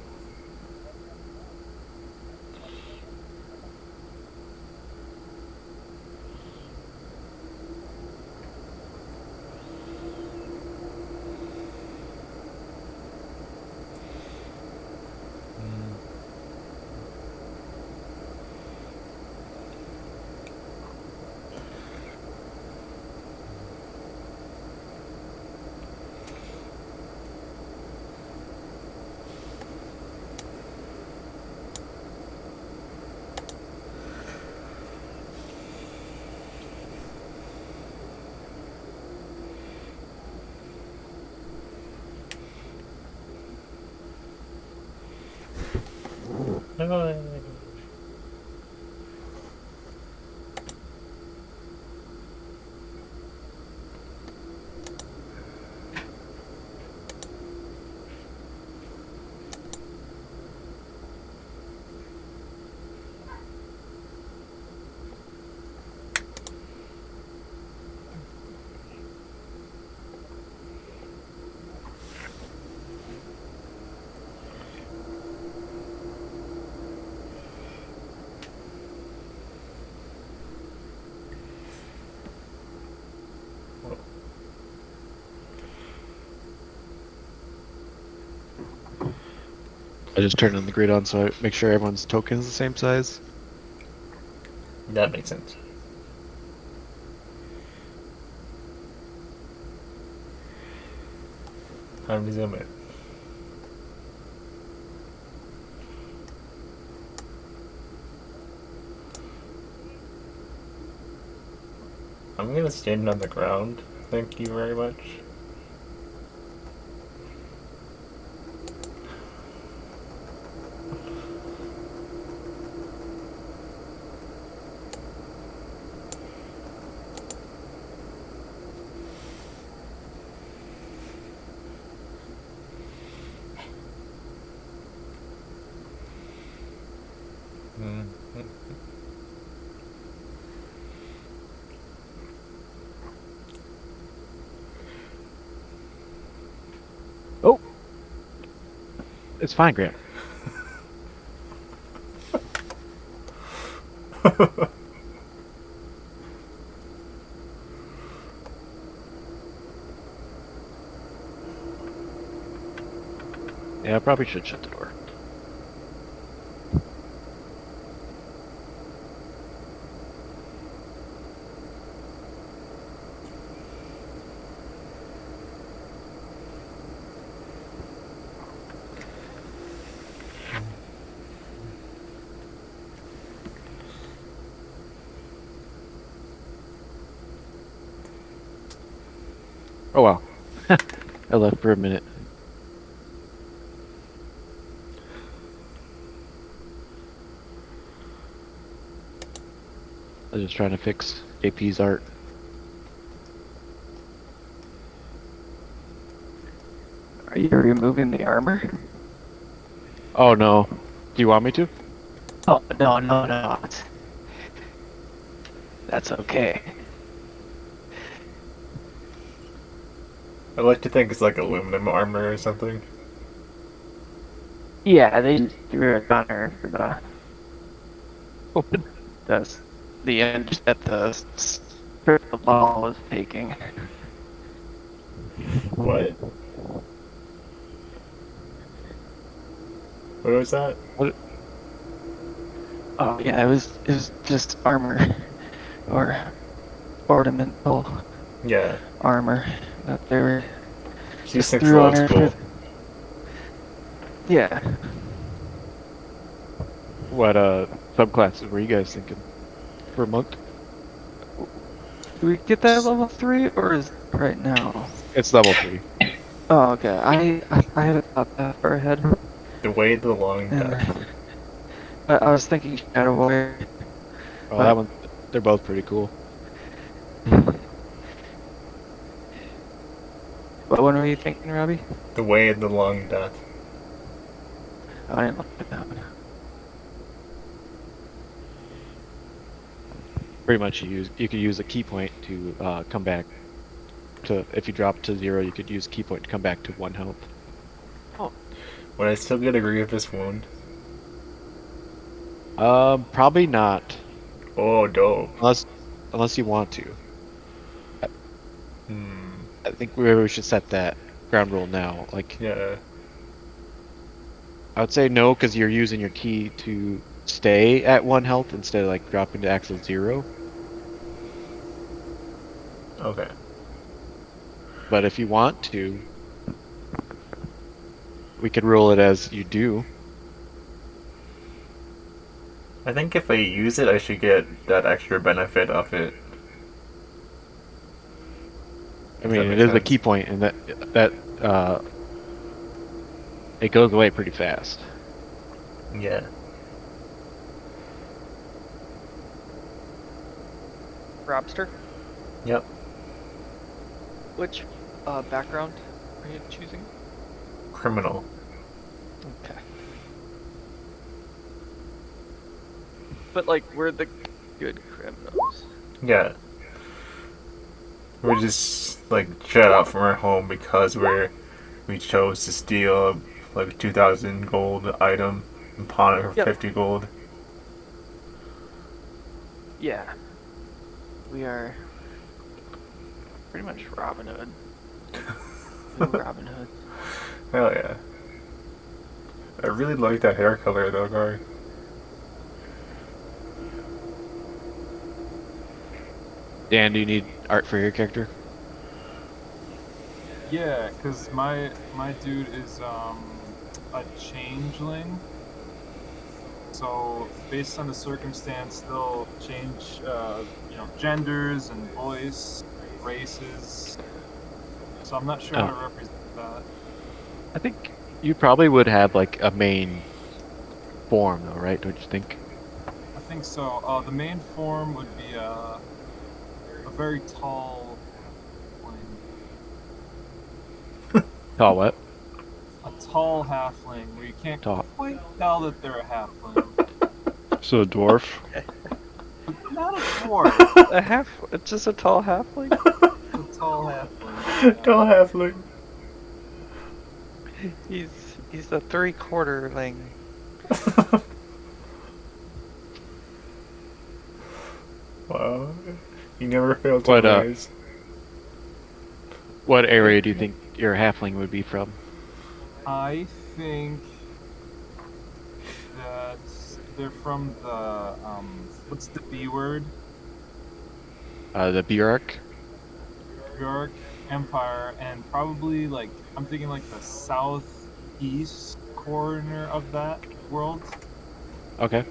I just turned on the grid on so I make sure everyone's token is the same size. That makes sense. Time to zoom in. I'm gonna stand on the ground. Thank you very much. Oh! It's fine, Grant. Yeah, I probably should shut the door. Oh wow. I left for a minute. I was just trying to fix JP's art. Are you removing the armor? Oh no. Do you want me to? Oh, no, no, no. That's okay. I like to think it's like aluminum armor or something. Yeah, they just threw a gunner for the Open. that's the end that the strip of ball was taking. What? What was that? What? Oh yeah, it was just armor or ornamental Yeah. armor that they were These just things threw are on old her. school. Yeah. What subclasses were you guys thinking for a monk? Do we get that level 3 or is it right now? It's level 3. Oh okay. I haven't thought that far ahead. The way the long And death. I was thinking Shadow Warrior. Oh, But- that one. They're both pretty cool. What one were you thinking, Robbie? The way of the long death. Oh, I didn't look at that one. Pretty much you could use a key point to come back to, if you drop to 0, you could use key point to come back to 1 health. Would I still get a grievous wound? Probably not, Oh, dope. unless you want to. Hmm. I think we should set that ground rule now. Like, Yeah. I would say no, because you're using your key to stay at 1 health instead of like dropping to actual 0. Okay. But if you want to, we could rule it as you do. I think if I use it, I should get that extra benefit of it. I If mean, that it makes is a sense. key point, and that it goes away pretty fast. Yeah. Robster, Yep. which background are you choosing? Criminal. Okay. But like, we're the good criminals. Yeah. We're just like shut out from our home because we chose to steal like a 2,000 gold item and pawn it for Yep. 50 gold. Yeah. We are pretty much Robin Hood. New Robin Hood. Hell yeah. I really like that hair color though, Gar. Dan, do you need art for your character? Yeah, because my dude is a changeling. So based on the circumstance, they'll change genders and voice, races. So I'm not sure how to represent that. I think you probably would have like a main form, though, right? Don't you think? I think so. The main form would be a very tall halfling. Tall what? A tall halfling where you can't Tall. quite tell that they're a halfling. So a dwarf. Not a dwarf. It's just a tall halfling. A tall halfling. Tall halfling. He's a 3/4ling. Wow. You never fail to What, rise. What area do you think your halfling would be from? I think that they're from the what's the B word? The Bjork? York Empire, and probably like I'm thinking like the southeast corner of that world. Okay.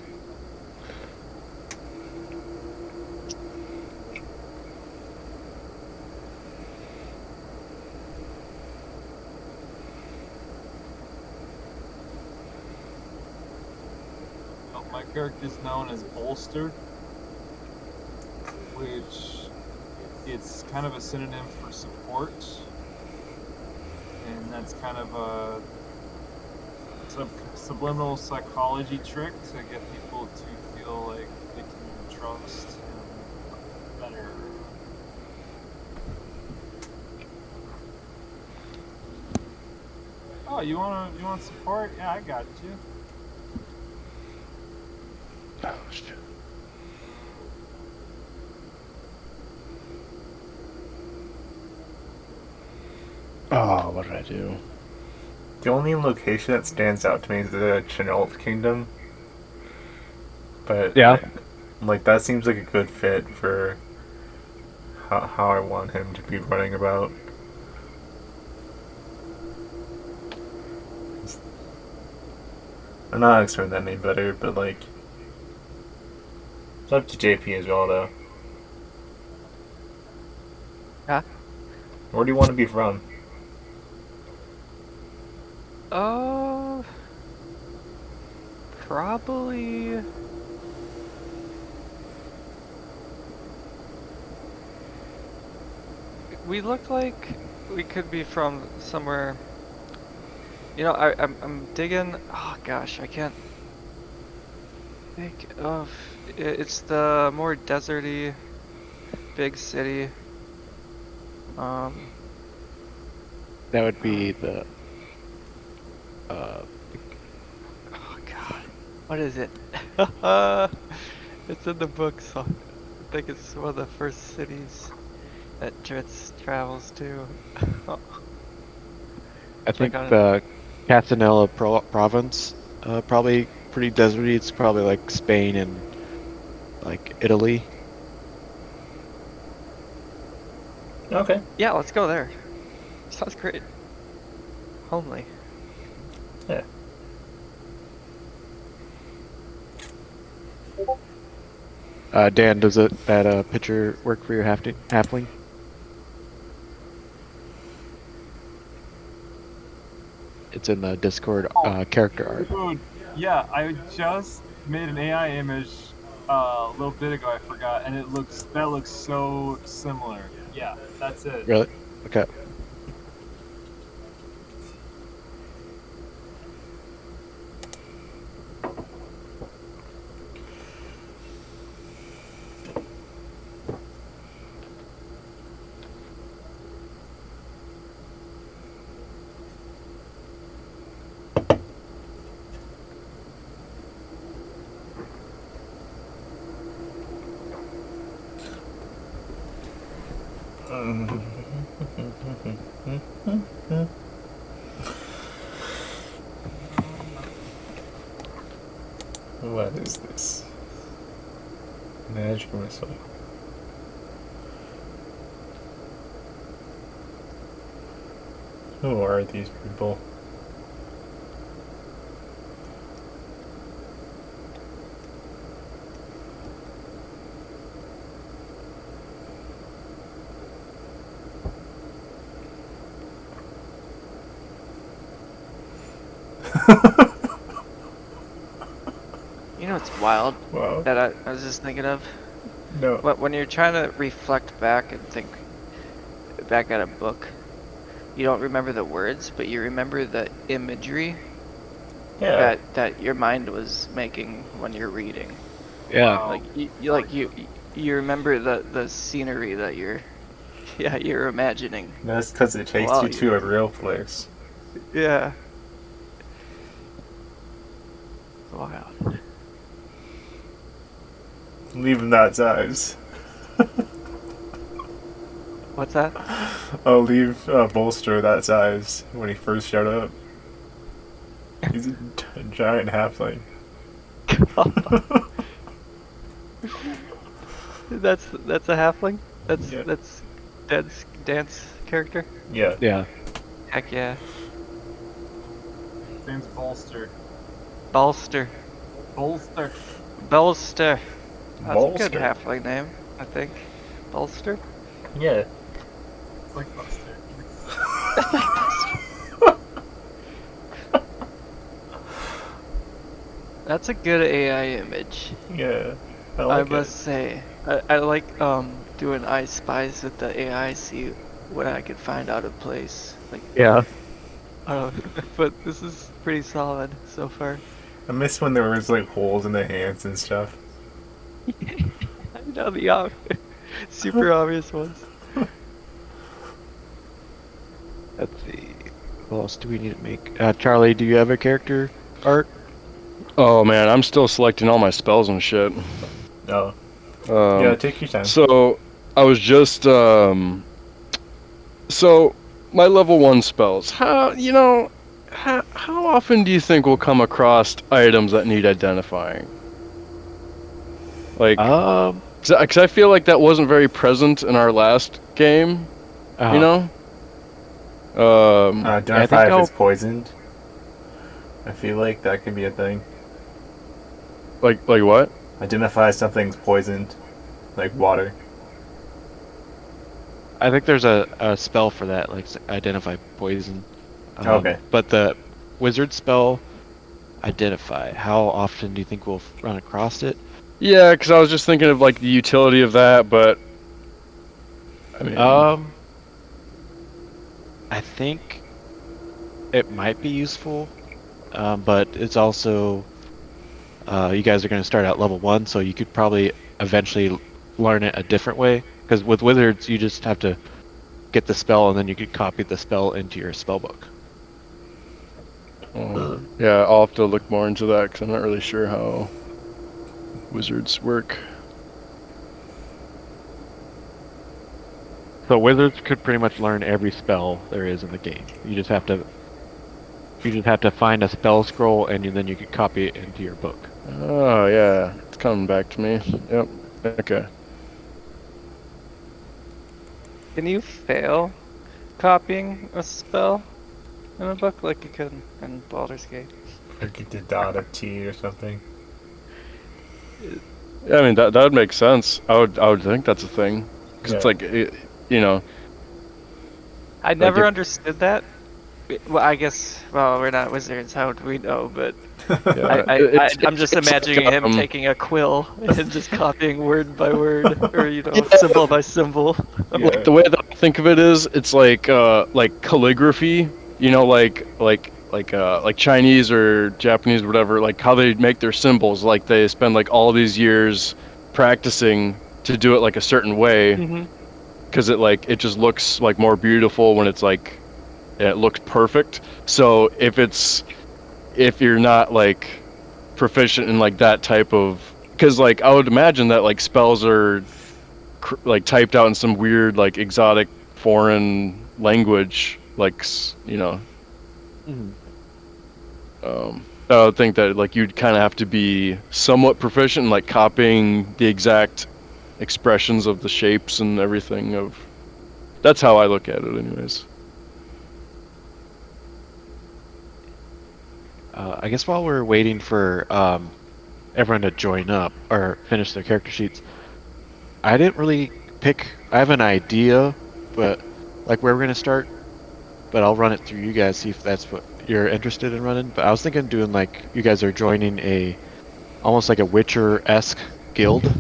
my character is known as Bolster, which it's kind of a synonym for support, and that's kind of a subliminal psychology trick to get people to feel like they can trust him better. Oh, you want support? Yeah, I got you. Oh shit. Oh, what did I do? The only location that stands out to me is the Chenault Kingdom. But Yeah. like that seems like a good fit for how I want him to be running about. I'm not explaining that any better, but like it's up to JP as well, though. Huh? Where do you want to be from? Probably. We look like we could be from somewhere. You know, I'm digging. Oh gosh, I can't think of. It's the more deserty, big city. That would be the. Oh god, what is it? It's in the book, so I think it's one of the first cities that Dritz travels to. I think on it. the Castanella province, probably pretty deserty. It's probably like Spain and like Italy. Okay. Yeah, let's go there. Sounds great. Homely. Yeah. Dan, does that picture work for your halfling? It's in the Discord character art. Dude, yeah, I just made an AI image a little bit ago. I forgot, and that looks so similar. Yeah, that's it. Really? Okay. What is this? Magic missile. Who are these people? You know what's wild Wow. that I was just thinking of? No. When you're trying to reflect back and think back at a book, you don't remember the words, but you remember the imagery Yeah. that your mind was making when you're reading. Yeah. Wow. Like you remember the scenery that you're imagining. That's because it takes Wow, you to a real place. Yeah. Wild. Leave him that size. What's that? I'll leave Bolster that size when he first showed up. He's a giant halfling. That's a halfling? Yeah. That's dance character? Yeah. Yeah. Heck yeah. His name's Bolster. Bolster. Bolster. Bolster. That's a good Bolster. halfling name, I think. Bolster? Yeah. It's like Buster. That's a good AI image. Yeah, I I like it. must say. I like doing I spies with the AI, see what I could find out of place. Like, Yeah. but this is pretty solid so far. I miss when there was like holes in the hands and stuff. I know the super obvious ones. Let's see. What else do we need to make? Charlie, do you have a character art? Oh man, I'm still selecting all my spells and shit. Oh, yeah, Um, take your time. so I was just so my level 1 spells. How often do you think we'll come across items that need identifying? Like, Um. because I feel like that wasn't very present in our last game. You know. Identify if I'll- it's poisoned. I feel like that could be a thing. Like what? Identify if something's poisoned, like water. I think there's a spell for that, like identify poison. Okay. But the wizard spell, identify. How often do you think we'll run across it? Yeah, because I was just thinking of like the utility of that, but I mean, I think it might be useful, but it's also you guys are going to start at level 1, so you could probably eventually learn it a different way. Because with wizards, you just have to get the spell, and then you could copy the spell into your spell book. yeah, I'll have to look more into that because I'm not really sure how wizards work. So wizards could pretty much learn every spell there is in the game. You just have to find a spell scroll, and then you could copy it into your book. Oh yeah, it's coming back to me. Yep. Okay. Can you fail copying a spell in a book like you could in Baldur's Gate? Like you did dot a T or something. Yeah, I mean that would make sense. I would think that's a thing because it's Yeah. like you know. I never if- understood that. Well, I guess. Well, we're not wizards. How do we know? But Yeah, I'm just imagining him um, taking a quill and just copying word by word, or symbol by symbol. Like the way that I think of it is, it's like calligraphy. You know, like Chinese or Japanese, or whatever. Like how they make their symbols. Like they spend like all these years practicing to do it like a certain way, Mm-hmm. because it just looks like more beautiful when it's like it looks perfect. So if you're not like proficient in like that type of, because like I would imagine that like spells are like typed out in some weird like exotic foreign language, like I would think that like you'd kind of have to be somewhat proficient in like copying the exact expressions of the shapes and everything of. That's how I look at it, anyways. I guess while we're waiting for everyone to join up or finish their character sheets, I didn't really pick. I have an idea, but like where we're gonna start. But I'll run it through you guys, see if that's what you're interested in running. But I was thinking doing like you guys are joining almost like a Witcher-esque guild,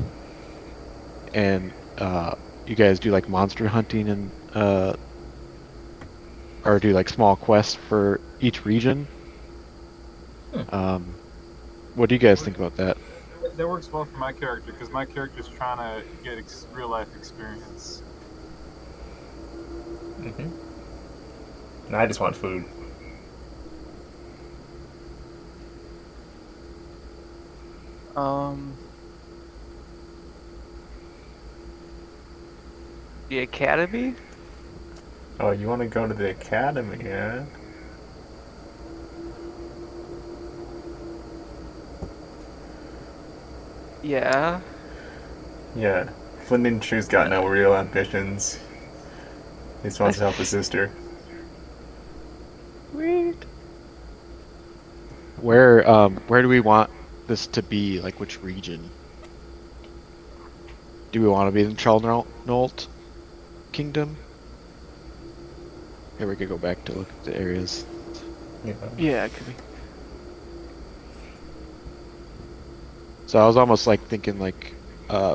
and you guys do like monster hunting and or do like small quests for each region. What do you guys think about that? That works well for my character because my character's trying to get real life experience. And I just want food. The academy? Oh, you want to go to the academy, yeah? Yeah. Yeah. Flint and Shoe's got no real ambitions. He just wants to help his sister. Sweet. Where do we want this to be? Like which region? Do we want to be in Chalnolt Kingdom? Here we could go back to look at the areas. Yeah. Yeah, it could be. So I was almost like thinking like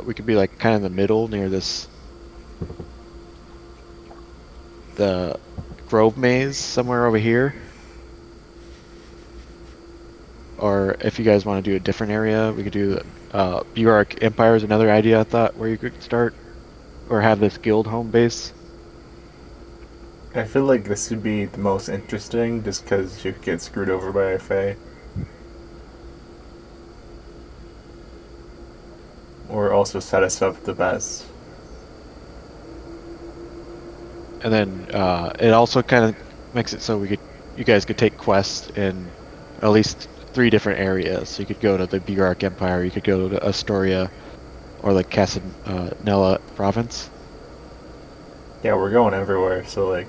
we could be like kind of in the middle near the Grove Maze somewhere over here. Or if you guys want to do a different area, we could do Bjork Empire is another idea I thought where you could start. Or have this guild home base. I feel like this would be the most interesting just because you could get screwed over by a Fae. Or also set us up the best. And then it also kind of makes it so you guys could take quests in at least 3 different areas. So you could go to the Bjork Empire, you could go to Astoria, or like Casanella province. Yeah, we're going everywhere, so like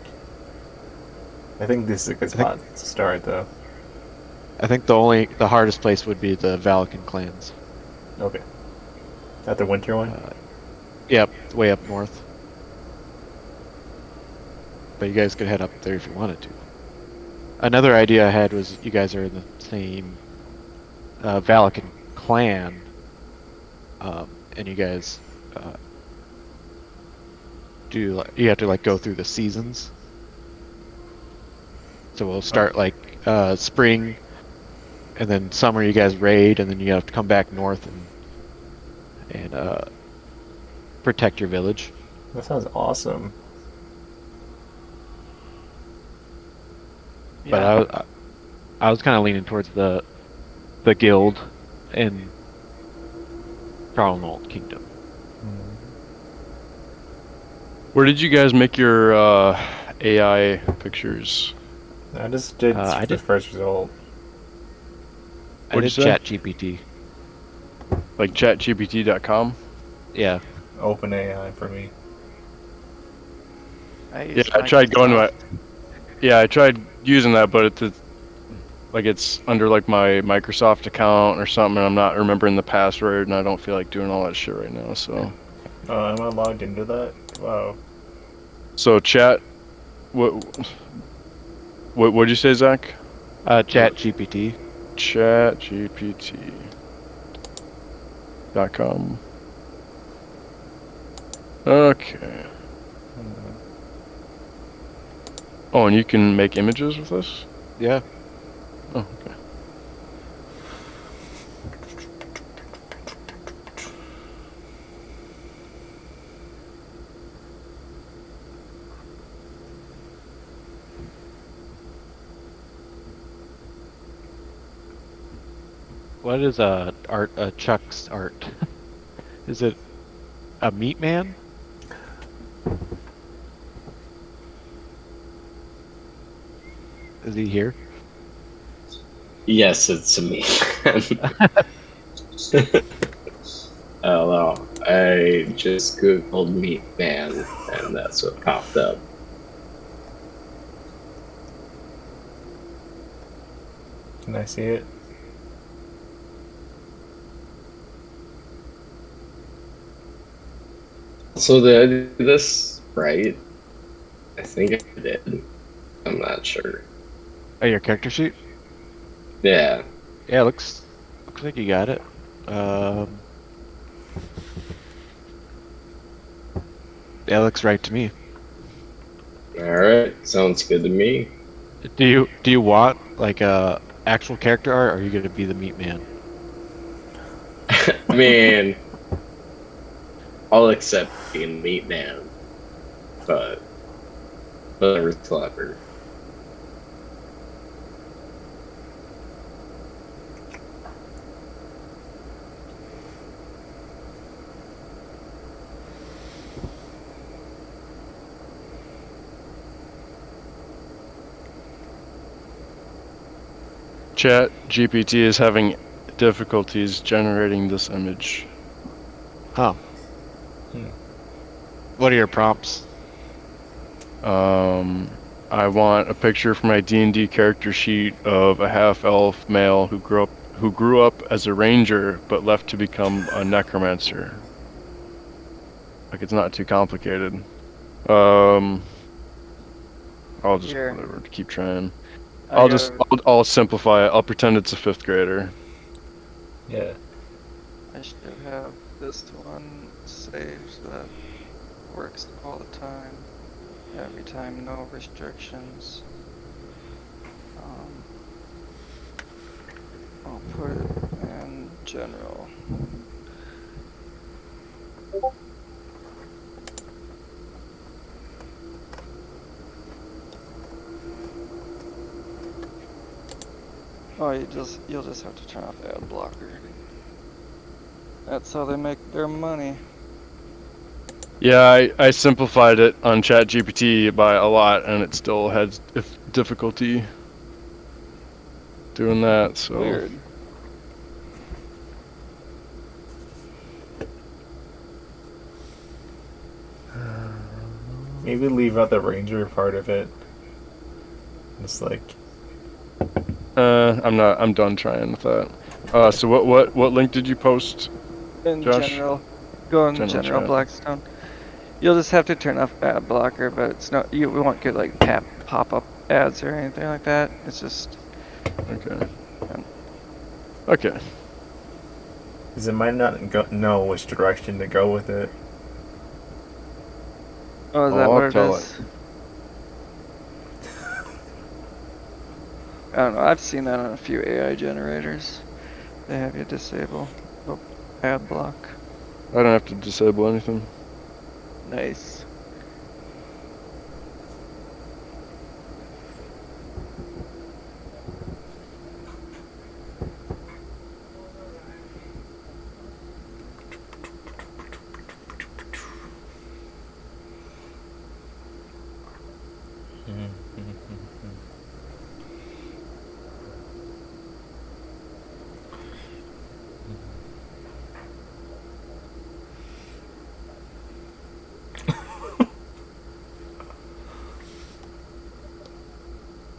I think this is a good spot to start though. I think the hardest place would be the Valakan clans. Okay. Is that the winter one? Yep, way up north. But you guys could head up there if you wanted to. Another idea I had was you guys are in the same Valakan clan, and you guys you have to like go through the seasons. So we'll start like spring, and then summer you guys raid, and then you have to come back north and protect your village. That sounds awesome. But I was kind of leaning towards the guild in Charlenold Kingdom. Where did you guys make your AI pictures? I just did the first result. I did ChatGPT. Like chatgpt.com? Yeah. OpenAI for me. I tried going to it. Yeah, I tried using that, but it's under like my Microsoft account or something, and I'm not remembering the password, and I don't feel like doing all that shit right now. So. Am I logged into that? Wow. So chat. What did you say, Zach? ChatGPT. ChatGPT.com. Okay. Oh, and you can make images with this? Yeah. Oh, okay. What is Chuck's art? Is it a meat man? Is he here? Yes, it's me. Hello. I just googled meat man, and that's what popped up. Can I see it? So did I do this right? I think I did. I'm not sure. Oh, your character sheet? Yeah. Yeah, looks like you got it. Yeah, looks right to me. Alright, sounds good to me. Do you want like a actual character art, or are you gonna be the meat man? I mean, I'll accept being meat man, but whatever's clever. Chat GPT is having difficulties generating this image. Huh. What are your prompts? I want a picture for my D&D character sheet of a half-elf male who grew up as a ranger but left to become a necromancer. Like, it's not too complicated. I'll just whatever, keep trying. I'll simplify it. I'll pretend it's a 5th grader. Yeah. I should have this one saved so that works all the time. Every time, no restrictions. I'll put it in general. Oh, you'll just have to turn off the ad blocker. That's how they make their money. Yeah, I simplified it on ChatGPT by a lot, and it still had difficulty doing that. So Weird. Maybe leave out the ranger part of it. Just like I'm done trying with that. So what link did you post? In Josh? general, go in General general chat. Blackstone. You'll just have to turn off ad blocker, but it's not. You won't get like pop-up ads or anything like that. It's just. Okay. Okay. because it might not know which direction to go with it. Oh, is that I'll what it tell is? I don't know. I've seen that on a few AI generators. They have you disable the ad block. I don't have to disable anything. Nice.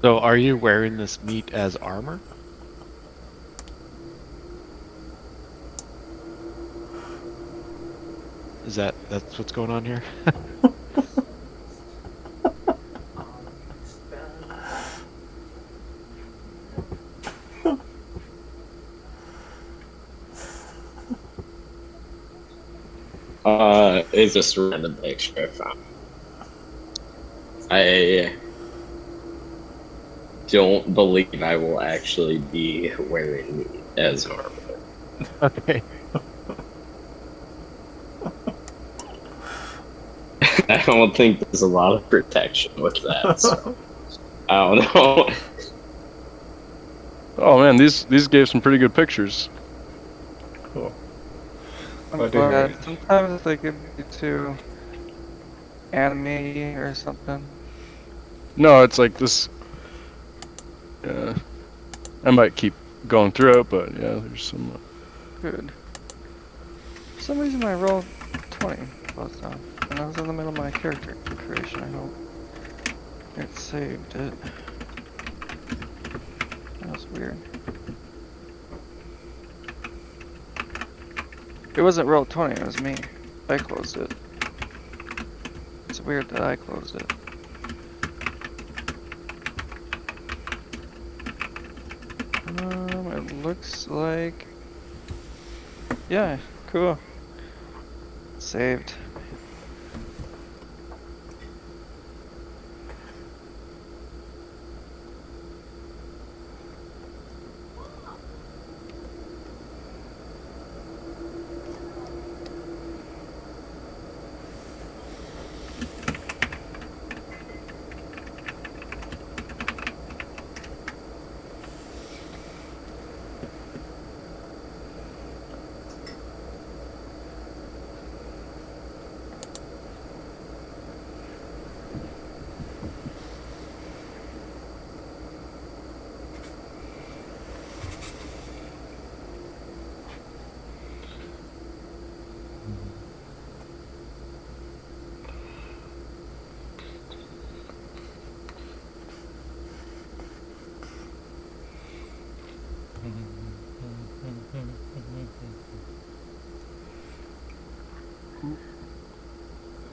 So, are you wearing this meat as armor? That's what's going on here? It's just a random picture I found. I don't believe I will actually be wearing meat as armor. Okay. I don't think there's a lot of protection with that, so I don't know. Oh man, these gave some pretty good pictures. Cool. I'm I do glad. agree. Sometimes they could be too anime or something. No, it's like this. Yeah, I might keep going through it, but yeah, there's some. Good. For some reason I rolled 20 close down. And I was in the middle of my character creation, I hope. It saved it. That was weird. It wasn't roll 20, it was me. I closed it. It's weird that I closed it. It looks like... Yeah, cool. Saved.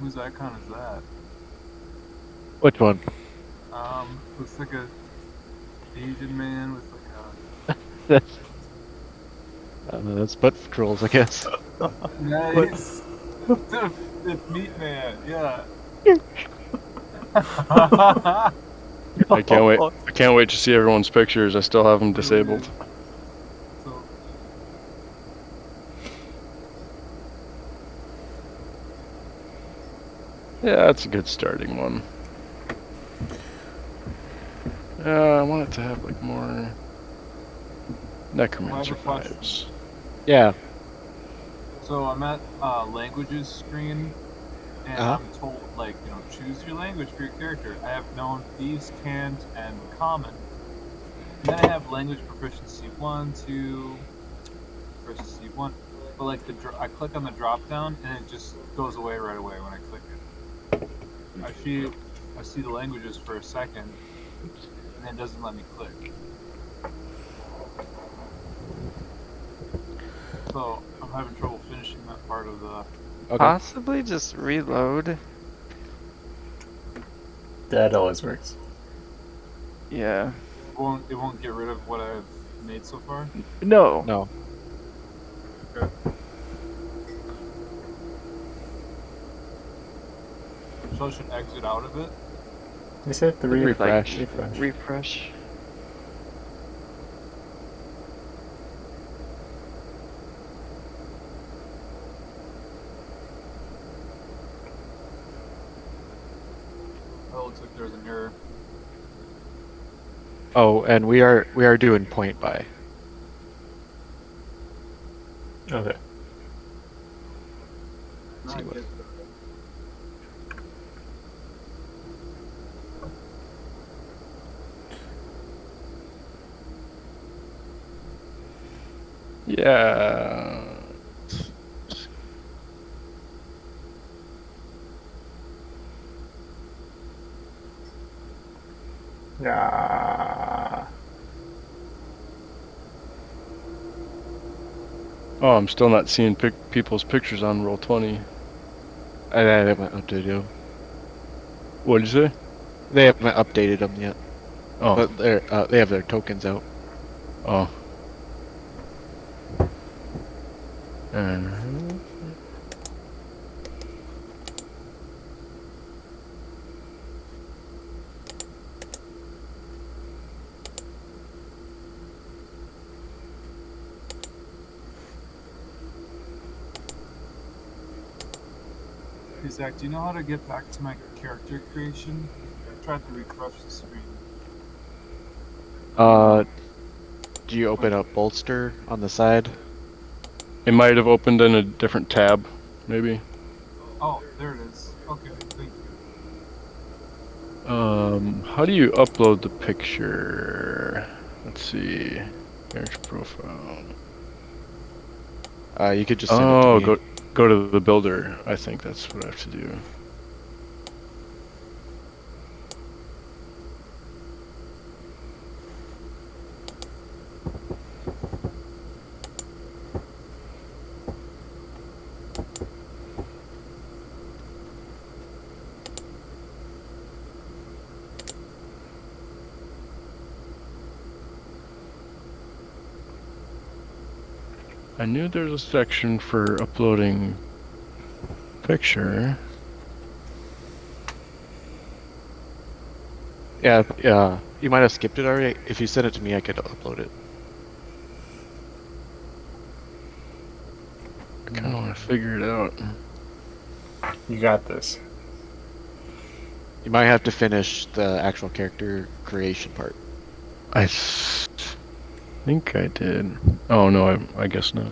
Whose icon is that? Which one? Looks like a Asian man with like a. That's That's butt trolls, I guess. Nice. It's Meat Man. Yeah. I can't wait. I can't wait to see everyone's pictures. I still have them disabled. So, Yeah, that's a good starting one. I want it to have like more necromancer question. vibes. Yeah. so I'm at languages screen, and Uh-huh. I'm told, like, choose your language for your character. I have known, thieves, cant, and common. And then I have language proficiency 1, 2, proficiency 1. But like I click on the drop down and it just goes away right away when I click it. I see the languages for a second, and then it doesn't let me click. So I'm having trouble finishing that part of the. Okay. Possibly just reload. That always works. Yeah. It won't get rid of what I've made so far. No. No. Okay. So I should exit out of it. You said the Refresh. refresh. Refresh. Oh, it looks like there's an error. Oh, and we are doing point by. Okay. See what- Yeah. Yeah. Oh, I'm still not seeing people's pictures on Roll20. I haven't updated them. What did you say? They haven't updated them yet, Oh. but they have their tokens out. Oh. Hey Zach, do you know how to get back to my character creation? I tried to refresh the screen. Do you open up bolster on the side? It might have opened in a different tab, maybe. Oh, there it is. Okay, thank you. How do you upload the picture? Let's see. Character profile. You could just send it to me. Go to the builder. I think that's what I have to do. I knew there's a section for uploading picture. Yeah, you might have skipped it already. If you send it to me, I could upload it. I kind of want to figure it out. You got this. You might have to finish the actual character creation part. I think I did. Oh no, I guess not.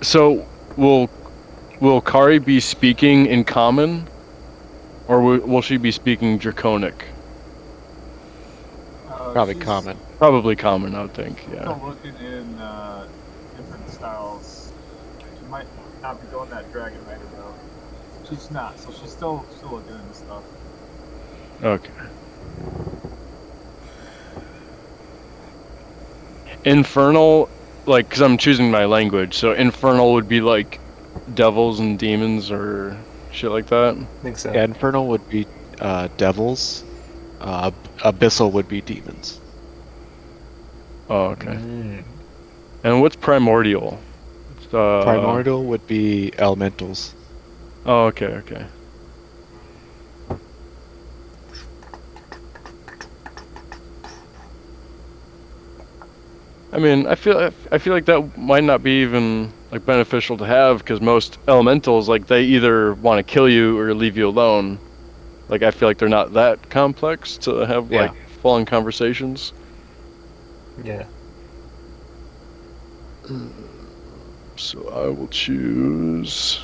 So will Kari be speaking in common, or will she be speaking draconic? Probably She's common. Probably common, I would think. Yeah. Still looking in different styles. She might not be going that dragon rider though. She's not, so she's still looking into stuff. Okay. Infernal, like, because I'm choosing my language, so infernal would be like devils and demons or shit like that? I think so. Yeah, infernal would be devils. Abyssal would be demons. Oh, okay. Mm. And what's primordial? It's, Primordial would be elementals. Oh, okay, okay. I mean, I feel like that might not be even like beneficial to have because most elementals like they either want to kill you or leave you alone. Like I feel like they're not that complex to have Yeah. like full-on conversations. Yeah. So I will choose.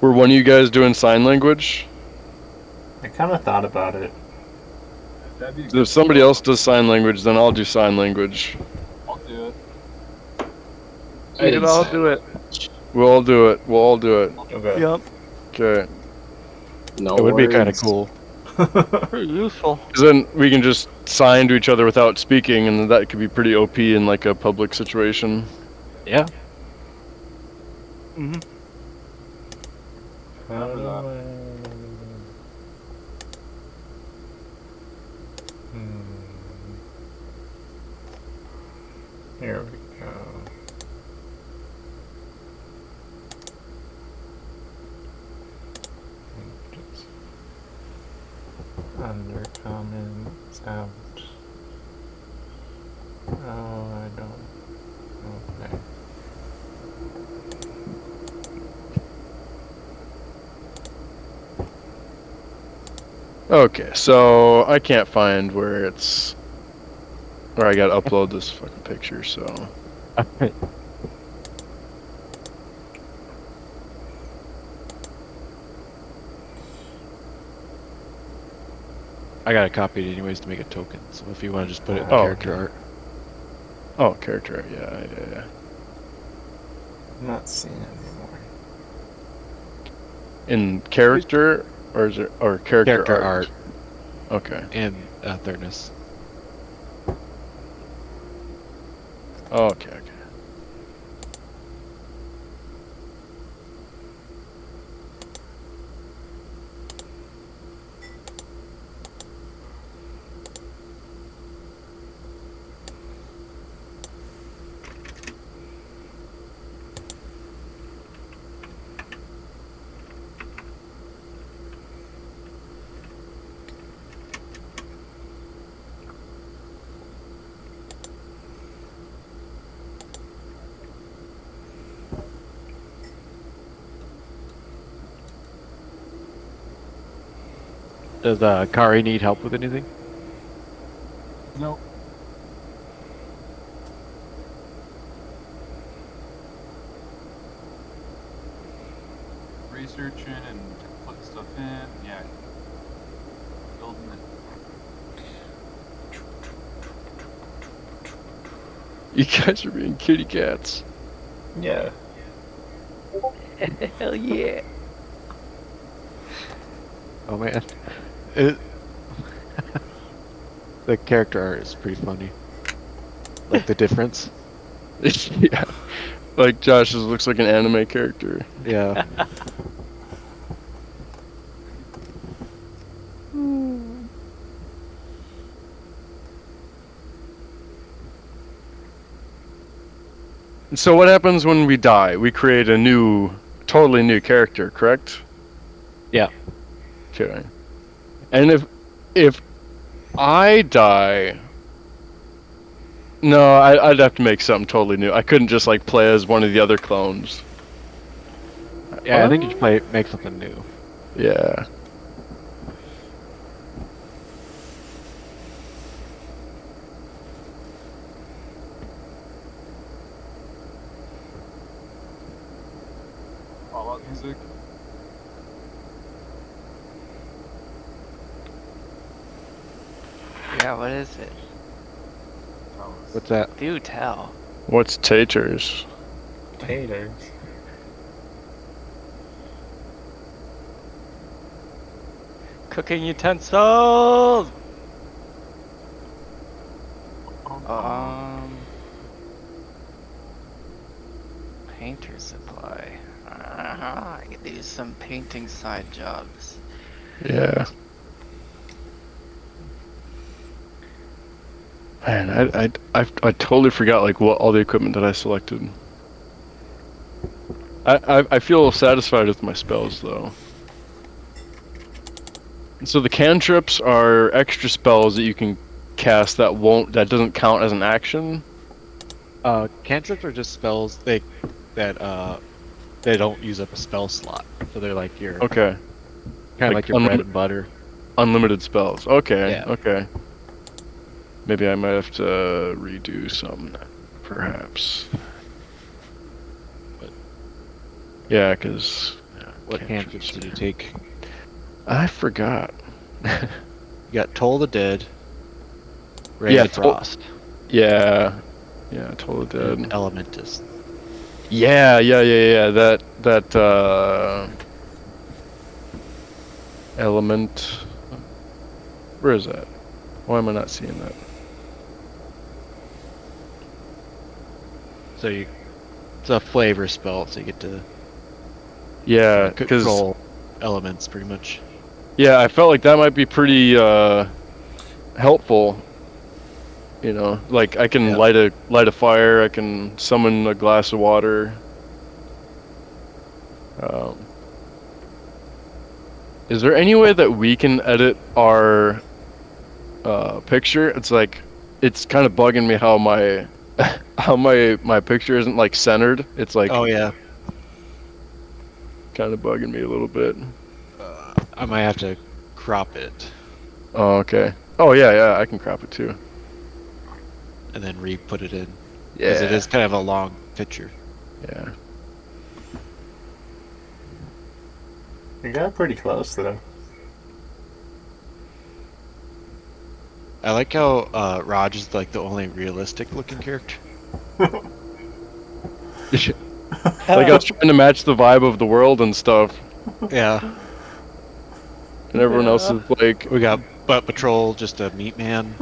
Were one of you guys doing sign language? I kind of thought about it. That'd be a If good somebody spell. else does sign language, then I'll do sign language. I'll do it. I did I'll sign do it. language. We'll all do it. We'll all do it. Okay. Yep. Okay. No It would be kind of words. cool. Pretty useful. Because then we can just sign to each other without speaking, and that could be pretty OP in like a public situation. Yeah. Remember that. Here we go. Undercommon out. Oh, I don't. Okay. Okay, so I can't find where it's. Or I gotta upload this fucking picture, so. I got to copy it anyways to make a token. So if you want to just put it in the Oh, character okay. art. Oh, character art, yeah. I'm not seeing it anymore. In character, or is it, or character, Character art? art Okay. and thirdness. Oh, okay. Does Kari need help with anything? Nope. Researching and putting stuff in. Yeah. Building it. You guys are being kitty cats. Yeah. Hell yeah. Oh man, it, the character art is pretty funny. Like the difference. Yeah. Like Josh looks like an anime character. Yeah. So what happens when we die? We create a new, totally new character, correct? Yeah. Okay. And if I die, no, I'd have to make something totally new. I couldn't just like play as one of the other clones. Yeah, I think you should make something new. Yeah. Fallout music. Yeah, what is it? What's that? Do tell. What's taters? Taters. Cooking utensils! painter supply. I could do some painting side jobs. Yeah. Man, I totally forgot like what all the equipment that I selected. I feel satisfied with my spells though. So the cantrips are extra spells that you can cast that doesn't count as an action. Cantrips are just spells that they don't use up a spell slot, so they're like your Okay. kind of like your bread and butter. Unlimited spells. Okay. Yeah. Okay. Maybe I might have to redo some, perhaps. But yeah, because what cantrips did you take? I forgot. You got Toll the Dead, Ray of Frost, Yeah, Toll the Dead. and Elementus. Yeah. That element. Where is that? Why am I not seeing that? So it's a flavor spell, so you get to because control elements pretty much. yeah, I felt like that might be pretty helpful. You know, like I can light a fire, I can summon a glass of water. Is there any way that we can edit our picture? It's like it's kind of bugging me how my picture isn't like centered. It's like Oh yeah, kind of bugging me a little bit. I might have to crop it Oh, okay. Oh yeah, I can crop it too. and then re-put it in. Yeah. Because it is kind of a long picture. Yeah. You got pretty close though. I like how Raj is like the only realistic looking character. Like I was trying to match the vibe of the world and stuff, Yeah. and everyone else is like. We got Butt Patrol, just a meat man.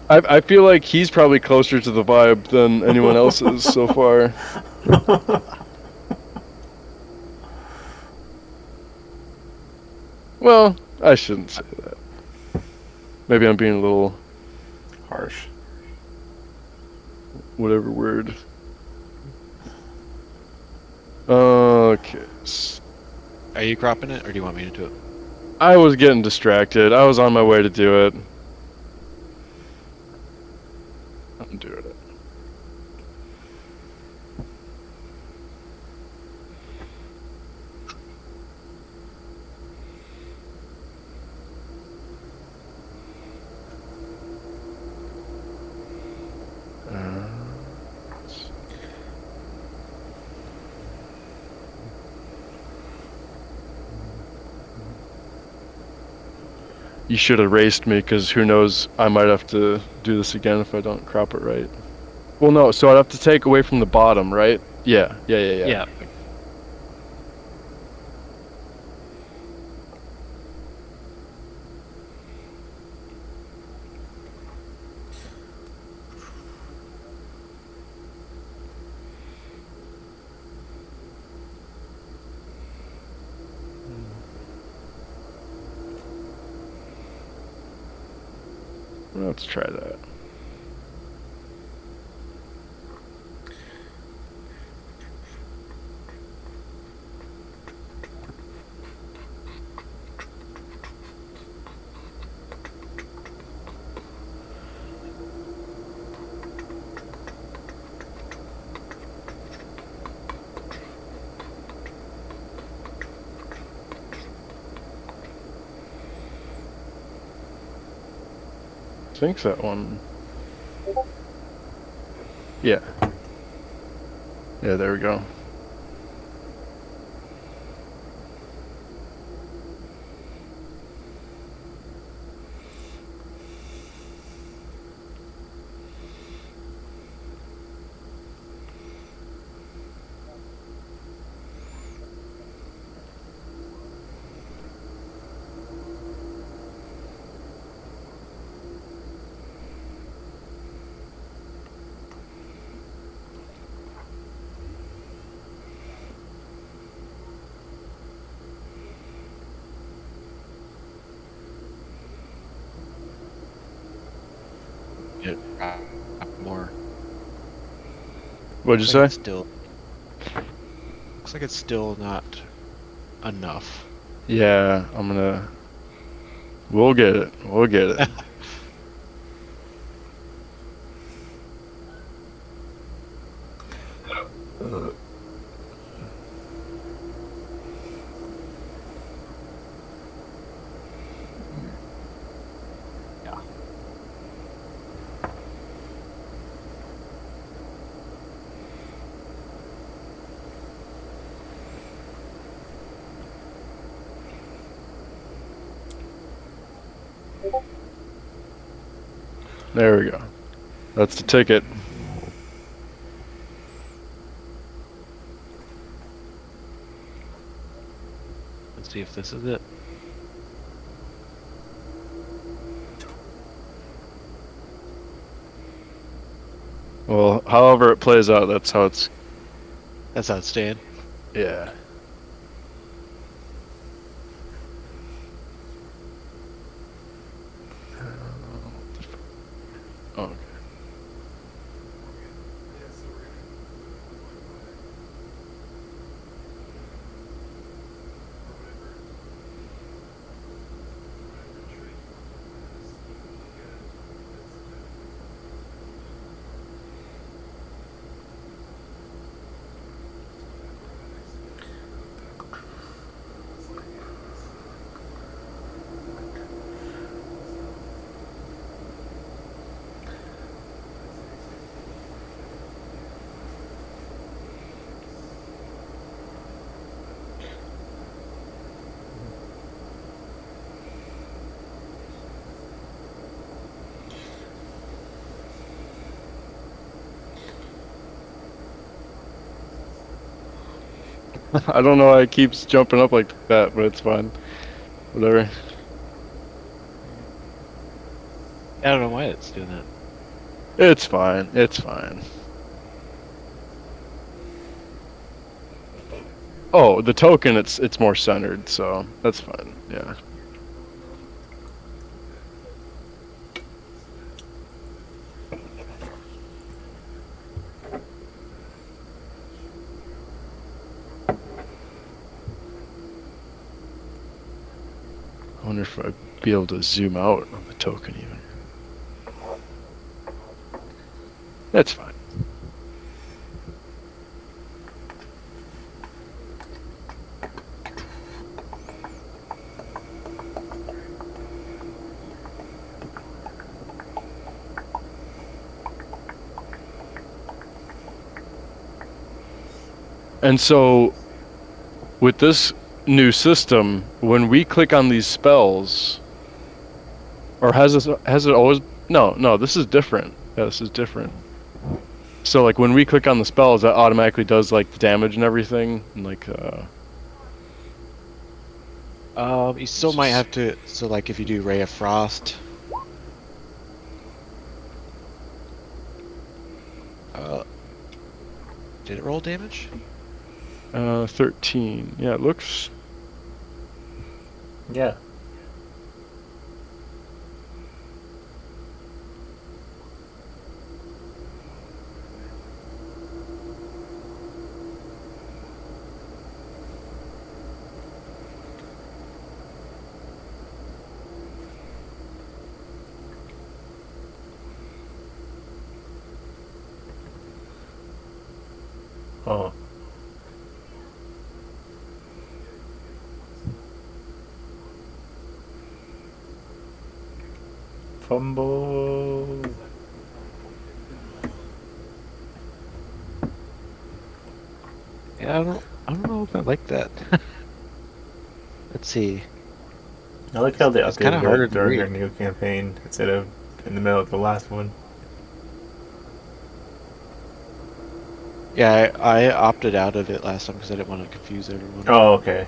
I feel like he's probably closer to the vibe than anyone else is so far. Well, I shouldn't say that. Maybe I'm being a little Harsh. whatever word. Okay. Are you cropping it, or do you want me to do it? I was getting distracted. I was on my way to do it. I'm doing it. You should have raced me, because who knows, I might have to do this again if I don't crop it right. Well, no, so I'd have to take away from the bottom, right? Yeah. Yeah. Let's try that. I think that one. Yeah. Yeah, there we go. it more. What'd you Looks say? like it's still. Looks like it's still not enough. Yeah, we'll get it. We'll get it. Yeah. There we go. That's the ticket. Let's see if this is it. Well, however it plays out, that's how it's. That's how it's staying. Yeah. Okay. I don't know why it keeps jumping up like that, but it's fine. Whatever. I don't know why it's doing that. It's fine. It's fine. Oh, the token, it's more centered, so that's fine. Yeah. I wonder if I'd be able to zoom out on the token even. That's fine. And so, with this new system, when we click on these spells, or has it always? No, this is different. Yeah, this is different. So, like, when we click on the spells, that automatically does like the damage and everything, and like. You still might have to. So, like, if you do Ray of Frost. Did it roll damage? 13. Yeah, it looks. Yeah. Oh. Fumble. Yeah, I don't know if I like that. Let's see. I like how they It's kinda updated harder it to during read. our new campaign instead of in the middle of the last one. Yeah, I opted out of it last time because I didn't want to confuse everyone. Oh, okay.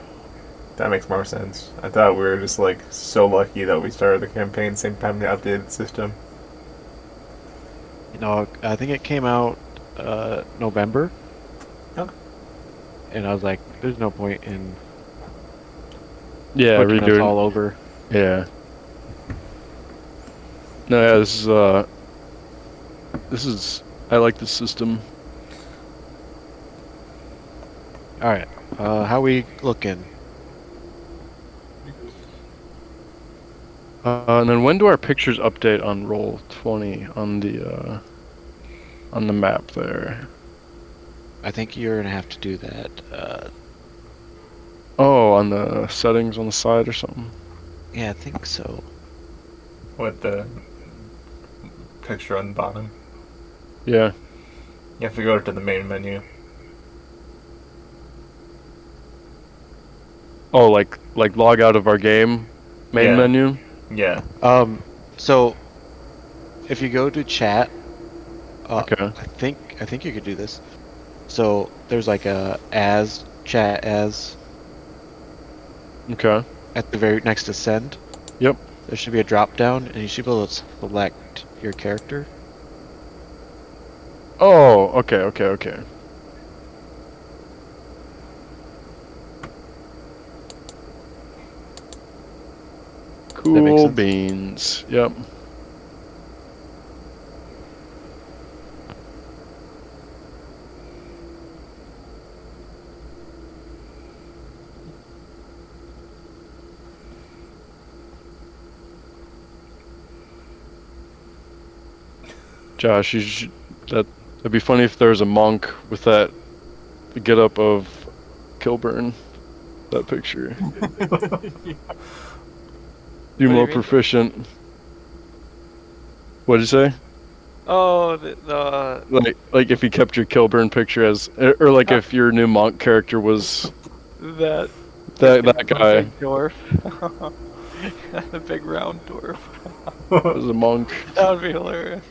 That makes more sense. I thought we were just like so lucky that we started the campaign same time they updated the system. You know, I think it came out November. Okay. And I was like, there's no point in Yeah, switching us redoing. all over. Yeah. No, yeah, this is I like this system. All right. How we looking? And then when do our pictures update on roll 20 on the map there? I think you're gonna have to do that. Oh, on the settings on the side or something. Yeah, I think so. With the picture on the bottom. Yeah. You have to go to the main menu. Oh, like log out of our game main Yeah. menu. Yeah. So if you go to chat, Okay. I think you could do this. So there's like a as chat as Okay. at the very next to send. Yep. There should be a drop down, and you should be able to select your character. Oh, okay. That makes Cool sense. beans. Yep. Josh, that'd be funny if there was a monk with the get up of Kilburn. That picture. You do more you mean? proficient. What'd you say? Oh, the Like if you kept your Kilburn picture as, or like if your new monk character was that that the guy big dwarf, the big round dwarf. was a monk. That would be hilarious.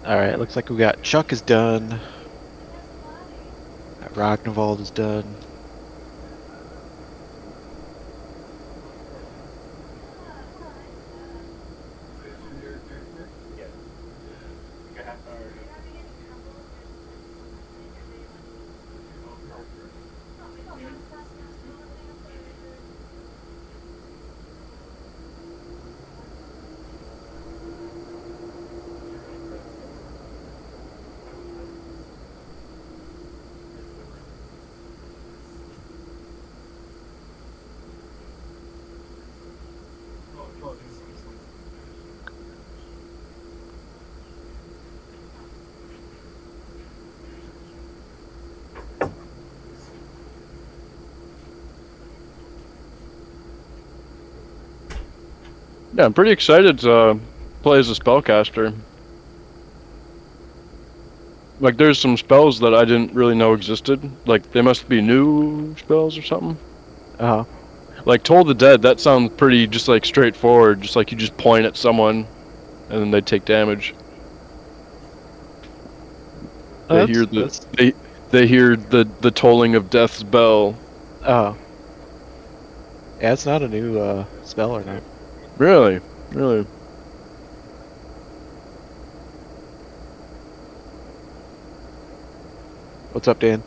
All right, looks like we got Chuck is done. Ragnvald is done. Yeah, I'm pretty excited to play as a spellcaster. Like, there's some spells that I didn't really know existed. Like, they must be new spells or something. Uh huh. Like, Toll the Dead, that sounds pretty just like straightforward. Just like you just point at someone, and then they take damage. They hear they hear the tolling of death's bell. Oh. Yeah, it's not a new spell or not. Really, really. What's up, Dan?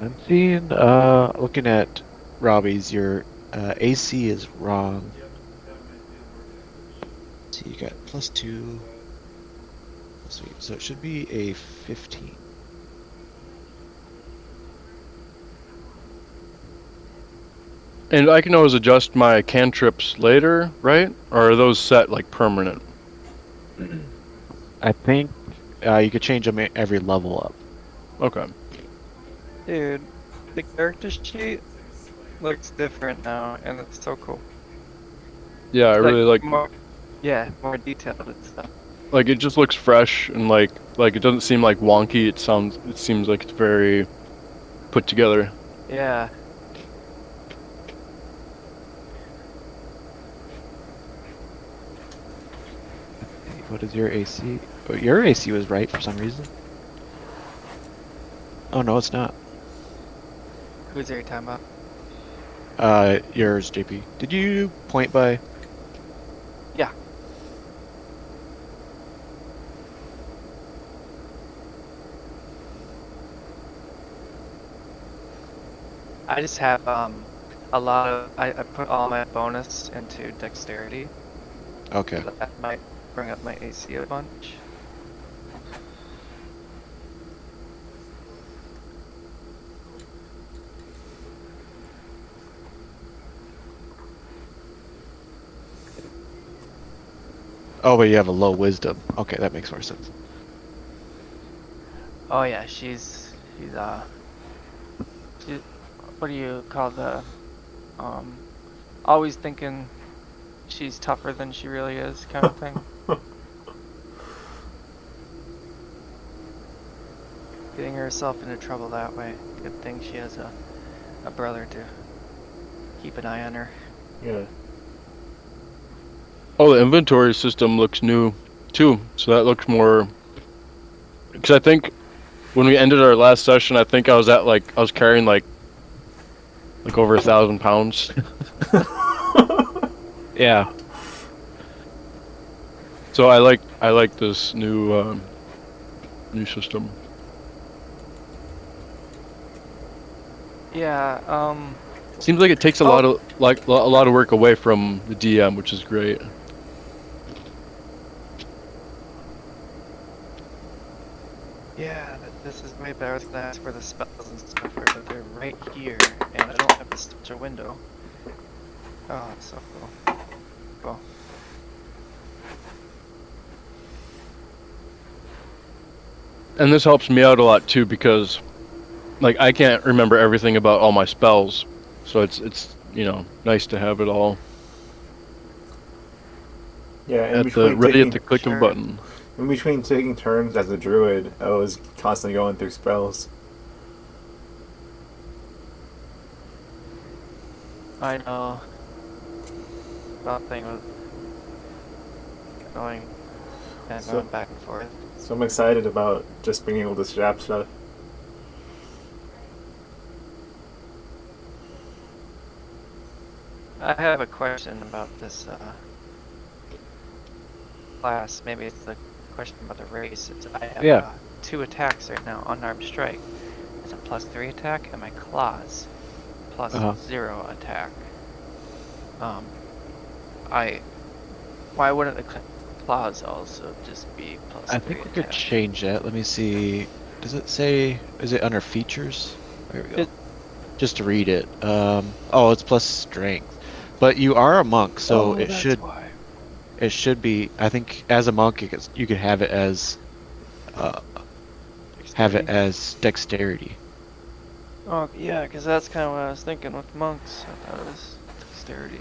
I'm seeing, looking at Robbie's, your AC is wrong. So you got +2, so it should be a 15. And I can always adjust my cantrips later, right? Or are those set like permanent? I think you could change them every level up. Okay. Dude, the character sheet looks different now, and it's so cool. Yeah, I really like. More, yeah, more detailed and stuff. Like, it just looks fresh and like it doesn't seem like wonky. It seems like it's very put together. Yeah. What is your AC? Oh, your AC was right for some reason. Oh no, it's not. Who's are you talking about? Yours, JP. Did you point by? Yeah. I just have a lot of I put all my bonus into dexterity. Okay. So that might bring up my AC a bunch. Oh, but you have a low wisdom. Okay, that makes more sense. Oh yeah, she's she, what do you call the always thinking she's tougher than she really is kind of thing. Getting herself into trouble that way. Good thing she has a brother to keep an eye on her. Yeah. Oh, the inventory system looks new too, so that looks more. Because I think when we ended our last session, I think I was carrying like over 1,000 pounds. Yeah. So I like this new system. Yeah, Seems like it takes a lot of work away from the DM, which is great. yeah, this is way better than that's where the spells and stuff are, but they're right here, and I don't have to switch a window. Oh, that's so cool. Cool. And this helps me out a lot too because, like, I can't remember everything about all my spells, so it's nice to have it all Yeah, in ready between at the click of a Sure. button. in between taking turns as a druid, I was constantly going through spells. I know. Something was going and So- going back and forth. So I'm excited about just being able to strap stuff. I have a question about this class. Maybe it's the question about the race. I have Yeah. 2 attacks right now. Unarmed strike. It's a +3 attack, and my claws plus Uh-huh. 0 attack. Why wouldn't the claws also just be +3 I think we could attack? change that. Let me see. Does it say? Is it under features? There we go. Just to read it. Oh, it's plus strength. But you are a monk, so it that's should why. it should be. I think as a monk, you could have it as dexterity. Oh yeah, because that's kind of what I was thinking with monks. I thought it was dexterity.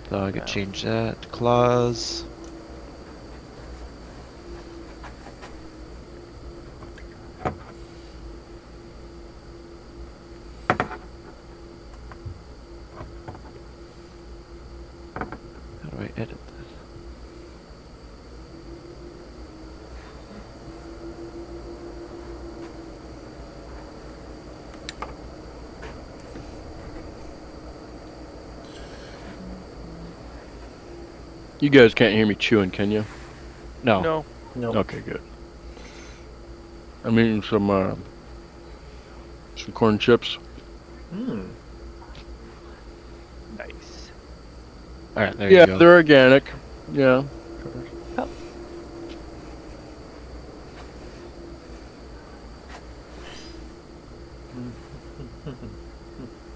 So I could Yeah. change that to claws. How do I edit this? You guys can't hear me chewing, can you? No. No. No. Okay, good. I'm eating some corn chips. Hmm. Nice. All right, there Yeah, you go. they're organic. Yeah.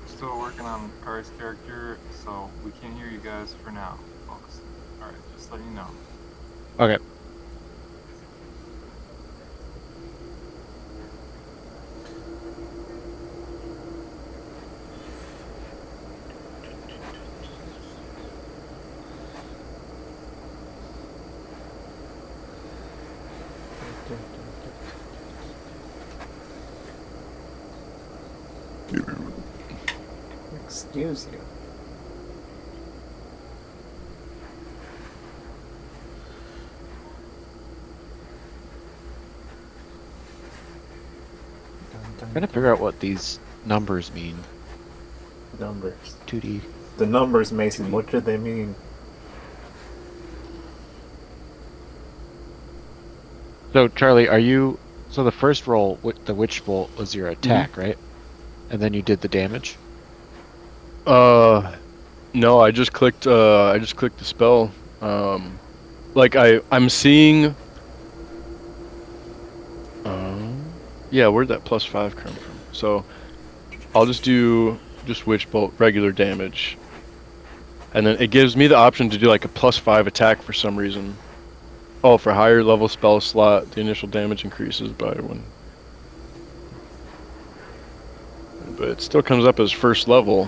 Still working on Kari's character, so we can't hear you guys for now, folks. Alright, just letting you know. Okay. Excuse you. I'm trying to figure out what these numbers mean. Numbers. 2D. The numbers, Mason. What do they mean? So Charlie, are you? So the first roll, the witch bolt, was your attack, right? And then you did the damage. No, I just clicked the spell. Like I'm seeing. Yeah, where'd that +5 come from? So, I'll just do witch bolt regular damage, and then it gives me the option to do like a +5 attack for some reason. Oh, for higher level spell slot, the initial damage increases by 1. But it still comes up as first level.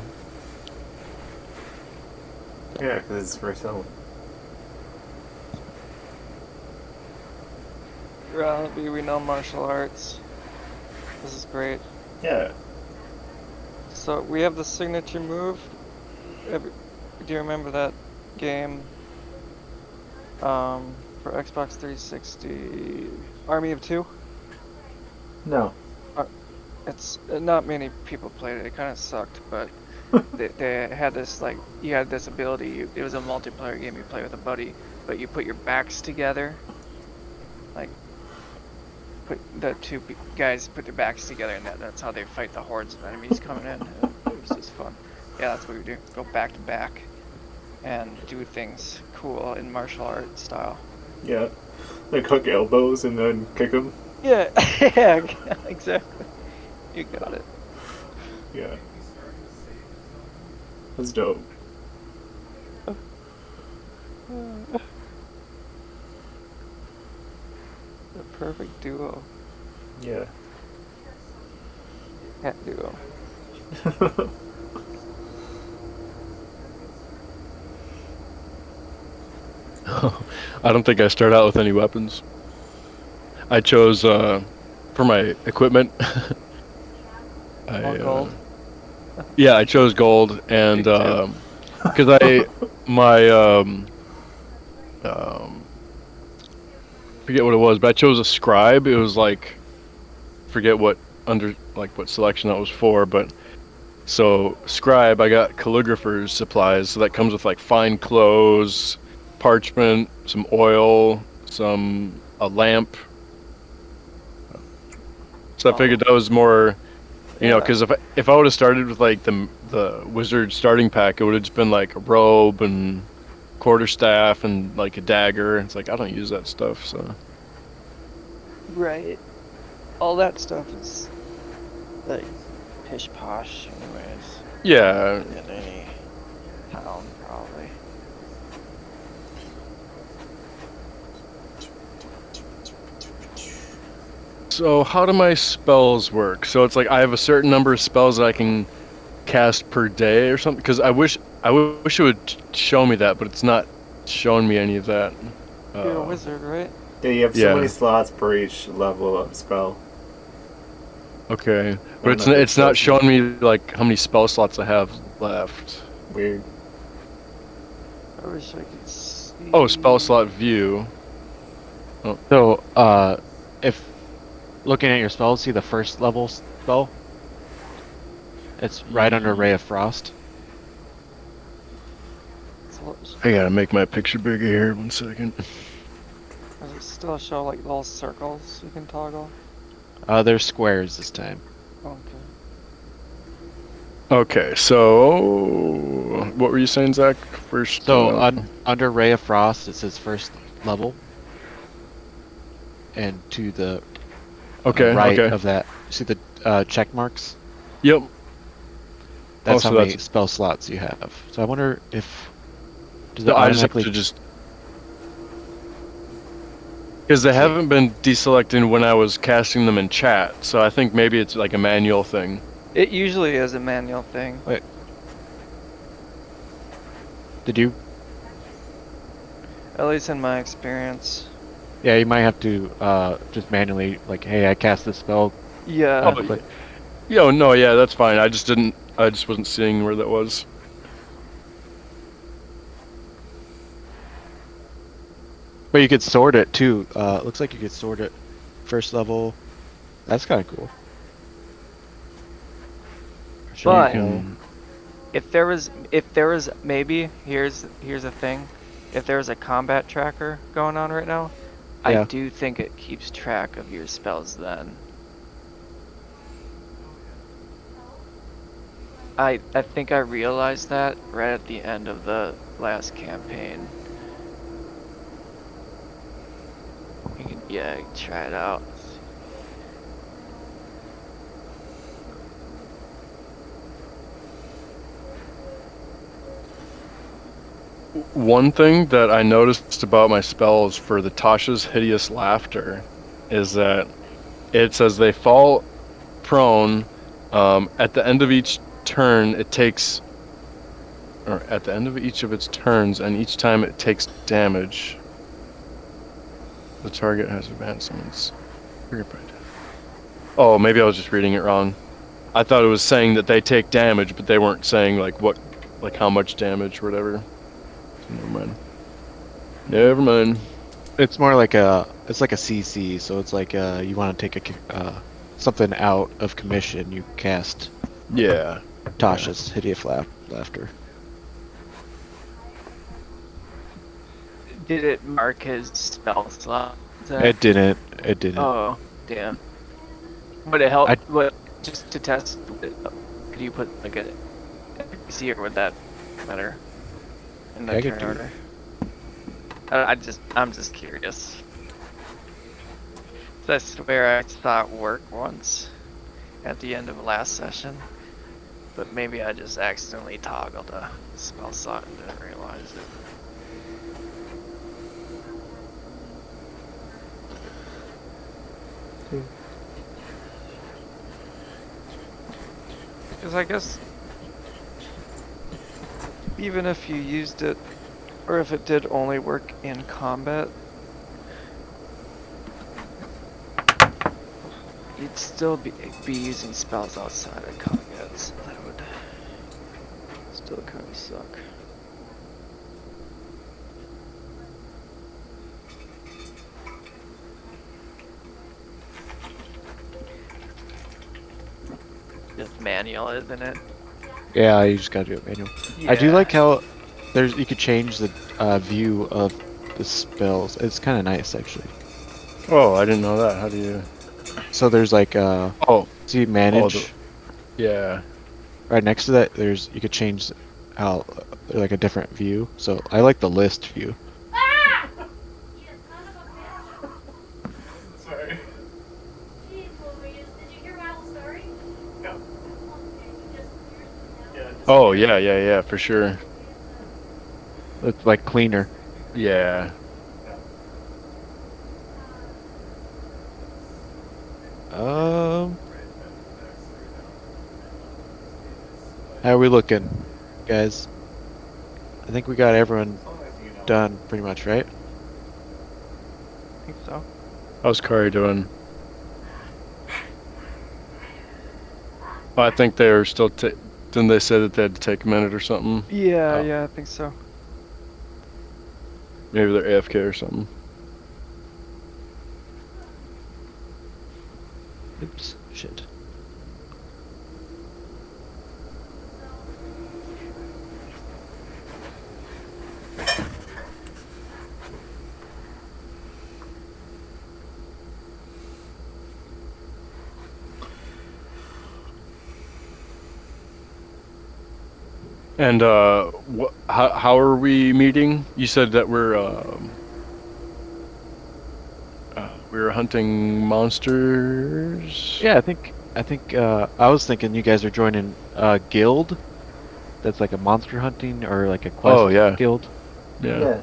Yeah, because it's first level. We know martial arts. This is great. Yeah. So we have the signature move. Do you remember that game? For Xbox 360, Army of Two. No. It's not many people played it. It kind of sucked, but they had this you had this ability. It was a multiplayer game. You play with a buddy, but you put your backs together. The two guys put their backs together, and that's how they fight the hordes of enemies coming in. It was just fun. Yeah, that's what we do. Go back to back and do things cool in martial art style. Yeah. Like hook elbows and then kick them. Yeah, yeah, exactly. You got it. Yeah. That's dope. The perfect duo. Yeah. Cat duo. I don't think I start out with any weapons. I chose for my equipment. All gold. Yeah, I chose gold, and because forget what it was, but I chose a scribe. It was like, forget what selection that was for, but so scribe, I got calligrapher's supplies, so that comes with like fine clothes, parchment, some oil, a lamp. So I figured that was more, because if I would have started with like the wizard starting pack, it would have just been like a robe and quarterstaff and like a dagger. It's like I don't use that stuff, so. Right. All that stuff is like pish posh, anyways. Yeah. In any town, probably. So how do my spells work? So it's like I have a certain number of spells that I can cast per day or something. Because I wish it would show me that, but it's not showing me any of that. You're a wizard, right? Yeah, you have so many slots per each level of spell. Okay, but it's not showing me like how many spell slots I have left. Weird. I wish I could see. Oh, spell slot view. Oh. So, if looking at your spells, see the first level spell? It's right under Ray of Frost. I gotta make my picture bigger here. 1 second. Does it still show like little circles you can toggle? There's squares this time. Okay. Okay, so what were you saying, Zach? First. So under Ray of Frost, it says first level, and to the right of that, see the check marks? Yep. That's how many spell slots you have. So I wonder if does it I just have automatically to because they haven't been deselecting when I was casting them in chat, so I think maybe it's like a manual thing. It usually is a manual thing. Wait. Did you? At least in my experience. Yeah, you might have to just manually, like, hey, I cast this spell. Yeah. Yo, no, yeah, that's fine. I just wasn't seeing where that was. But you could sort it too. It looks like you could sort it first level. That's kind of cool. So you But can- if there was maybe here's a thing, if there was a combat tracker going on right now, Yeah. I do think it keeps track of your spells then. I think I realized that right at the end of the last campaign. You can, yeah, you can try it out. One thing that I noticed about my spells for the Tasha's Hideous Laughter is that it says they fall prone at the end of each turn. It takes, or at the end of each of its turns, and each time it takes damage. The target has advancements. Oh, maybe I was just reading it wrong. I thought it was saying that they take damage, but they weren't saying like how much damage or whatever. So never mind. Never mind. It's more like it's like a CC, so it's like you want to take something out of commission, you cast Yeah. Tasha's Hideous Laughter. Did it mark his spell slot? It didn't. It didn't. Oh, damn. Would it help? I- What, just to test? Could you put like a NPC, or would that matter in the I could turn do order? I'm just curious. I swear I saw it work once at the end of last session, but maybe I just accidentally toggled a spell slot and didn't realize it. Because I guess even if you used it, or if it did only work in combat, you'd still be using spells outside of combat, so that would still kind of suck. Just manual, isn't it? Yeah, you just gotta do it manual. I do like how you could change the view of the spells. It's kind of nice actually. Oh, I didn't know that. How do you? So there's like Oh, see manage. yeah. Right next to that, you could change how like a different view. So I like the list view. Sorry. Oh, yeah, for sure. It's like cleaner. Yeah. How are we looking, guys? I think we got everyone done pretty much, right? I think so. How's Kari doing? I think they are still. Didn't they say that they had to take a minute or something? Yeah, Oh. yeah, I think so. Maybe they're AFK or something. Oops, shit. And how are we meeting? You said that we were hunting monsters. Yeah, I think I was thinking you guys are joining a guild. That's like a monster hunting or like a quest Oh, yeah. guild. Yeah.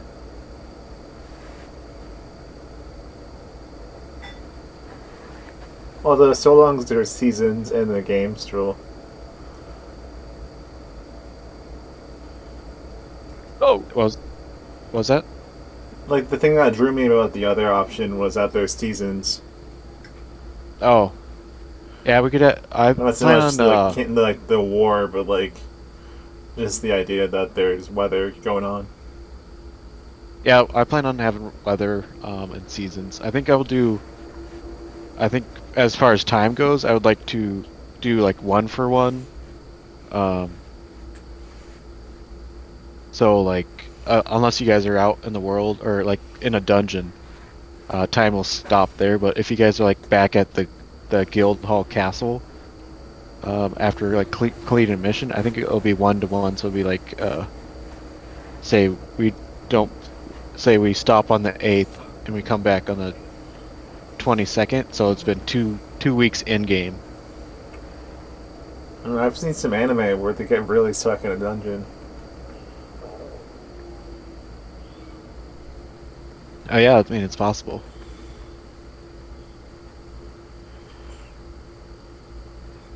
Although so long as there's seasons in the game still. Oh, Was that? Like, the thing that drew me about the other option was that there's seasons. Oh. Yeah, we could. I Not so plan much on. like the war, but like just the idea that there's weather going on. Yeah, I plan on having weather and seasons. I think I will do. I think as far as time goes, I would like to do like 1-for-1. Um, so like unless you guys are out in the world or like in a dungeon, time will stop there. But if you guys are like back at the guild hall castle, after like completing a mission, I think it'll be 1-to-1. So it'll be like say we don't say we stop on the 8th and we come back on the 22nd. So it's been two weeks in game. I don't know, I've seen some anime where they get really stuck in a dungeon. Oh yeah, I mean it's possible.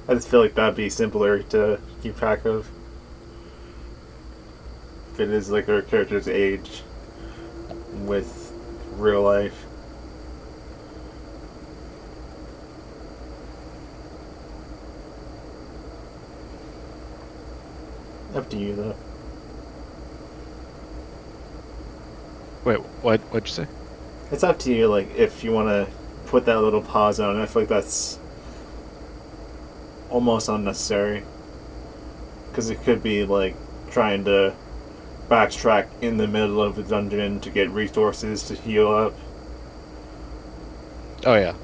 I just feel like that'd be simpler to keep track of. If it is like our character's age with real life. Up to you though. Wait, what'd you say? It's up to you, like if you want to put that little pause on it. I feel like that's almost unnecessary because it could be like trying to backtrack in the middle of the dungeon to get resources to heal up. Oh yeah.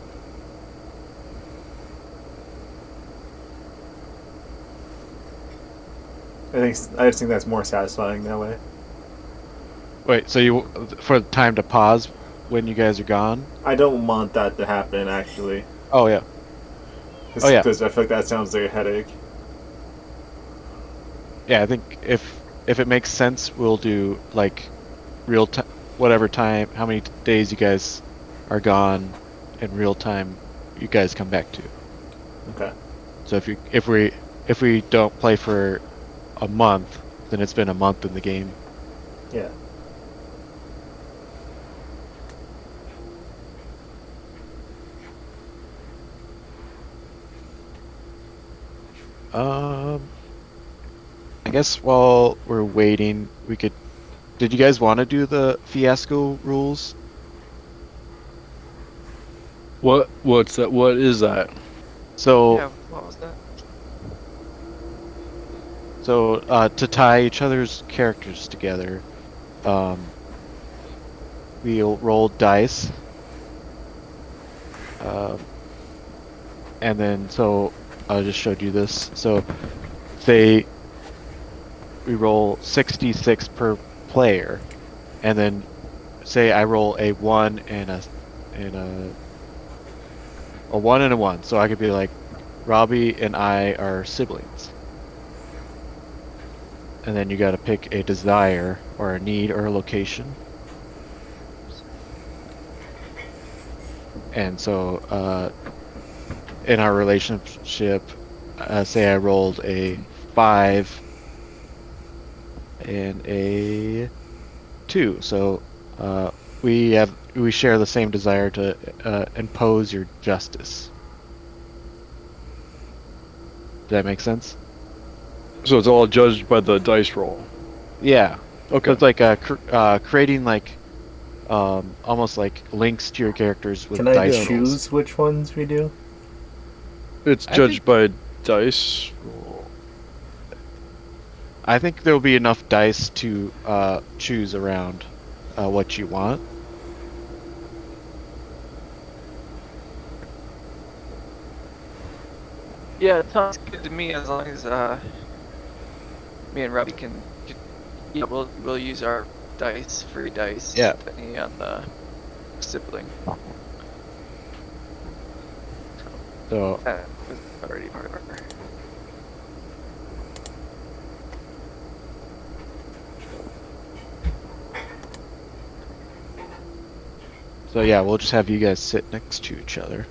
I just think that's more satisfying that way. Wait, so you for time to pause when you guys are gone? I don't want that to happen actually. Oh yeah. Cause, Oh, yeah. Because I feel like that sounds like a headache. Yeah, I think if it makes sense, we'll do like real time, whatever time, how many days you guys are gone in real time, you guys come back to. Okay. So if we don't play for a month, then it's been a month in the game. Yeah. I guess while we're waiting, we could. Did you guys want to do the fiasco rules? What's that? What is that? So Yeah, what was that? to tie each other's characters together, we'll roll dice. And then so I just showed you this. So say we roll 66 per player, and then say I roll a 1 and a 1 and a 1. So I could be like, Robbie and I are siblings. And then you got to pick a desire or a need or a location. And so in our relationship, say I rolled a 5 and a 2. So we share the same desire to impose your justice. Does that make sense? So it's all judged by the dice roll. Yeah. Okay. So it's like creating like almost like links to your characters with Can I dice rolls. choose which ones we do? It's judged by dice. I think there will be enough dice to choose around what you want. Yeah, it sounds good to me as long as me and Robbie can. Yeah, we'll use our dice, free dice, Yeah. depending on the sibling. So That was already part of our. so yeah, we'll just have you guys sit next to each other.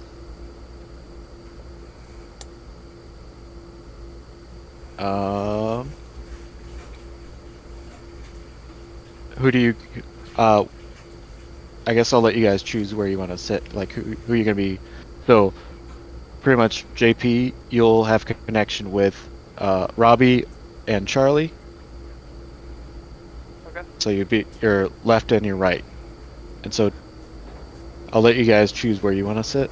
Who do you? I guess I'll let you guys choose where you want to sit. Like who you're gonna be. So pretty much JP, you'll have connection with Robbie and Charlie. Okay. So you'd be your left and your right. And so I'll let you guys choose where you want to sit.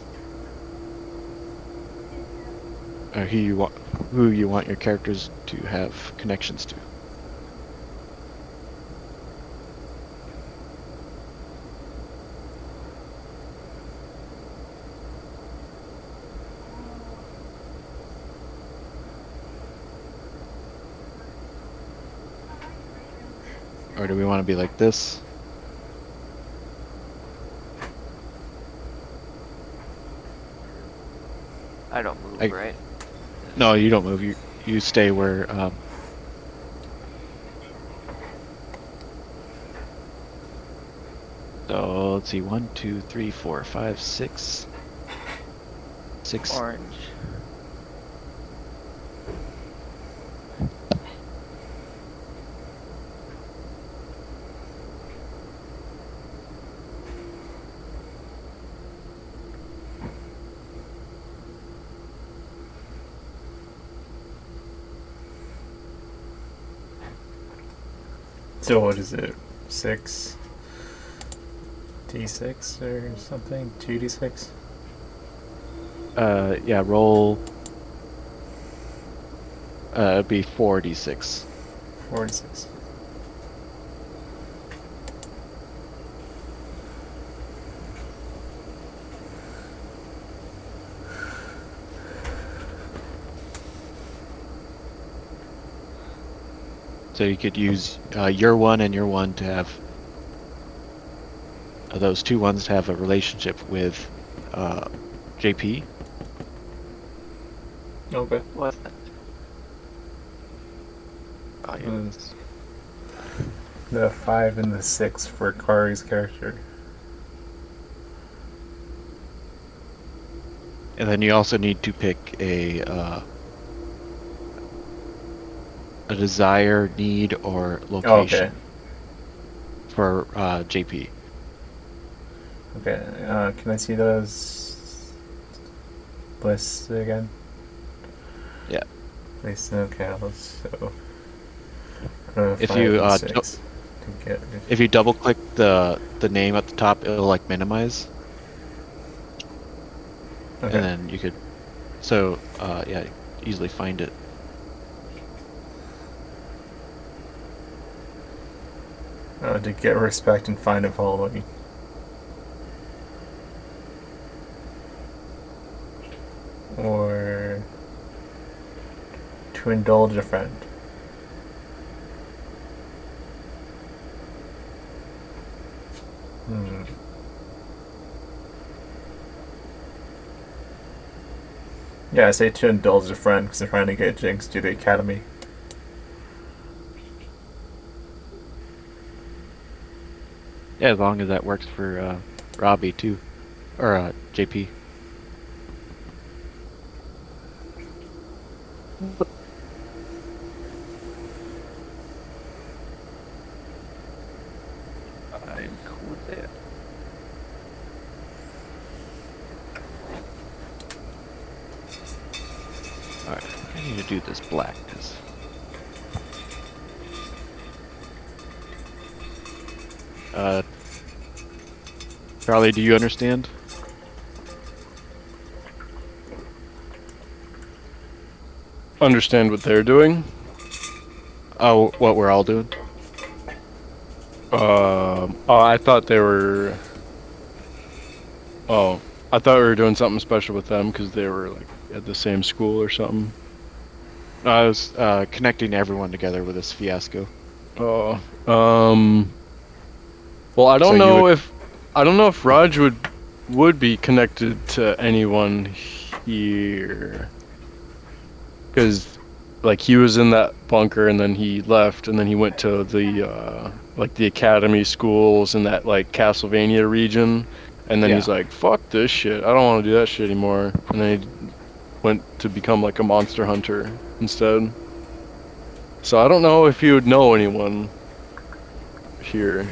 Or who you want your characters to have connections to. Or do we want to be like this? I don't move, I- right? No, you don't move. You stay where. So let's see, 1, 2, 3, 4, 5, 6. 6. Orange. So what is it? 6 D6 or something? 2 D6? Yeah, roll. It'd be 4d6. 4 D6. So you could use your one and your one to have those two ones to have a relationship with JP. Okay. What's that? Oh, yeah. Mm. The 5 and the 6 for Kari's character. And then you also need to pick a desire, need, or location for JP. Okay, can I see those lists again? Yeah. Lists, okay, so... If 5 you and 6 to get... if you double click the name at the top, it'll like minimize. Okay. And then you could, so yeah, easily find it. To get respect and find a following. Or to indulge a friend. Yeah, I say to indulge a friend because I'm trying to get Jinx to the academy. Yeah, as long as that works for Robbie too, or JP. I'm cool with that. Alright, I need to do this black, because... Charlie, do you understand? Understand what they're doing? Oh, what we're all doing? I thought they were... Oh, I thought we were doing something special with them because they were like at the same school or something. I was connecting everyone together with this fiasco. Oh, well, I don't So you know would- if Raj would be connected to anyone here, because like he was in that bunker and then he left and then he went to the like the academy schools in that like Castlevania region, and then he's Yeah. like, fuck this shit, I don't want to do that shit anymore, and then he went to become like a monster hunter instead. So I don't know if he would know anyone here.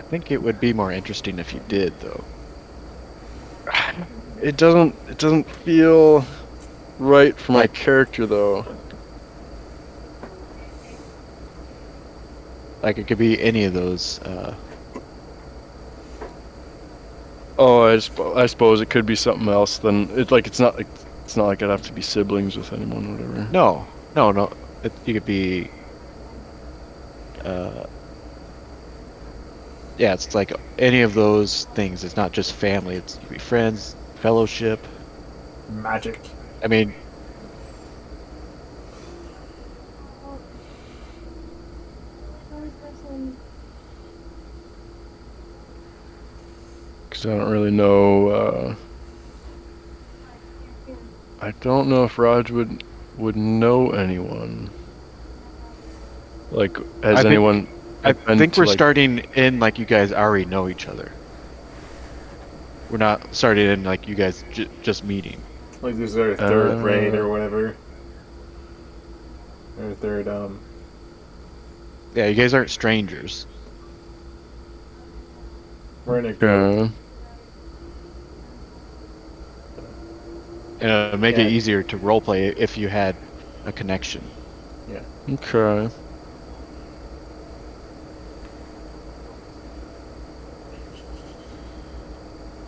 think it would be more interesting if you did, though. It doesn't feel right for my Like- character though. Like it could be any of those. Oh, I suppose it could be something else. Then it's not like I'd have to be siblings with anyone, or whatever. No. You could be. Yeah, it's like any of those things. It's not just family. It's you could be friends, fellowship. Magic. I mean, Because I don't really know. I don't know if Raj would know anyone. Like, has I think- anyone? I been think to, we're like- starting in like you guys already know each other. We're not starting in like you guys just meeting. Like this is our third raid or whatever. Our third, Yeah, you guys aren't strangers. we're in a group. And it would make Yeah. it easier to roleplay if you had a connection. Okay.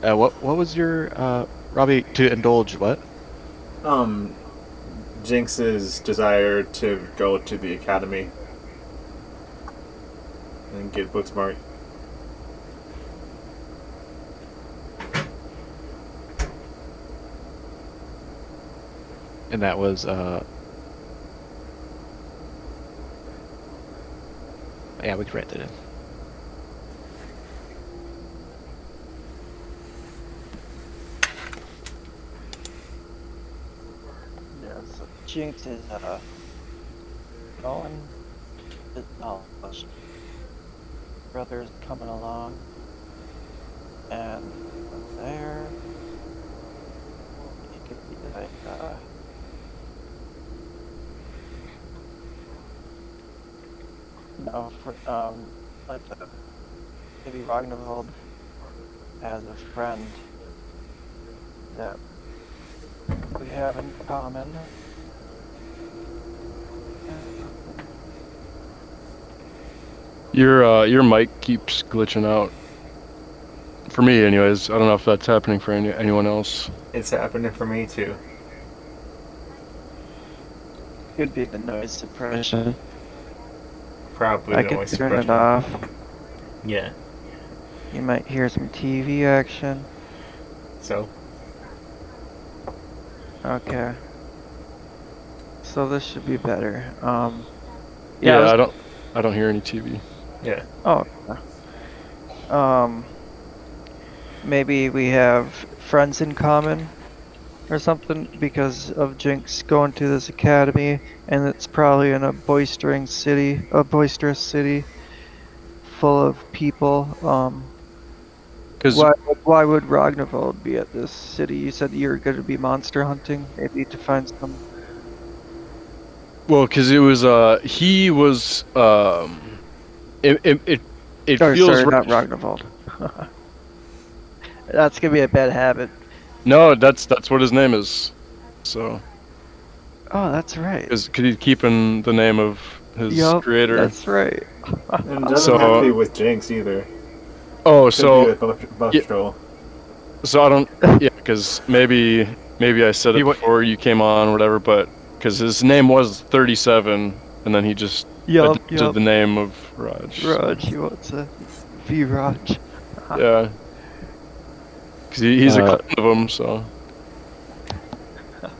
What was your Robbie, to indulge what? Jinx's desire to go to the academy and get book smart. And that was yeah, we could write that in. Yeah, so Jinx is going to knowledge. Brother's coming along. And from there it could be like no, for like maybe Ragnarvold has a friend that we have in common. Your mic keeps glitching out. For me, anyways. I don't know if that's happening for anyone else. It's happening for me too. Could be the noise suppression. Probably I the could noise turn it suppression. off. Yeah. You might hear some TV action. So Okay. So this should be better. Yeah, I don't hear any TV. yeah. Oh. Maybe we have friends in common or something because of Jinx going to this academy, and it's probably in a boisterous city full of people. Because Why would Ragnarvold be at this city? You said you're going to be monster hunting, maybe to find some. Well, because it was he was it Oh, feels sorry, right. not Ragnarvold. That's gonna be a bad habit. No, that's what his name is. So Oh, that's right. because he's keeping the name of his Yup, creator. that's right. And it doesn't So- have to be with Jinx either. Oh, Could be so with Buff yeah. Stroll. I don't. Yeah, because maybe I said it before you came on or whatever, but because his name was 37, and then he just adopted the name of Raj. Raj, he wants to be Raj. Yeah. Because he's a Uh, clone of him, so.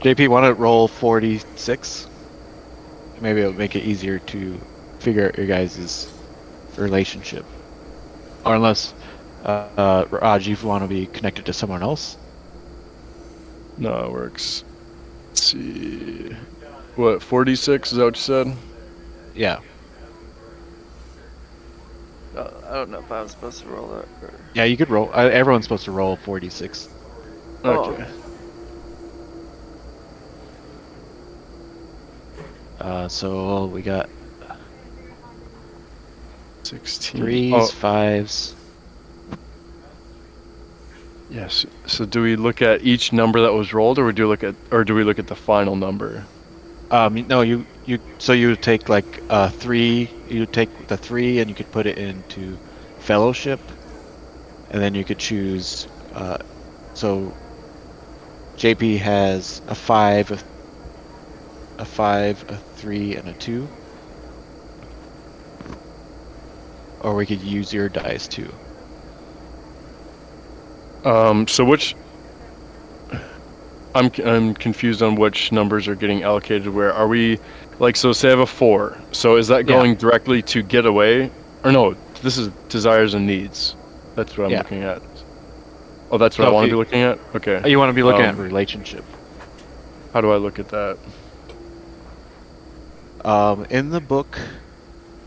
JP, want to roll 46? Maybe it'll make it easier to figure out your guys' relationship. Or unless, Raj, if you want to be connected to someone else. No, it works. Let's see. What, 46? Is that what you said? Yeah. I don't know if I was supposed to roll that. Or... Yeah, you could roll. Everyone's supposed to roll 46. Okay. So we got 16. 3s, Oh, 5s. Yes. So do we look at each number that was rolled, or do we look at the final number? No, so you would take like 3. You would take the 3 and you could put it into fellowship, and then you could choose. So JP has a 5, a 3, and a 2. Or we could use your dice too. So which? I'm confused on which numbers are getting allocated where. Are we, like, so say I have a 4. So is that going directly to get away? Or no, this is desires and needs. That's what I'm looking at. Oh, that's what I want to be looking at? Okay. You want to be looking at relationship. How do I look at that? In the book,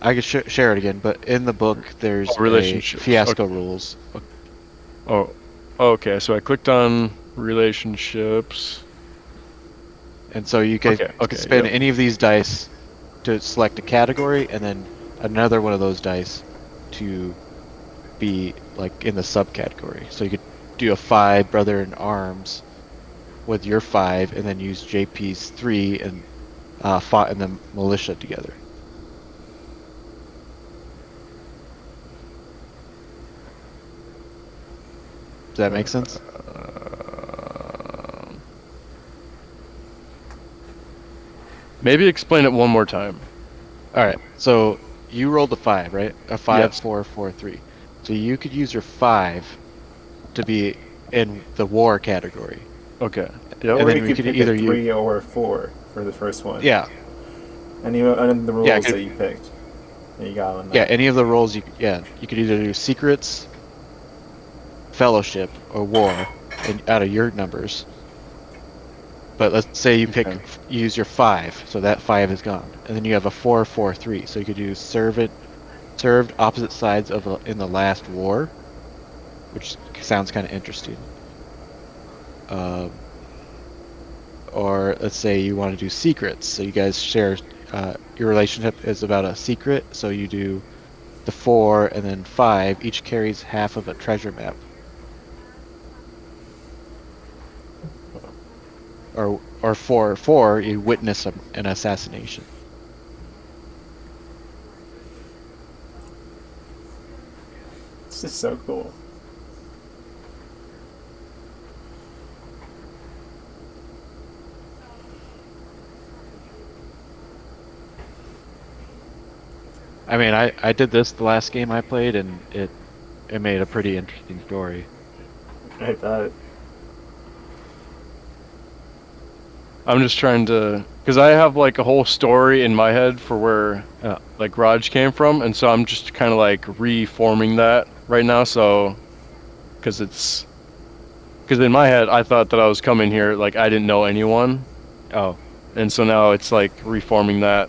I could share it again, but in the book there's relationships. fiasco rules. Oh, okay. So I clicked on relationships. And so you can spend any of these dice to select a category, and then another one of those dice to be like in the subcategory. So you could do a 5 brother in arms with your 5, and then use JP's 3 and fought in the militia together. Does that make sense? Maybe explain it one more time. All right. So you rolled a 5, right? A 5, Yes. 4, 4, 3. So you could use your 5 to be in the war category. Okay. Yep. Or And then you we could could pick either a 3 or a 4 for the first one. Yeah. Any of the rules Yeah, that you picked. That you got on that. Yeah, any of the roles you could either do secrets, fellowship, or war out of your numbers. But let's say you use your 5, so that 5 is gone, and then you have a 4, 4, 3. So you could do served opposite sides in the last war, which sounds kind of interesting. Or let's say you want to do secrets, so you guys share. Your relationship is about a secret, so you do the 4 and then 5. Each carries half of a treasure map. Or 4, you witness an assassination. This is so cool. I mean, I did this the last game I played, and it made a pretty interesting story. I bet. I'm just trying to, because I have like a whole story in my head for where like Raj came from, and so I'm just kind of like reforming that right now. So, because in my head I thought that I was coming here like I didn't know anyone. Oh. And so now it's like reforming that.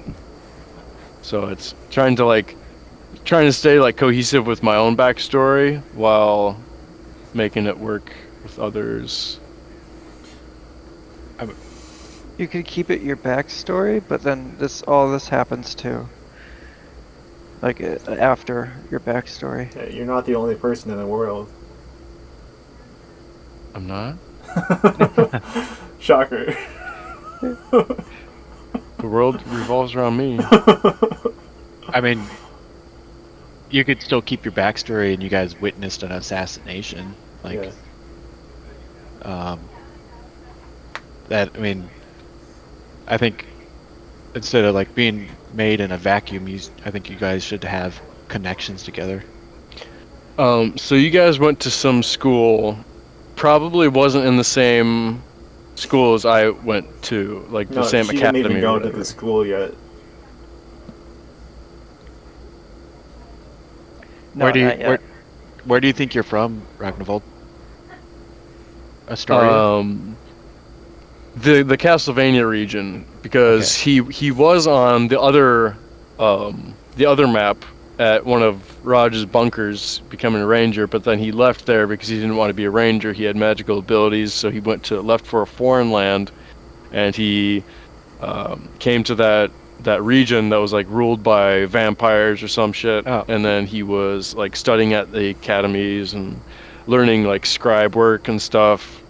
So it's trying to stay like cohesive with my own backstory while making it work with others. You could keep it your backstory, but then all this happens too. Like after your backstory. Yeah, you're not the only person in the world. I'm not? Shocker. The world revolves around me. I mean, you could still keep your backstory, and you guys witnessed an assassination. Like, I mean, I think instead of like being made in a vacuum, I think you guys should have connections together. So you guys went to some school, probably wasn't in the same school as I went to, like the same academy. She didn't even go to the school yet. No, not yet. Where do you think you're from, Ragnavold? Astoria? The Castlevania region, because he was on the other map at one of Raj's bunkers becoming a ranger, but then he left there because he didn't want to be a ranger. He had magical abilities, so he left for a foreign land, and he came to that region that was like ruled by vampires or some shit. And then he was like studying at the academies and learning like scribe work and stuff.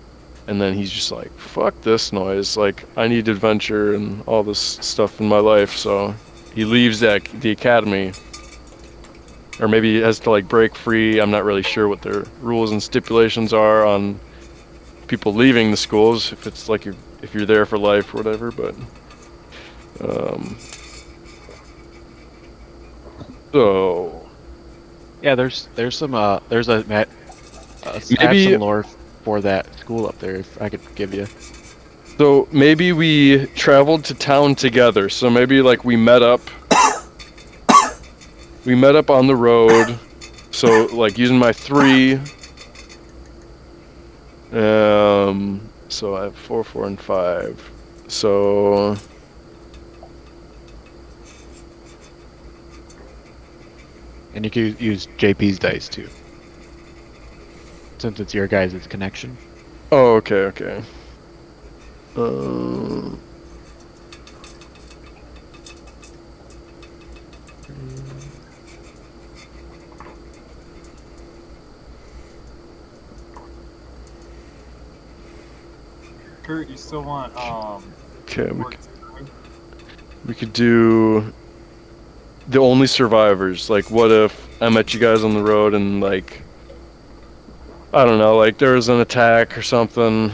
And then he's just like, fuck this noise. Like, I need adventure and all this stuff in my life. So he leaves the academy. Or maybe he has to like break free. I'm not really sure what their rules and stipulations are on people leaving the schools. If it's like if you're there for life or whatever. But so Yeah, there's some there's a I have maybe some lore for that school up there if I could give you. so maybe we traveled to town together. So maybe like we met up on the road. So like using my 3. So I have 4, 4, and 5. So And you can use JP's dice too. Since it's your guys' connection. oh, okay. Kurt, you still want Okay, work we could do the only survivors. Like, what if I met you guys on the road and like, I don't know, like there was an attack or something.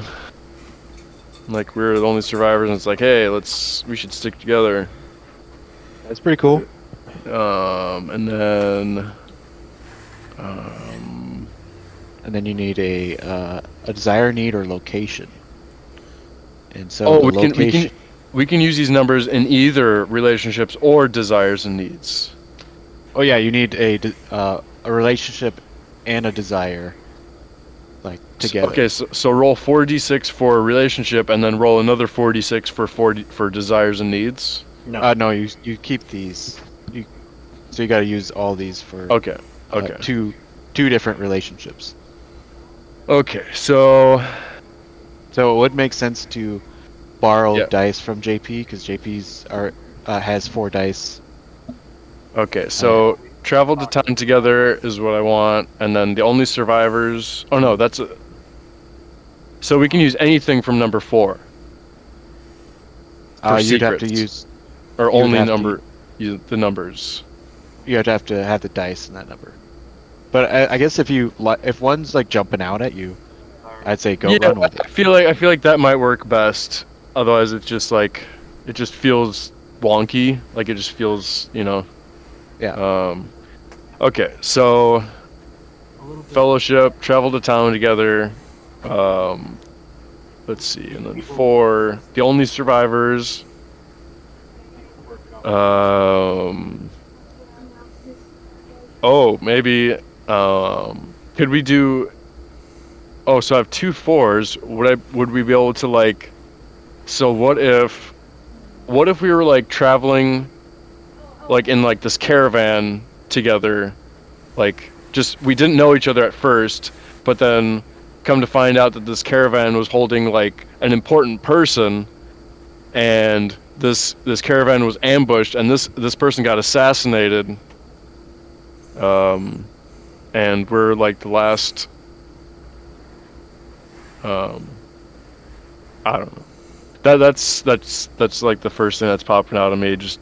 Like we were the only survivors, and it's like, hey, we should stick together. That's pretty cool. And then, And then you need a desire, need, or location. And so oh, the location. we can use these numbers in either relationships or desires and needs. Oh yeah, you need a relationship and a desire, like together. Okay, so roll 4d6 for a relationship, and then roll another 4d6 for desires and needs. No. No, you keep these. So you got to use all these for. Okay. Two different relationships. Okay, so it would make sense to borrow Yeah. dice from JP because JP's has 4 dice. Okay, so travel to town together is what I want, and then the only survivors. Oh no, so we can use anything from number 4. For You'd have to secrets. use. Or you would only have to- number the numbers. You have to have the dice in that number. But I guess if one's like jumping out at you, I'd say go run with it. I feel like that might work best. Otherwise, it's just like it just feels wonky. Like it just feels, Yeah. Okay, so a little bit. fellowship, travel to town together. Let's see, and then 4, the only survivors. Oh, maybe. Could we do? Oh, so I have 2 4s. Would we be able to like? So what if we were like traveling, like in like this caravan together, like just we didn't know each other at first, but then come to find out that this caravan was holding like an important person, and this caravan was ambushed, and this person got assassinated. And we're like the last. I don't know. That's like the first thing that's popping out of me. Just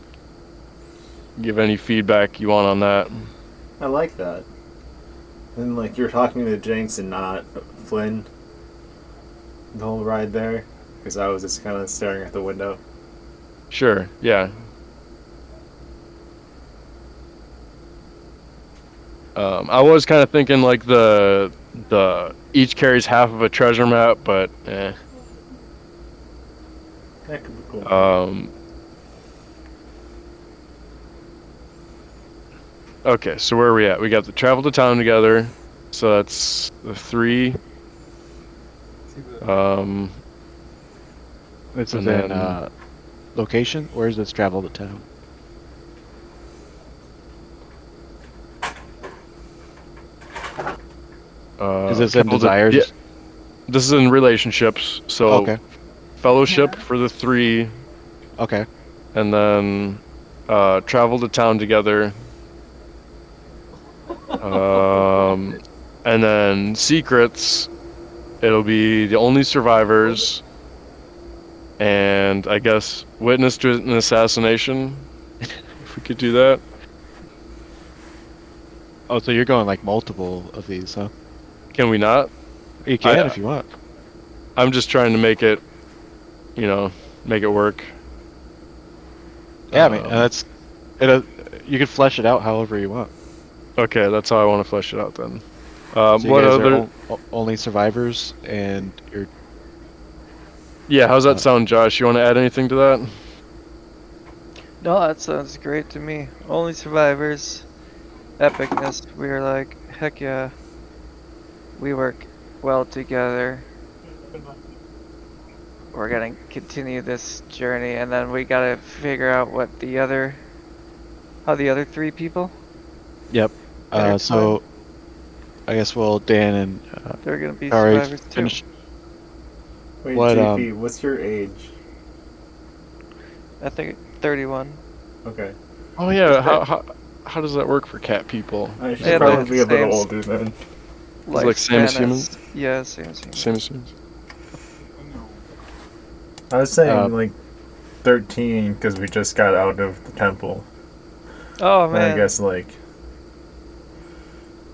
give any feedback you want on that. I like that. And like you're talking to Jinx and not Flynn the whole ride there, because I was just kind of staring at the window. Sure. Yeah. I was kind of thinking like the each carries half of a treasure map, but That could be cool. Okay, so where are we at? We got the travel to town together, so that's the 3. It's and within then- location. Where is this travel to town? Is this in travel to- desires? Yeah, this is in relationships. So Okay. fellowship for the 3, Okay. and then travel to town together. And then secrets, it'll be the only survivors, and I guess witness to an assassination, if we could do that. Oh, so you're going like multiple of these, huh? Can we not? You can if you want. I'm just trying to make it, make it work. Yeah, I mean that's it. You could flesh it out however you want. Okay, that's how I want to flesh it out then. So you What guys other? are only survivors, and you're. Yeah, how's that sound, Josh? You want to add anything to that? No, that sounds great to me. Only survivors. Epicness. We're like, heck yeah. We work well together. We're gonna continue this journey, and then we gotta figure out how the other 3 people. Yep. So, I guess Dan and They're gonna be Kari survivors too. finish. Wait, What, JP, what's your age? I think 31. Okay. Oh yeah, how does that work for cat people? I should Yeah, probably be a they're the little same older then. It's like same as Lifespan humans? Yeah, same as humans. Same as humans. I was saying like 13 because we just got out of the temple. Oh And man. I guess like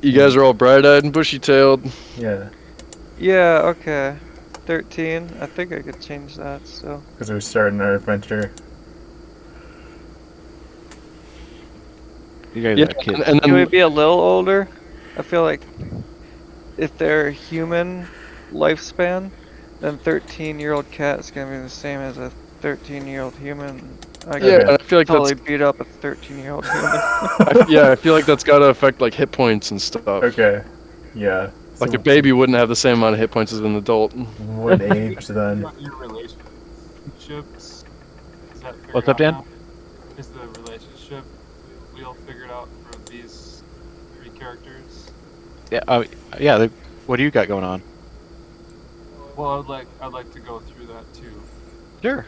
You guys are all bright-eyed and bushy-tailed. yeah, Yeah, okay. 13. I think I could change that, so. because we're starting our adventure. You guys Yeah, are kids. and Can we then be a little older? I feel like if they're human lifespan, then 13-year-old cat is gonna be the same as a 13-year-old human. I yeah, could I feel like totally that's beat up a 13-year-old human. I feel like that's got to affect like hit points and stuff. Okay, yeah. Like So a baby wouldn't have the same amount of hit points as an adult. what age then? Your relationships. Is that figured What's up, out Dan? now? Is the relationship wheel figured out for these 3 characters? Yeah. Yeah. What do you got going on? Well, I'd like to go through that too. Sure.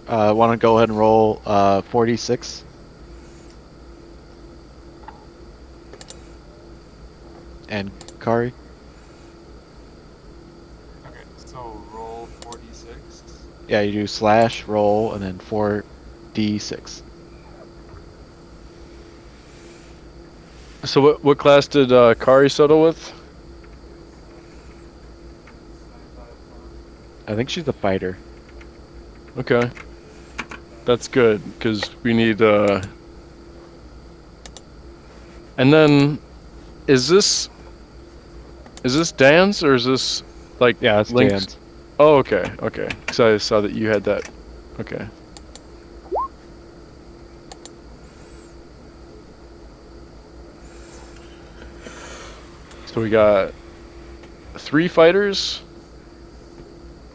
Want to go ahead and roll 46? And Kari? Okay, so roll 46. Yeah, you do slash roll and then 4d6. So what class did Kari settle with? I think she's a fighter. Okay. That's good, because we need, And then, is this Dan's, or is this, like, Yeah, it's Link's? Dan's. Oh, okay, okay. Because I saw that you had that. Okay. So we got 3 fighters.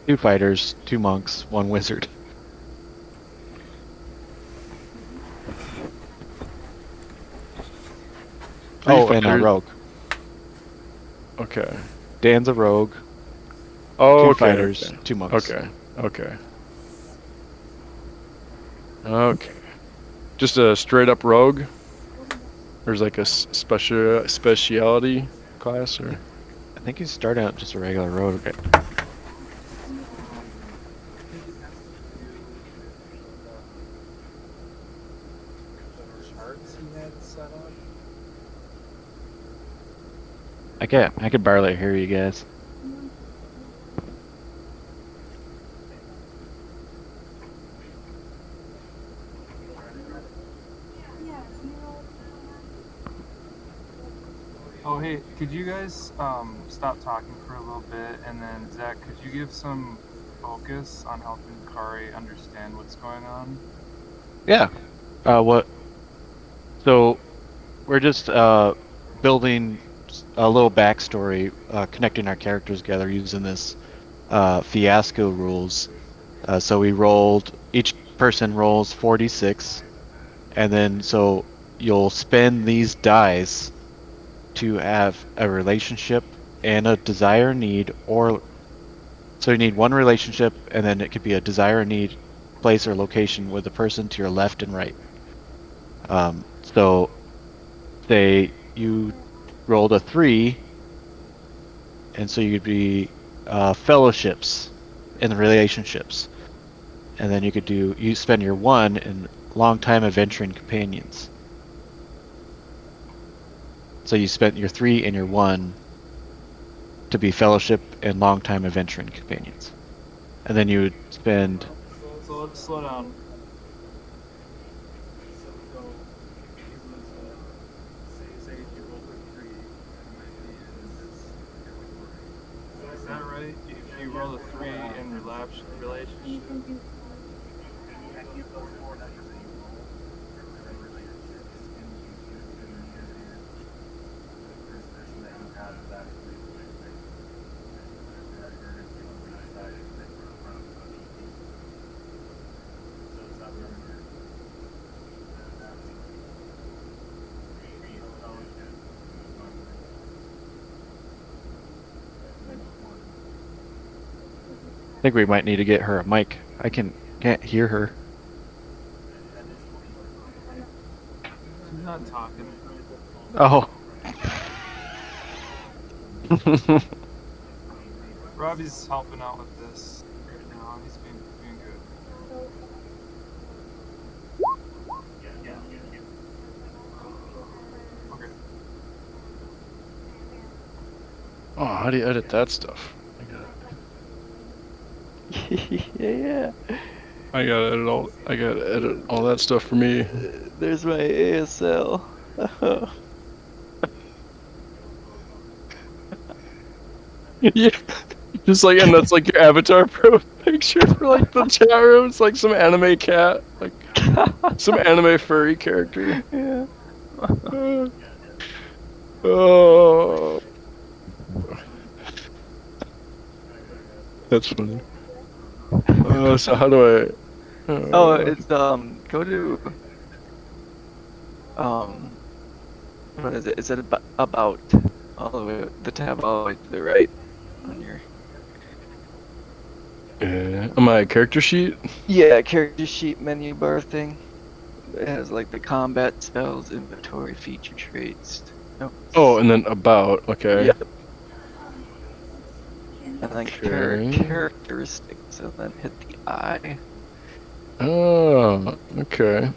2 fighters, 2 monks, 1 wizard. Three Oh, and a fighters. rogue. Okay. Dan's a rogue. Oh, 2 okay. fighters, Okay. 2 monks. Okay. Okay. Okay. Just a straight up rogue? Or is like a speciality class or? I think you start out just a regular rogue. Okay. I can barely hear you guys. Oh, hey, could you guys stop talking for a little bit, and then Zach, could you give some focus on helping Kari understand what's going on? Yeah. What? So, we're just building a little backstory, connecting our characters together using this fiasco rules. So we rolled. Each person rolls 46, and then so you'll spend these dice to have a relationship and a desire need, or so you need one relationship, and then it could be a desire need, place or location with the person to your left and right. So say you rolled a 3, and so you'd be fellowships and relationships, and then you spend your 1 in long-time adventuring companions. So you spent your 3 and your 1 to be fellowship and long-time adventuring companions, and then you would spend. So let's slow down. Is that right? If you roll a 3 in relationship. I think we might need to get her a mic. I can't hear her. She's not talking. Oh. Robbie's helping out with this right now. He's being good. Okay. Oh, how do you edit that stuff? Yeah. I gotta edit all that stuff for me. There's my ASL. Yeah. Just like, and that's like your avatar pro picture for like the chat room. It's like some anime cat, like some anime furry character. Yeah. Oh, that's funny. So how do I? Oh, it's go to what is it? Is it about all the way the tab all the way to the right on your On my character sheet. character sheet menu bar thing? It has like the combat spells, inventory, feature traits. Nope. Oh, and then about. Okay. Yep. And then Okay. characteristics, and then hit the I. Oh, okay.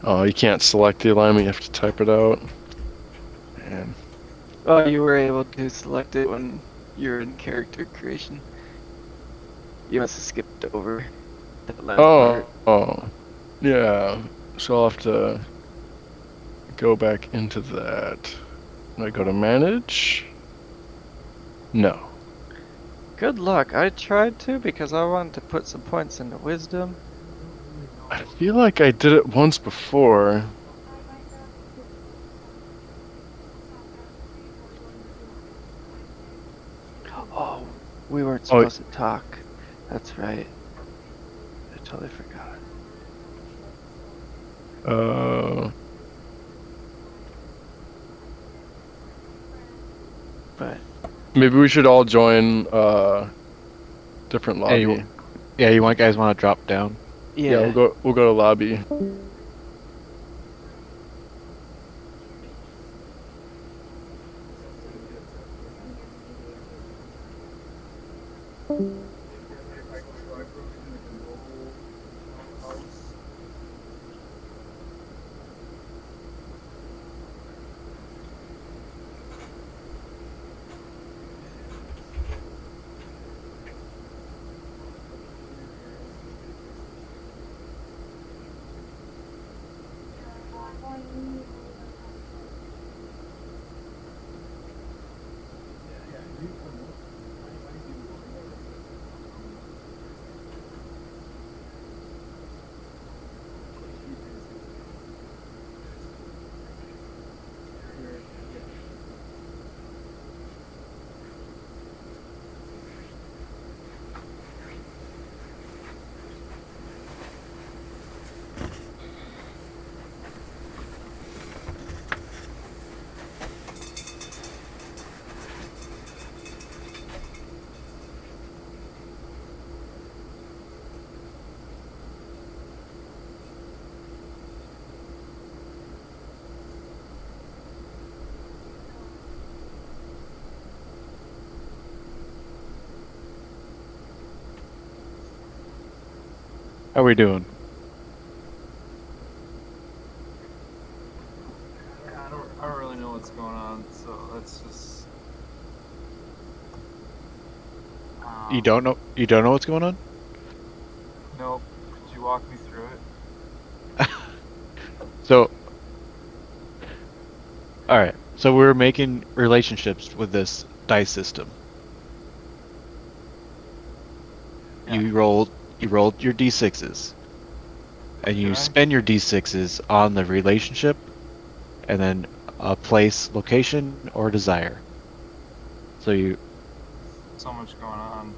Oh, you can't select the alignment, you have to type it out. Man. Oh, you were able to select it when you're in character creation. You must have skipped over that last part. Oh, yeah. So I'll have to go back into that. I go to manage? No. Good luck. I tried to because I wanted to put some points into wisdom. I feel like I did it once before. Oh, we weren't supposed to talk. That's right. I totally forgot. But Maybe we should all join different lobby. You guys want to drop down? Yeah, we'll go to lobby. How we doing? I don't really know what's going on, so let's just. You don't know? You don't know what's going on? Nope. Could you walk me through it? So, all right. So we're making relationships with this dice system. Yeah. You rolled your d6s, and you Okay. spend your d6s on the relationship, and then a place, location, or desire. So you So much going on.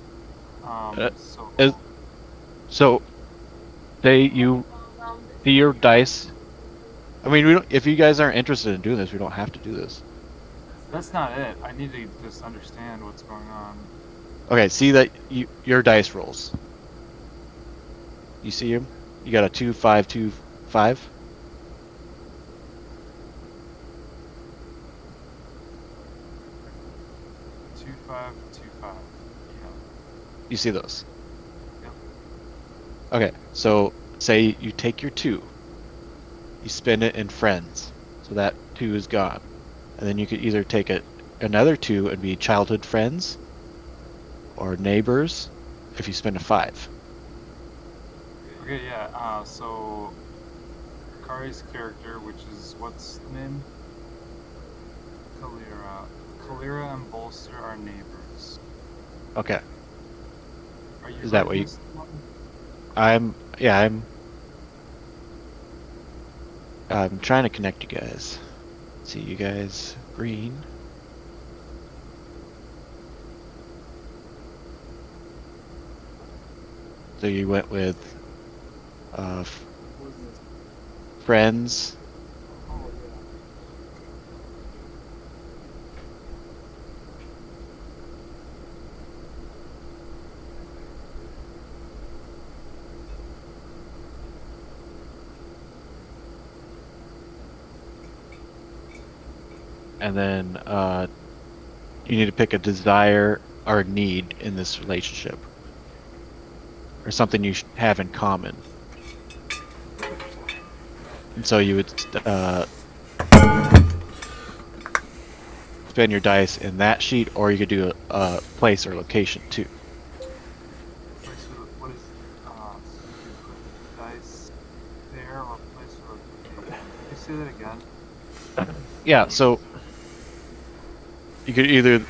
Uh, So. as- so you see your dice. I mean, we don't, if you guys aren't interested in doing this, we don't have to do this. That's not it. I need to just understand what's going on. Okay, see that your dice rolls. You see him? You got a 2, 5, 2, 5. 2525. Yeah. You see those? Yep. Okay, so say you take your 2, you spend it in friends, so that 2 is gone, and then you could either take another 2 and be childhood friends, or neighbors, if you spend a 5. Okay, yeah. So Kari's character, which is what's the name? Kalira. Kalira and Bolster are neighbors. Okay, Are you is that what writing you? this one? I'm trying to connect you guys. See you guys green. So you went with friends. And then you need to pick a desire or a need in this relationship, or something you have in common. And so you would spend your dice in that sheet, or you could do a place or location too. Place for what is? So you can put dice there or place for location. Can you say that again? Yeah, so you could either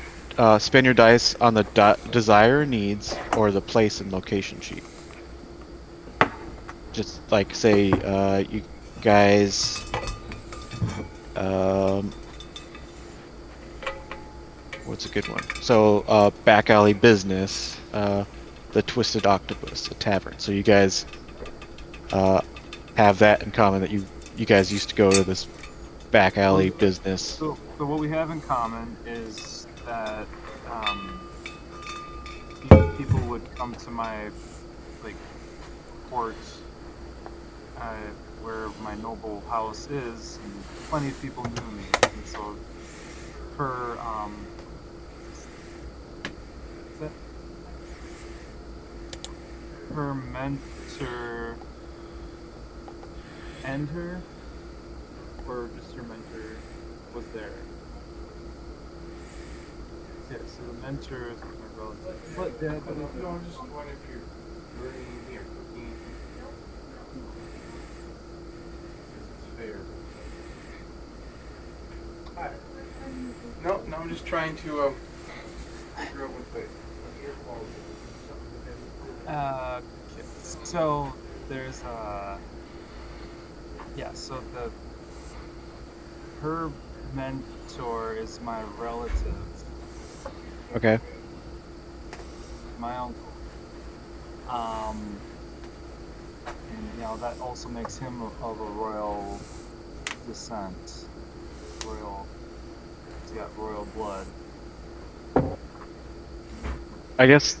spend your dice on the desire needs or the place and location sheet. Just like say you guys what's a good one? So back alley business, the Twisted Octopus, a tavern. So you guys have that in common, that you guys used to go to this back alley business. So what we have in common is that people would come to my port where my noble house is, and plenty of people knew me, and so her her mentor and her, or just her mentor, was there. Yeah, so the mentor is my relative. But Dad, but if you don't just wonder if you're learning or cooking, it's fair. Hi. No, I'm just trying to figure out what the ear quality is. So there's so her mentor is my relative. Okay. My uncle. And that also makes him of a royal descent. He's got royal blood. I guess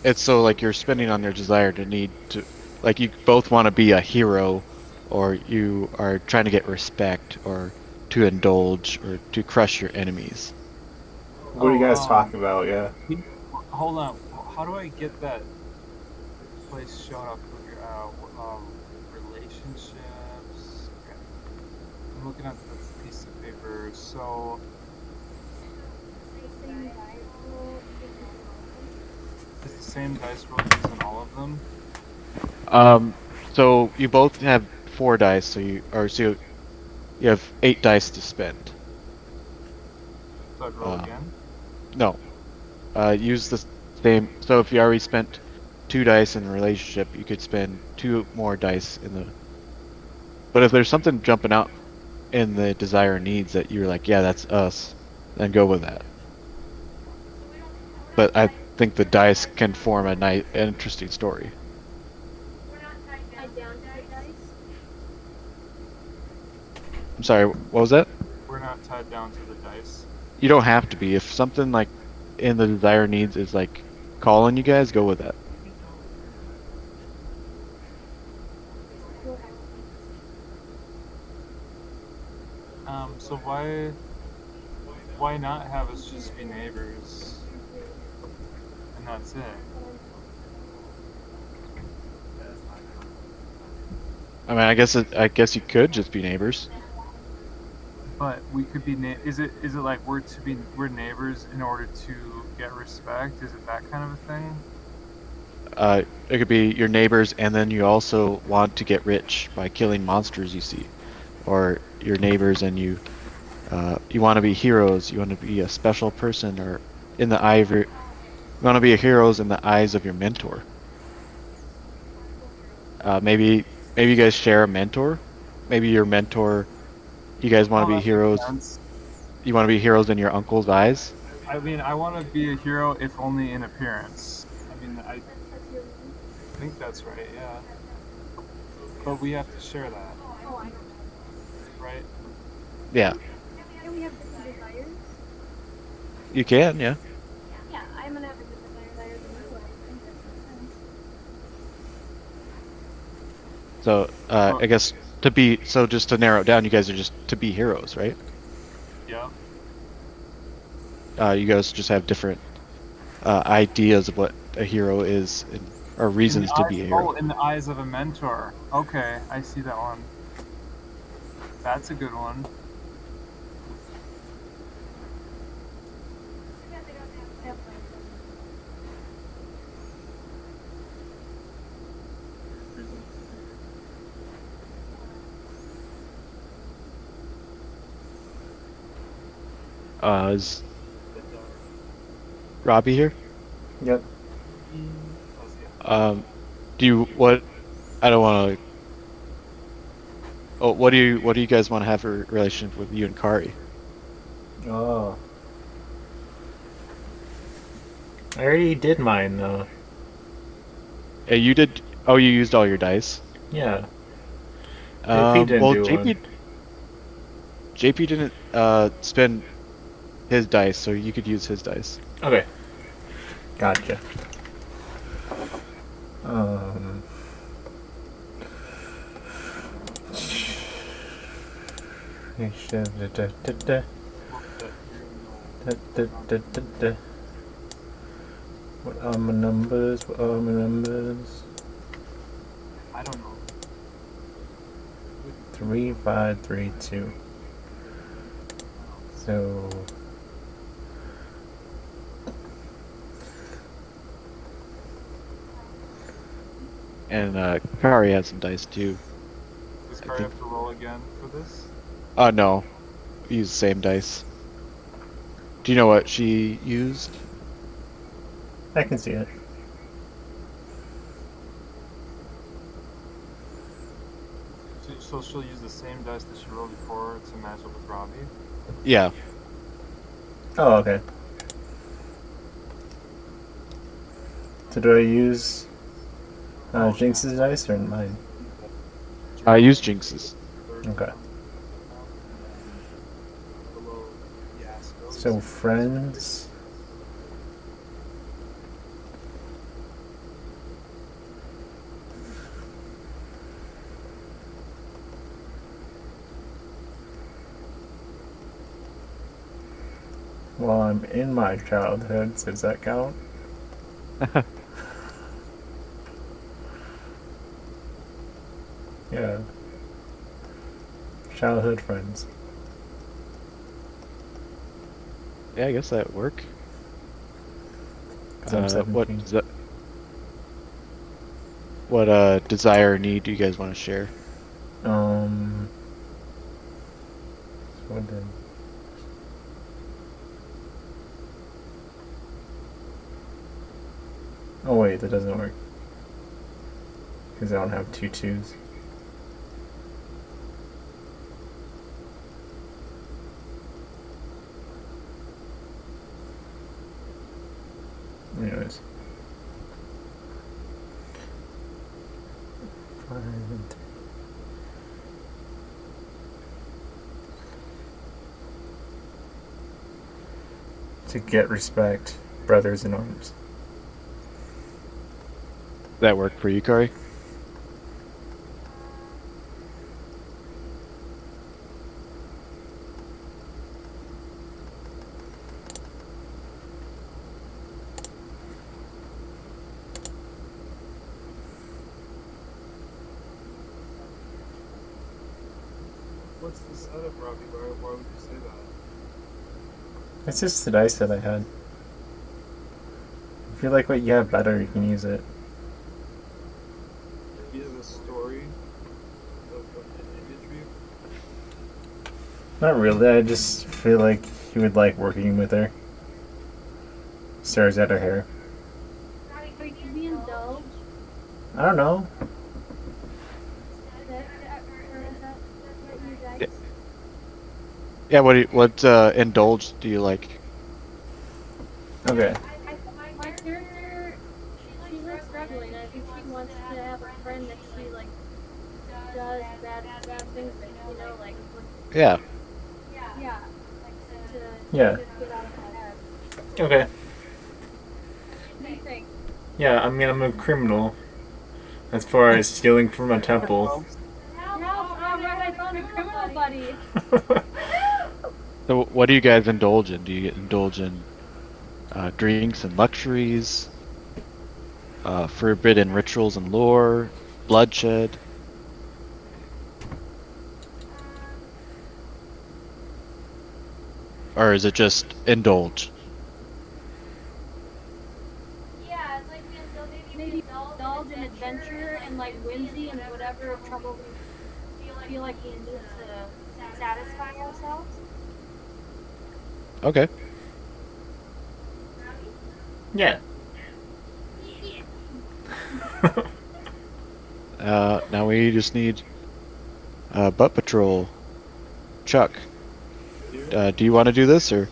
it's so like you're spending on your desire to need to, like you both want to be a hero, or you are trying to get respect, or to indulge, or to crush your enemies. What are you guys talking about? Yeah. Hold on. How do I get that place shown up here? relationships. Okay. I'm looking at the piece of paper. So is the same dice roll used in all of them? So you both have 4 dice, so you have 8 dice to spend. So I'd roll again. No. Use the same. So if you already spent 2 dice in the relationship, you could spend 2 more dice in the. But if there's something jumping out in the desire needs that you're like, yeah, that's us, then go with that. But I think the dice can form a nice, interesting story. I'm sorry, what was that? We're not tied down to the dice. You don't have to be. If something like in the desire needs is like calling you guys, go with that. So why not have us just be neighbors? And that's it. I mean, I guess you could just be neighbors. But we could be is it like we're neighbors in order to get respect? Is it that kind of a thing? It could be your neighbors, and then you also want to get rich by killing monsters you see, or your neighbors and you want to be heroes. You want to be a special person, or in the eye of your, you want to be heroes in the eyes of your mentor. Maybe you guys share a mentor. Maybe your mentor, you guys want to be heroes. You want to be heroes in your uncle's eyes. I mean, I want to be a hero, if only in appearance. I mean, I think that's right, yeah. But we have to share that, right? Yeah. You can, yeah. Yeah, I'm gonna have a different desires than you. I think that makes sense. So I guess just to narrow it down, you guys are just to be heroes, right? Yeah. You guys just have different ideas of what a hero is, or reasons to be a hero. Oh, in the eyes of a mentor. Okay, I see that one. That's a good one. Is Robbie here? Yep. Do you what? I don't want to. Oh, what do you guys want to have a relationship with you and Kari? Oh. I already did mine though. You did. Oh, you used all your dice. Yeah. JP didn't do one. JP didn't spend his dice, so you could use his dice. Okay. Gotcha. What are my numbers? What are my numbers? I don't know. 3, 5, 3, 2. So And Kari has some dice too. Does Kari have to roll again for this? No. Use the same dice. Do you know what she used? I can see it. So she'll use the same dice that she rolled before to match up with Robbie? Yeah. Oh, okay. So do I use Jinx's dice or mine? I use Jinx's. Okay. So friends. Well, I'm in my childhood, so does that count? Yeah. Childhood friends. Yeah, I guess that would work. 'Cause I'm What 17. does that? What desire or need do you guys want to share? So what did? Oh wait, that doesn't work. Because I don't have two twos. Anyways. To get respect, brothers in arms. That work for you, Kari? What's the setup, Robbie? Why would you say that? It's just the dice that I had. If you like what you have better, you can use it. Do you have a story of an imagery? Not really, I just feel like you would like working with her. Stares at her hair. Wait, can we indulge? I don't know. Yeah. What indulge do you like? Okay. My character, she's like struggling. I think she wants to have a friend that she like does bad things with, you know, like Yeah. yeah, to Yeah. get out of her head. Okay. What do you think? Yeah, I mean, I'm a criminal. As far as stealing from a temple. Help! Alright, I found a criminal buddy. So what do you guys indulge in? Do you indulge in drinks and luxuries, forbidden rituals and lore, bloodshed? Or is it just indulge? Yeah, it's like maybe indulge in adventure and like whimsy and whatever trouble we feel like we need to satisfy ourselves. Okay. Yeah. Now we just need butt patrol. Chuck, do you want to do this or?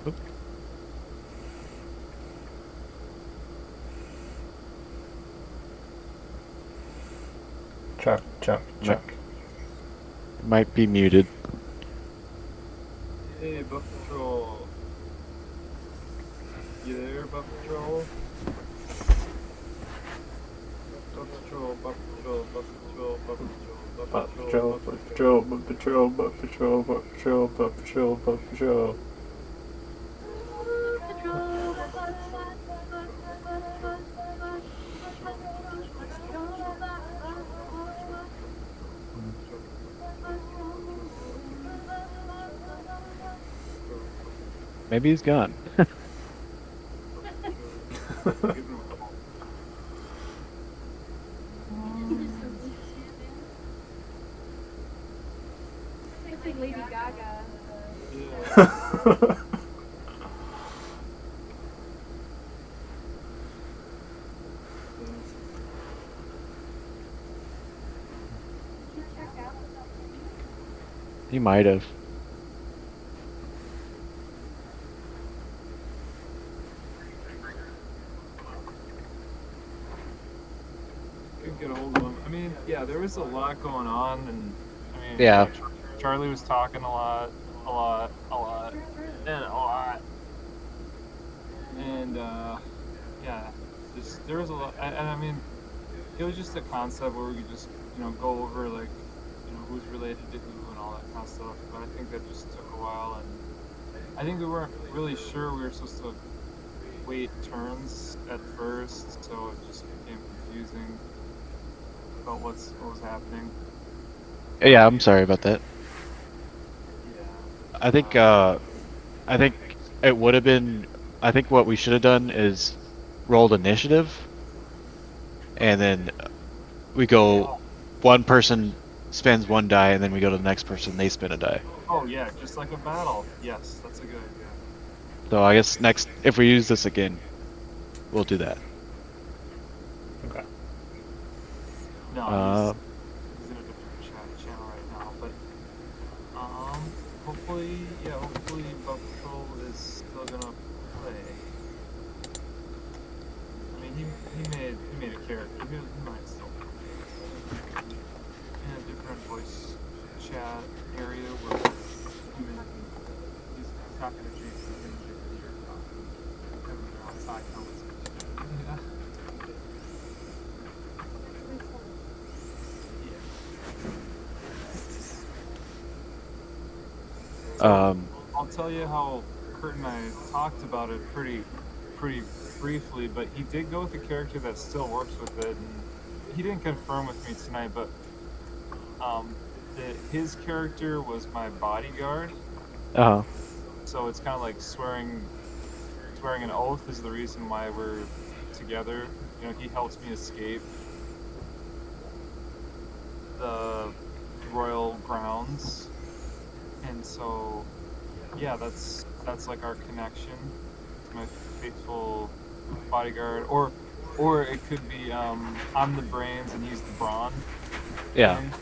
Oop. Chuck. Might be muted. Hey, Buff Patrol. You there, Buff Patrol? Buff Patrol, Buff Patrol, Buff Patrol, Buff Patrol, Butt patrol, butt patrol, butt patrol, butt patrol, butt patrol, butt patrol, butt patrol. Maybe he's gone. It's like Lady Gaga. Yeah. He might have. Couldn't get a hold of him. I mean, yeah, there was a lot going on, and I mean, Yeah. Charlie was talking a lot, and yeah, there was a lot, and I mean, it was just a concept where we could just go over like who's related to who and all that kind of stuff. But I think that just took a while, and I think we weren't really sure we were supposed to wait turns at first, so it just became confusing about what was happening. Yeah, I'm sorry about that. Yeah. I think it would have been. I think what we should have done is rolled initiative, and then we go. One person spends one die, and then we go to the next person. They spin a die. Oh yeah, just like a battle. Yes, that's a good idea. So I guess next, if we use this again, we'll do that. Okay. No, he's in a different channel right now, but hopefully Bug Patrol is still gonna play. I mean, he made a character. He might still play in a different voice chat area where he's talking to Jason and having their outside conversation. Yeah. I'll tell you how Kurt and I talked about it pretty briefly, but he did go with a character that still works with it, and he didn't confirm with me tonight, but his character was my bodyguard. So it's kind of like swearing an oath is the reason why we're together. You know, he helps me escape the royal grounds, and so yeah, that's like our connection. My faithful bodyguard, or it could be I'm the brains and he's the brawn. Yeah. Thing.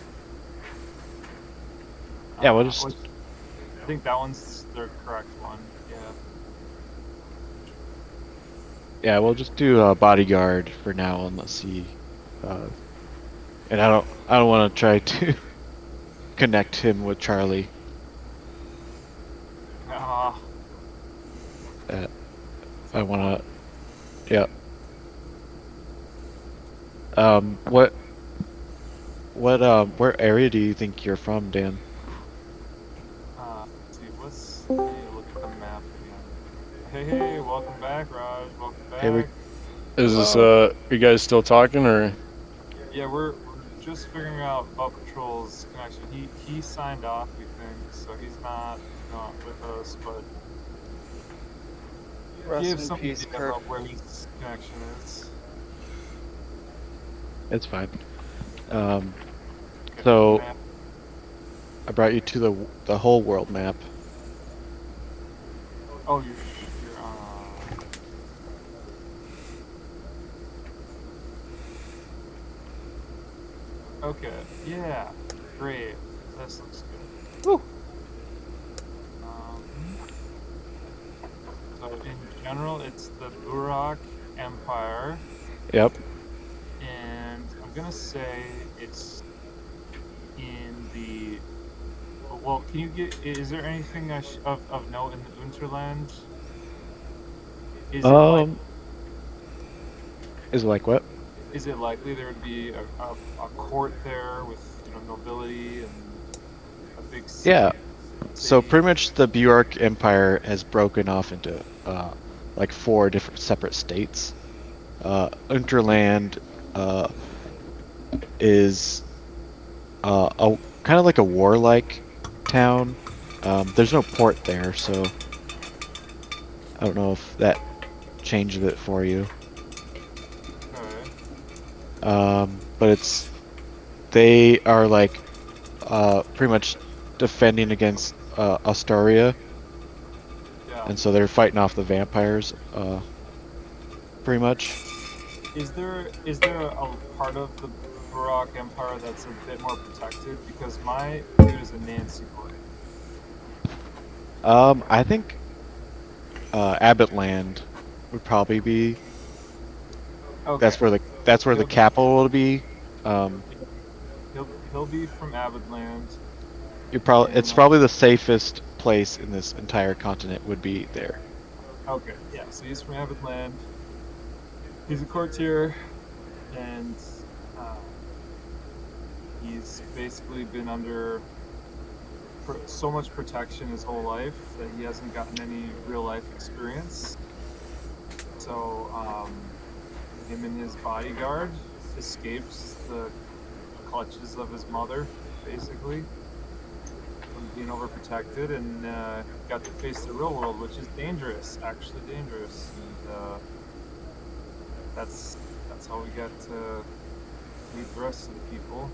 Yeah, we'll just. I think that one's the correct one. Yeah. Yeah, we'll just do bodyguard for now, and let's see. And I don't want to try to connect him with Charlie. I want to. Yeah. Where area do you think you're from, Dan? Let's see, let me look at the map again. Hey, welcome back, Raj. Welcome back. Hey, Is this are you guys still talking or? Yeah, we're just figuring out Bug Patrol's connection. He signed off, we think, so he's not with us, but Rest give in some peace, idea Kurt. about where his connection is. It's fine. So I brought you to the whole world map. Oh, you're okay. Yeah, great. This looks good. Woo. So in general, it's the Burak Empire. Yep. And I'm gonna say it's in the. Well, can you get? Is there anything of note in the Unterland? Is Is it like what? Is it likely there would be a court there with nobility and a big city? Yeah. So pretty much the Bjork Empire has broken off into like 4 different separate states. Unterland is a kind of like a warlike town. There's no port there, so I don't know if that changed it for you. But they are like pretty much defending against Astoria, and so they're fighting off the vampires, pretty much. Is there a part of the Burak Empire that's a bit more protected? Because my dude is a Nonsequiter. I think Abbottland would probably be. Okay. That's where the capital will be. He'll be from Abbottland. It's probably the safest place in this entire continent would be there. Okay, yeah. So he's from Abbottland. He's a courtier, and he's basically been under so much protection his whole life that he hasn't gotten any real life experience. So him and his bodyguard escapes the clutches of his mother, basically, from being overprotected, and got to face the real world, which is dangerous, actually dangerous. And that's how we get to meet the rest of the people.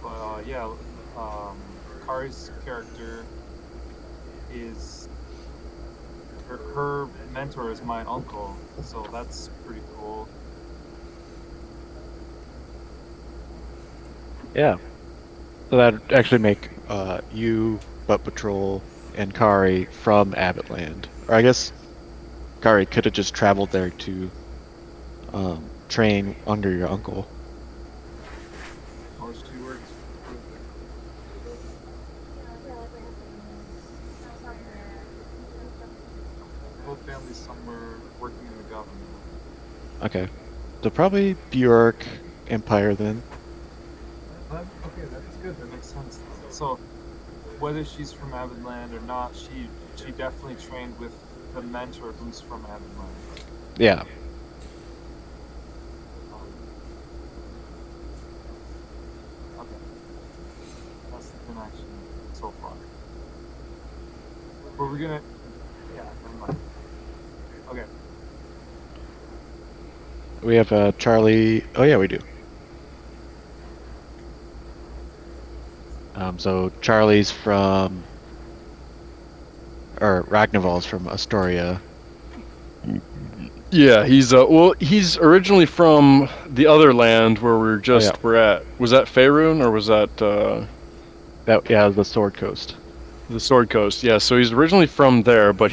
But yeah, Kari's character is her mentor is my uncle, so that's pretty cool. Yeah. So that'd actually make you, Butt Patrol, and Kari from Abbottland. Or I guess Kari could have just traveled there to train under your uncle. Those two words. Both families somewhere working in the government. Okay. So probably Bjork Empire then. Okay, that's good. That makes sense. So, whether she's from Abbottland or not, she definitely trained with the mentor who's from Abbottland. Yeah. Okay, that's the connection so far. Were we gonna? Yeah, never mind. Okay. We have Charlie. Oh yeah, we do. So Charlie's from, or Ragnarval's from Astoria. Yeah, he's originally from the other land where we're at. Was that Faerun or was that the Sword Coast. The Sword Coast? Yeah, so he's originally from there, but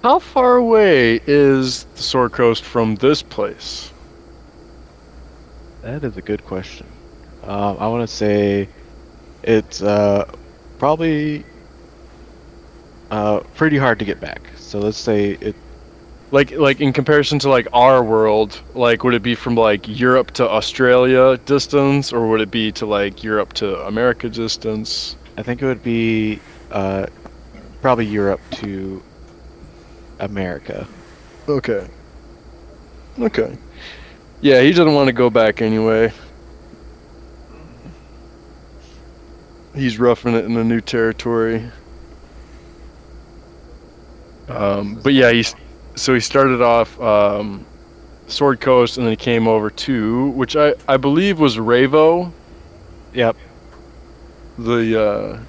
how far away is the Sword Coast from this place? That is a good question. I want to say it's probably pretty hard to get back. So let's say it. Like in comparison to like our world, like would it be from like Europe to Australia distance, or would it be to like Europe to America distance? I think it would be probably Europe to America. Okay. Yeah, he doesn't want to go back anyway. He's roughing it in a new territory. But yeah, he started off Sword Coast, and then he came over to, which I believe was Ravo. Yep. And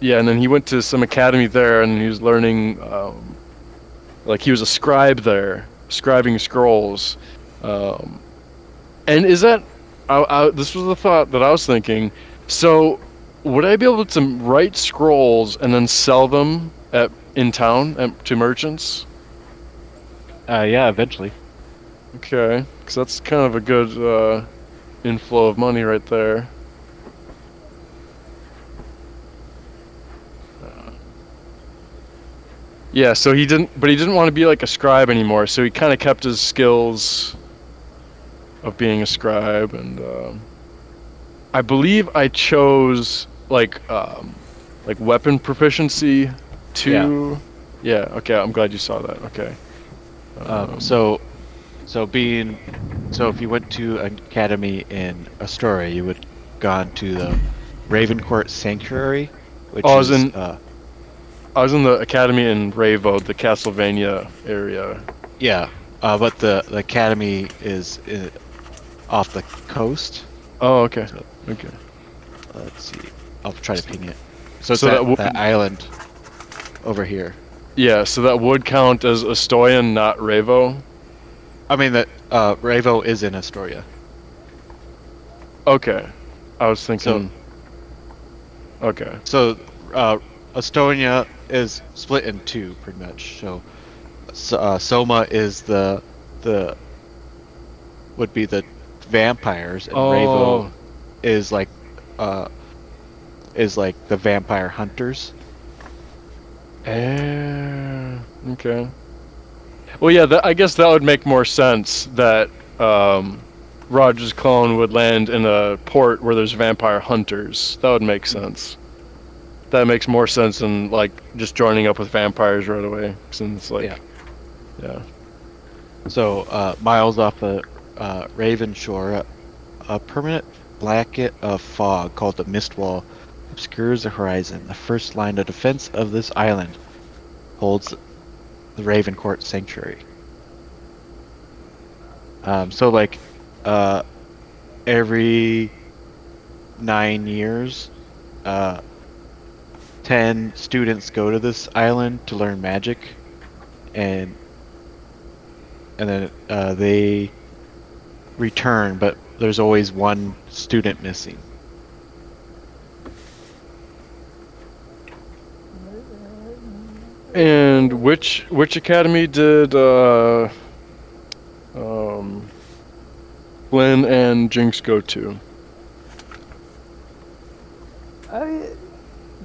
then he went to some academy there, and he was learning, like he was a scribe there, scribing scrolls. And is that, this was the thought that I was thinking, so would I be able to write scrolls and then sell them in town to merchants? Yeah, eventually. Okay, because that's kind of a good inflow of money right there. Yeah, so he didn't want to be like a scribe anymore, so he kind of kept his skills of being a scribe, and I believe I chose like weapon proficiency too. Yeah, okay, I'm glad you saw that. Okay. So if you went to an academy in Astoria, you would gone to the Ravencourt Sanctuary, which I was in the academy in Ravo, the Castlevania area. Yeah, but the academy is off the coast. Oh, okay. So, okay. Let's see. I'll try to ping it. So it's that that island over here. Yeah, so that would count as Astoyan, not Ravo? I mean, that Ravo is in Astoria. Okay. I was thinking... okay. So, Estonia is split in two, pretty much. So, Soma is would be the vampires, and Ravo is like the vampire hunters. Okay. Well, yeah, I guess that would make more sense that Roger's clone would land in a port where there's vampire hunters. That would make sense. That makes more sense than like just joining up with vampires right away, since like Yeah. So, miles off the Raven Shore, a permanent blanket of fog called the Mist Wall obscures the horizon. The first line of defense of this island holds the Raven Court Sanctuary. So like, every 9 years, uh, 10 students go to this island to learn magic, and then they return, but there's always one student missing. And which academy did Glenn and Jinx go to?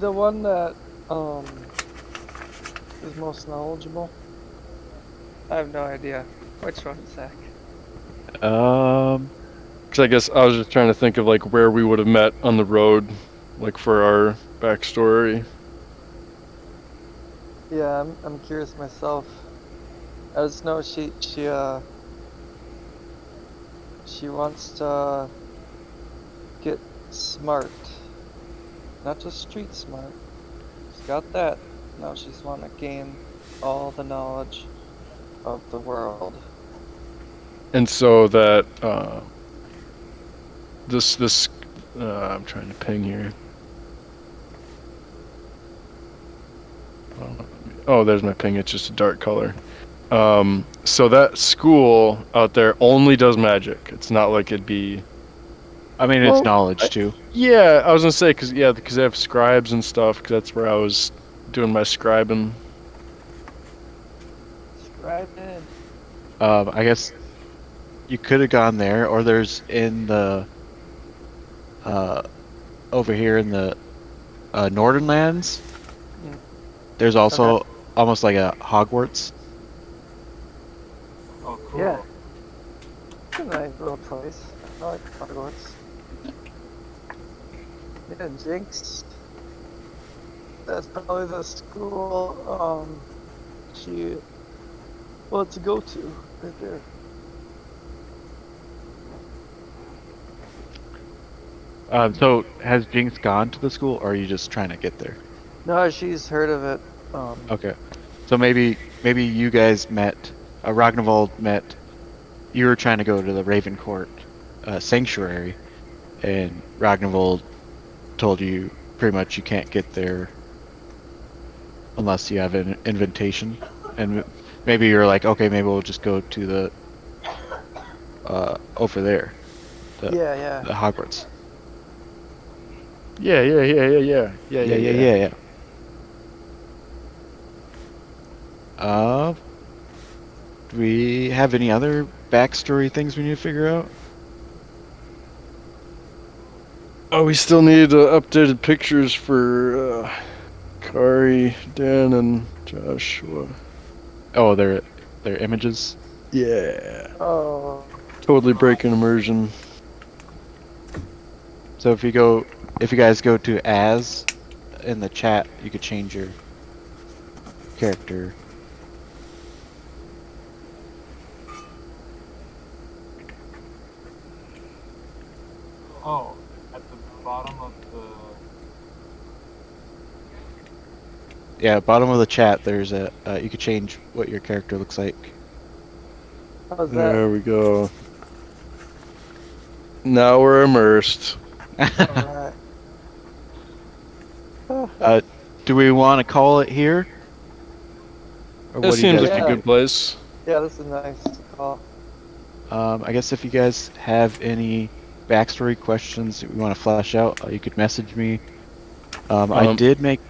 The one that is most knowledgeable. I have no idea. Which one, Zach? Um, Because I guess I was just trying to think of like where we would have met on the road, like for our backstory. Yeah, I'm curious myself. I just know she wants to get smart, not just street smart. She's got that. Now she's want to gain all the knowledge of the world. And so that this I'm trying to ping here. Oh, there's my ping. It's just a dark color. So that school out there only does magic. It's not like it'd be. I mean, Well, it's knowledge too. Yeah, I was gonna say because they have scribes and stuff. Because that's where I was doing my scribing. Right in. I guess you could have gone there, or there's in the over here in the Northern Lands. Mm. There's also almost like a Hogwarts. Oh, cool. Yeah. It's a nice little place. I like Hogwarts. Yeah, Jinx. That's probably the school she wants to go to right there. So has Jinx gone to the school, or are you just trying to get there? No, she's heard of it. Okay. So maybe you guys met. Ragnvald met. You were trying to go to the Raven Court sanctuary, and Ragnvald told you pretty much you can't get there unless you have an invitation. And maybe you're like, okay, maybe we'll just go to the over there, the Hogwarts. Yeah. Do we have any other backstory things we need to figure out? Oh, we still need updated pictures for Kari, Dan, and Joshua. Oh, they're images. Yeah. Oh. Totally breaking immersion. So if you guys go to as in the chat, you could change your character. Oh, at the bottom of the. Yeah, bottom of the chat. There's a you could change what your character looks like. How's that? There we go. Now we're immersed. Alright. Do we want to call it here? Or That what do you seems guys like think? a good place. Yeah, this is nice call. I guess if you guys have any backstory questions that we want to flesh out, you could message me. I did make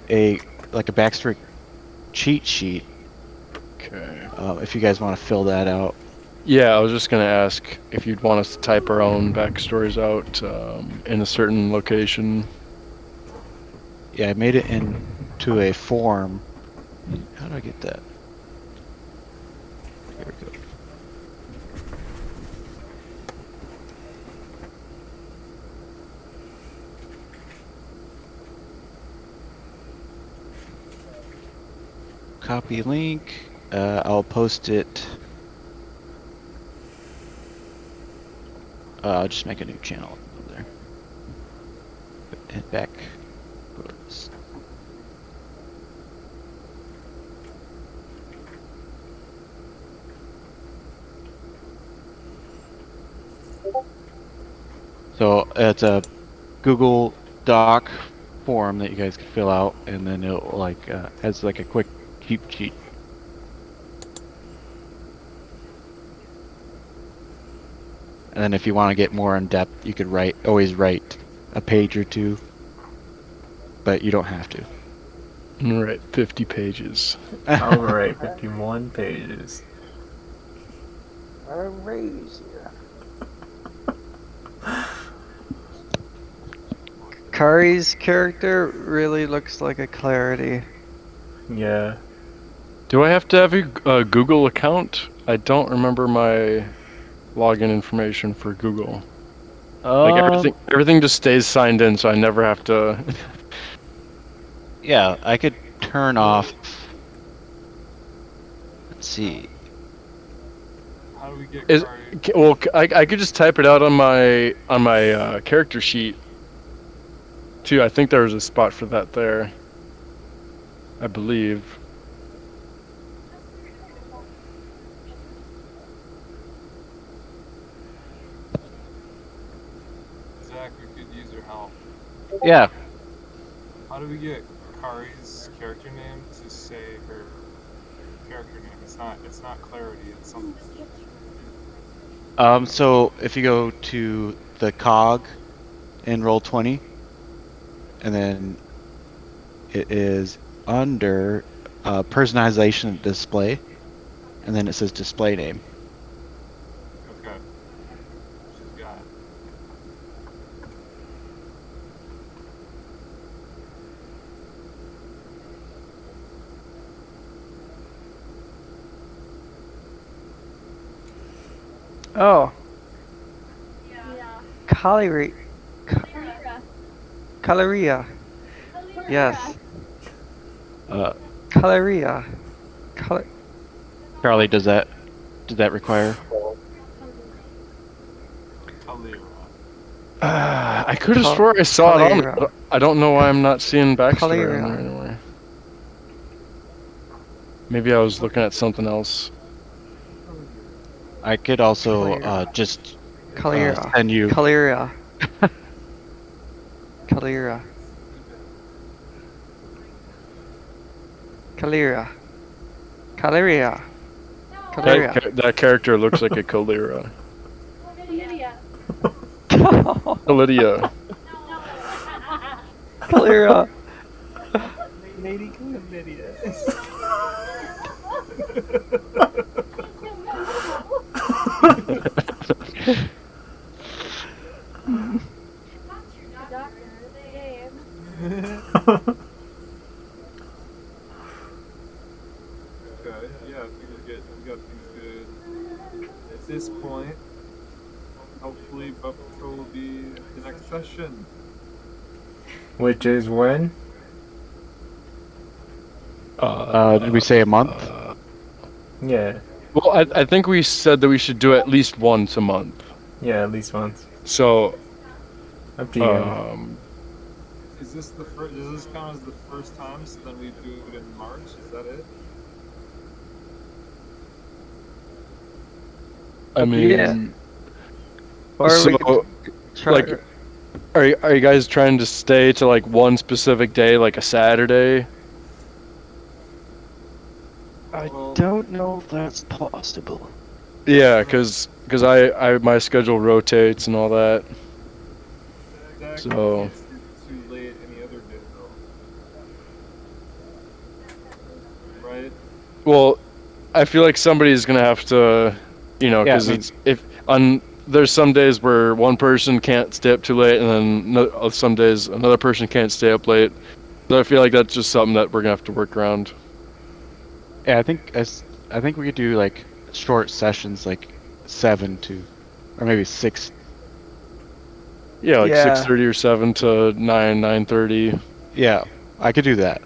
a backstory cheat sheet. Okay. If you guys want to fill that out. Yeah, I was just gonna ask if you'd want us to type our own backstories out in a certain location. Yeah, I made it into a form. How do I get that? Here we go. Copy link. I'll post it. I'll just make a new channel over there. Hit back. Go to this. So it's a Google Doc form that you guys can fill out, and then it'll like has like a quick cheat sheet. And then if you want to get more in depth, you could always write a page or two, but you don't have to. Right, 50 pages. All right, 51 pages. Kari's character really looks like a Clarity. Yeah. Do I have to have a Google account? I don't remember my login information for Google. Like everything just stays signed in, so I never have to. Yeah, I could turn off. Let's see. How do we get Is Kari? well, I could just type it out on my character sheet. Too, I think there was a spot for that there. I believe. Zach, we could use your help. Yeah. How do we get Kari's character name to say her character name? It's not Clarity, it's something. So if you go to the cog in Roll20, and then it is under personalization display, and then it says display name. Okay. She's got it. Oh, Yeah. Kalaria. Kalira. Kalaria. Yes. Kalaria. Charlie, does that require? Kalira. I could have swore I saw it on. Kalira. But I don't know why I'm not seeing backstory Kalira. on there anywhere. Maybe I was looking at something else. I could also Kalira. just Kalira. send you. Kalira. Kalira. Kalira. Kalaria. Kalaria. That character looks like a Kalira. Lydia. Lydia. Kalira. Lady Chlamydia. Doctor, Dave. Okay, yeah, we got things good. At this point, hopefully Buff Patrol will be the next session. Which is when? Did we say a month? Yeah. Well, I think we said that we should do it at least once a month. Yeah, at least once. So, Up to you. Is this the first? Does this count as the first time? So then we do it in March. Is that it? I mean, Yeah. Or so, we could try. like, are you guys trying to stay to like one specific day, like a Saturday? I Well, don't know if that's possible. Yeah, cause I my schedule rotates and all that. Zach, So- it's too late any other day though. Right? Well, I feel like somebody's gonna have to, you know, Yeah, because I mean- it's if on there's some days where one person can't stay up too late, and then some days another person can't stay up late. So I feel like that's just something that we're gonna have to work around. Yeah, I think we could do like short sessions, like 7 to, or maybe 6. Yeah, like Yeah. 6:30 or 7 to 9:30. Yeah, I could do that.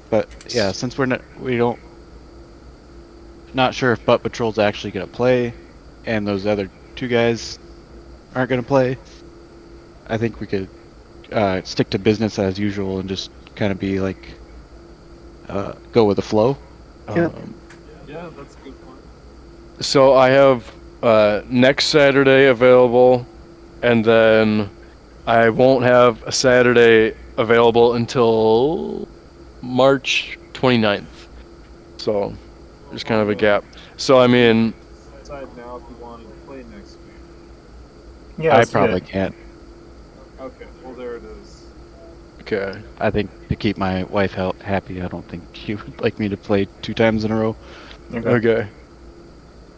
But yeah, since we don't not sure if Butt Patrol's actually gonna play, and those other two guys aren't gonna play, I think we could stick to business as usual and just kind of be like go with the flow. Yep. Yeah, that's a good point. So I have next Saturday available, and then I won't have a Saturday available until March 29th. So there's kind of a gap. So I mean, Decide now if you wanted to play next week. Yeah, I let's do probably it. can't. Okay, well there it is. okay. I think to keep my wife happy, I don't think she would like me to play 2 times in a row. Okay.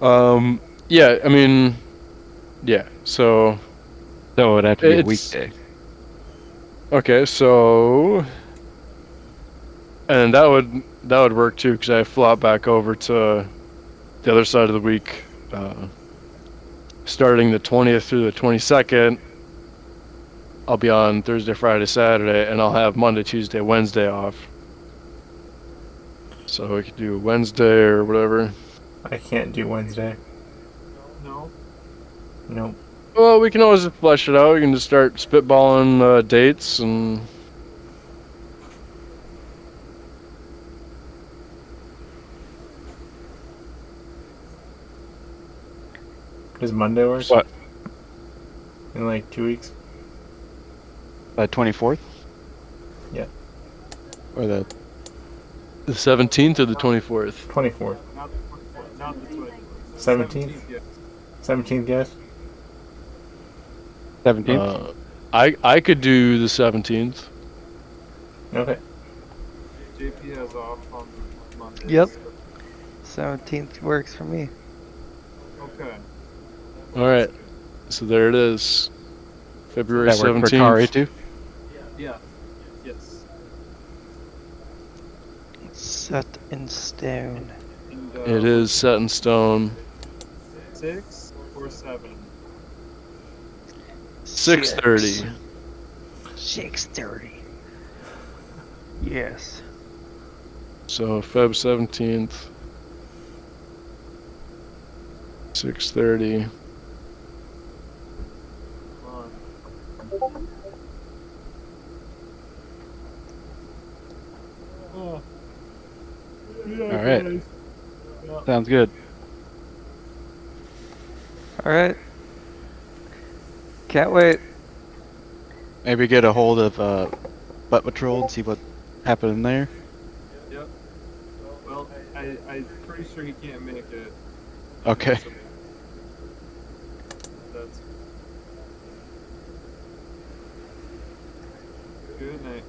Okay. Yeah, I mean, yeah. So So it'd have to be a it's weekday. okay. So and that would work too because I flop back over to the other side of the week, starting the 20th through the 22nd. I'll be on Thursday, Friday, Saturday, and I'll have Monday, Tuesday, Wednesday off. So we could do Wednesday or whatever. I can't do Wednesday. No? Nope. Well, we can always just flesh it out. We can just start spitballing dates and. Does Monday work? What? In like 2 weeks? 24th? Yeah. Or the 17th or the 24th? 24th. Not the 24th. Not the 24th. 17th? Yes. 17th, guess? 17th? I could do the 17th. Okay. JP has off on Monday. Yep. 17th works for me. Okay. All right. So there it is. February that work for 17th. Kari too? Yeah. Yes. Set in stone. And, It is set in stone. 6 or 7? 6:30. 6:30. Yes. So Feb 17th. 6:30. Oh. All right. Sounds good. All right. Can't wait. Maybe get a hold of Butt Patrol and see what happened in there. Yep. Well, I'm pretty sure he can't make it. Okay. So that's good night.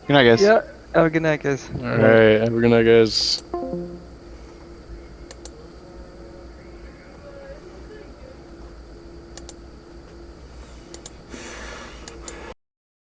Good night, guys. Yeah. Have a good night, guys. All right. Have a good night, guys.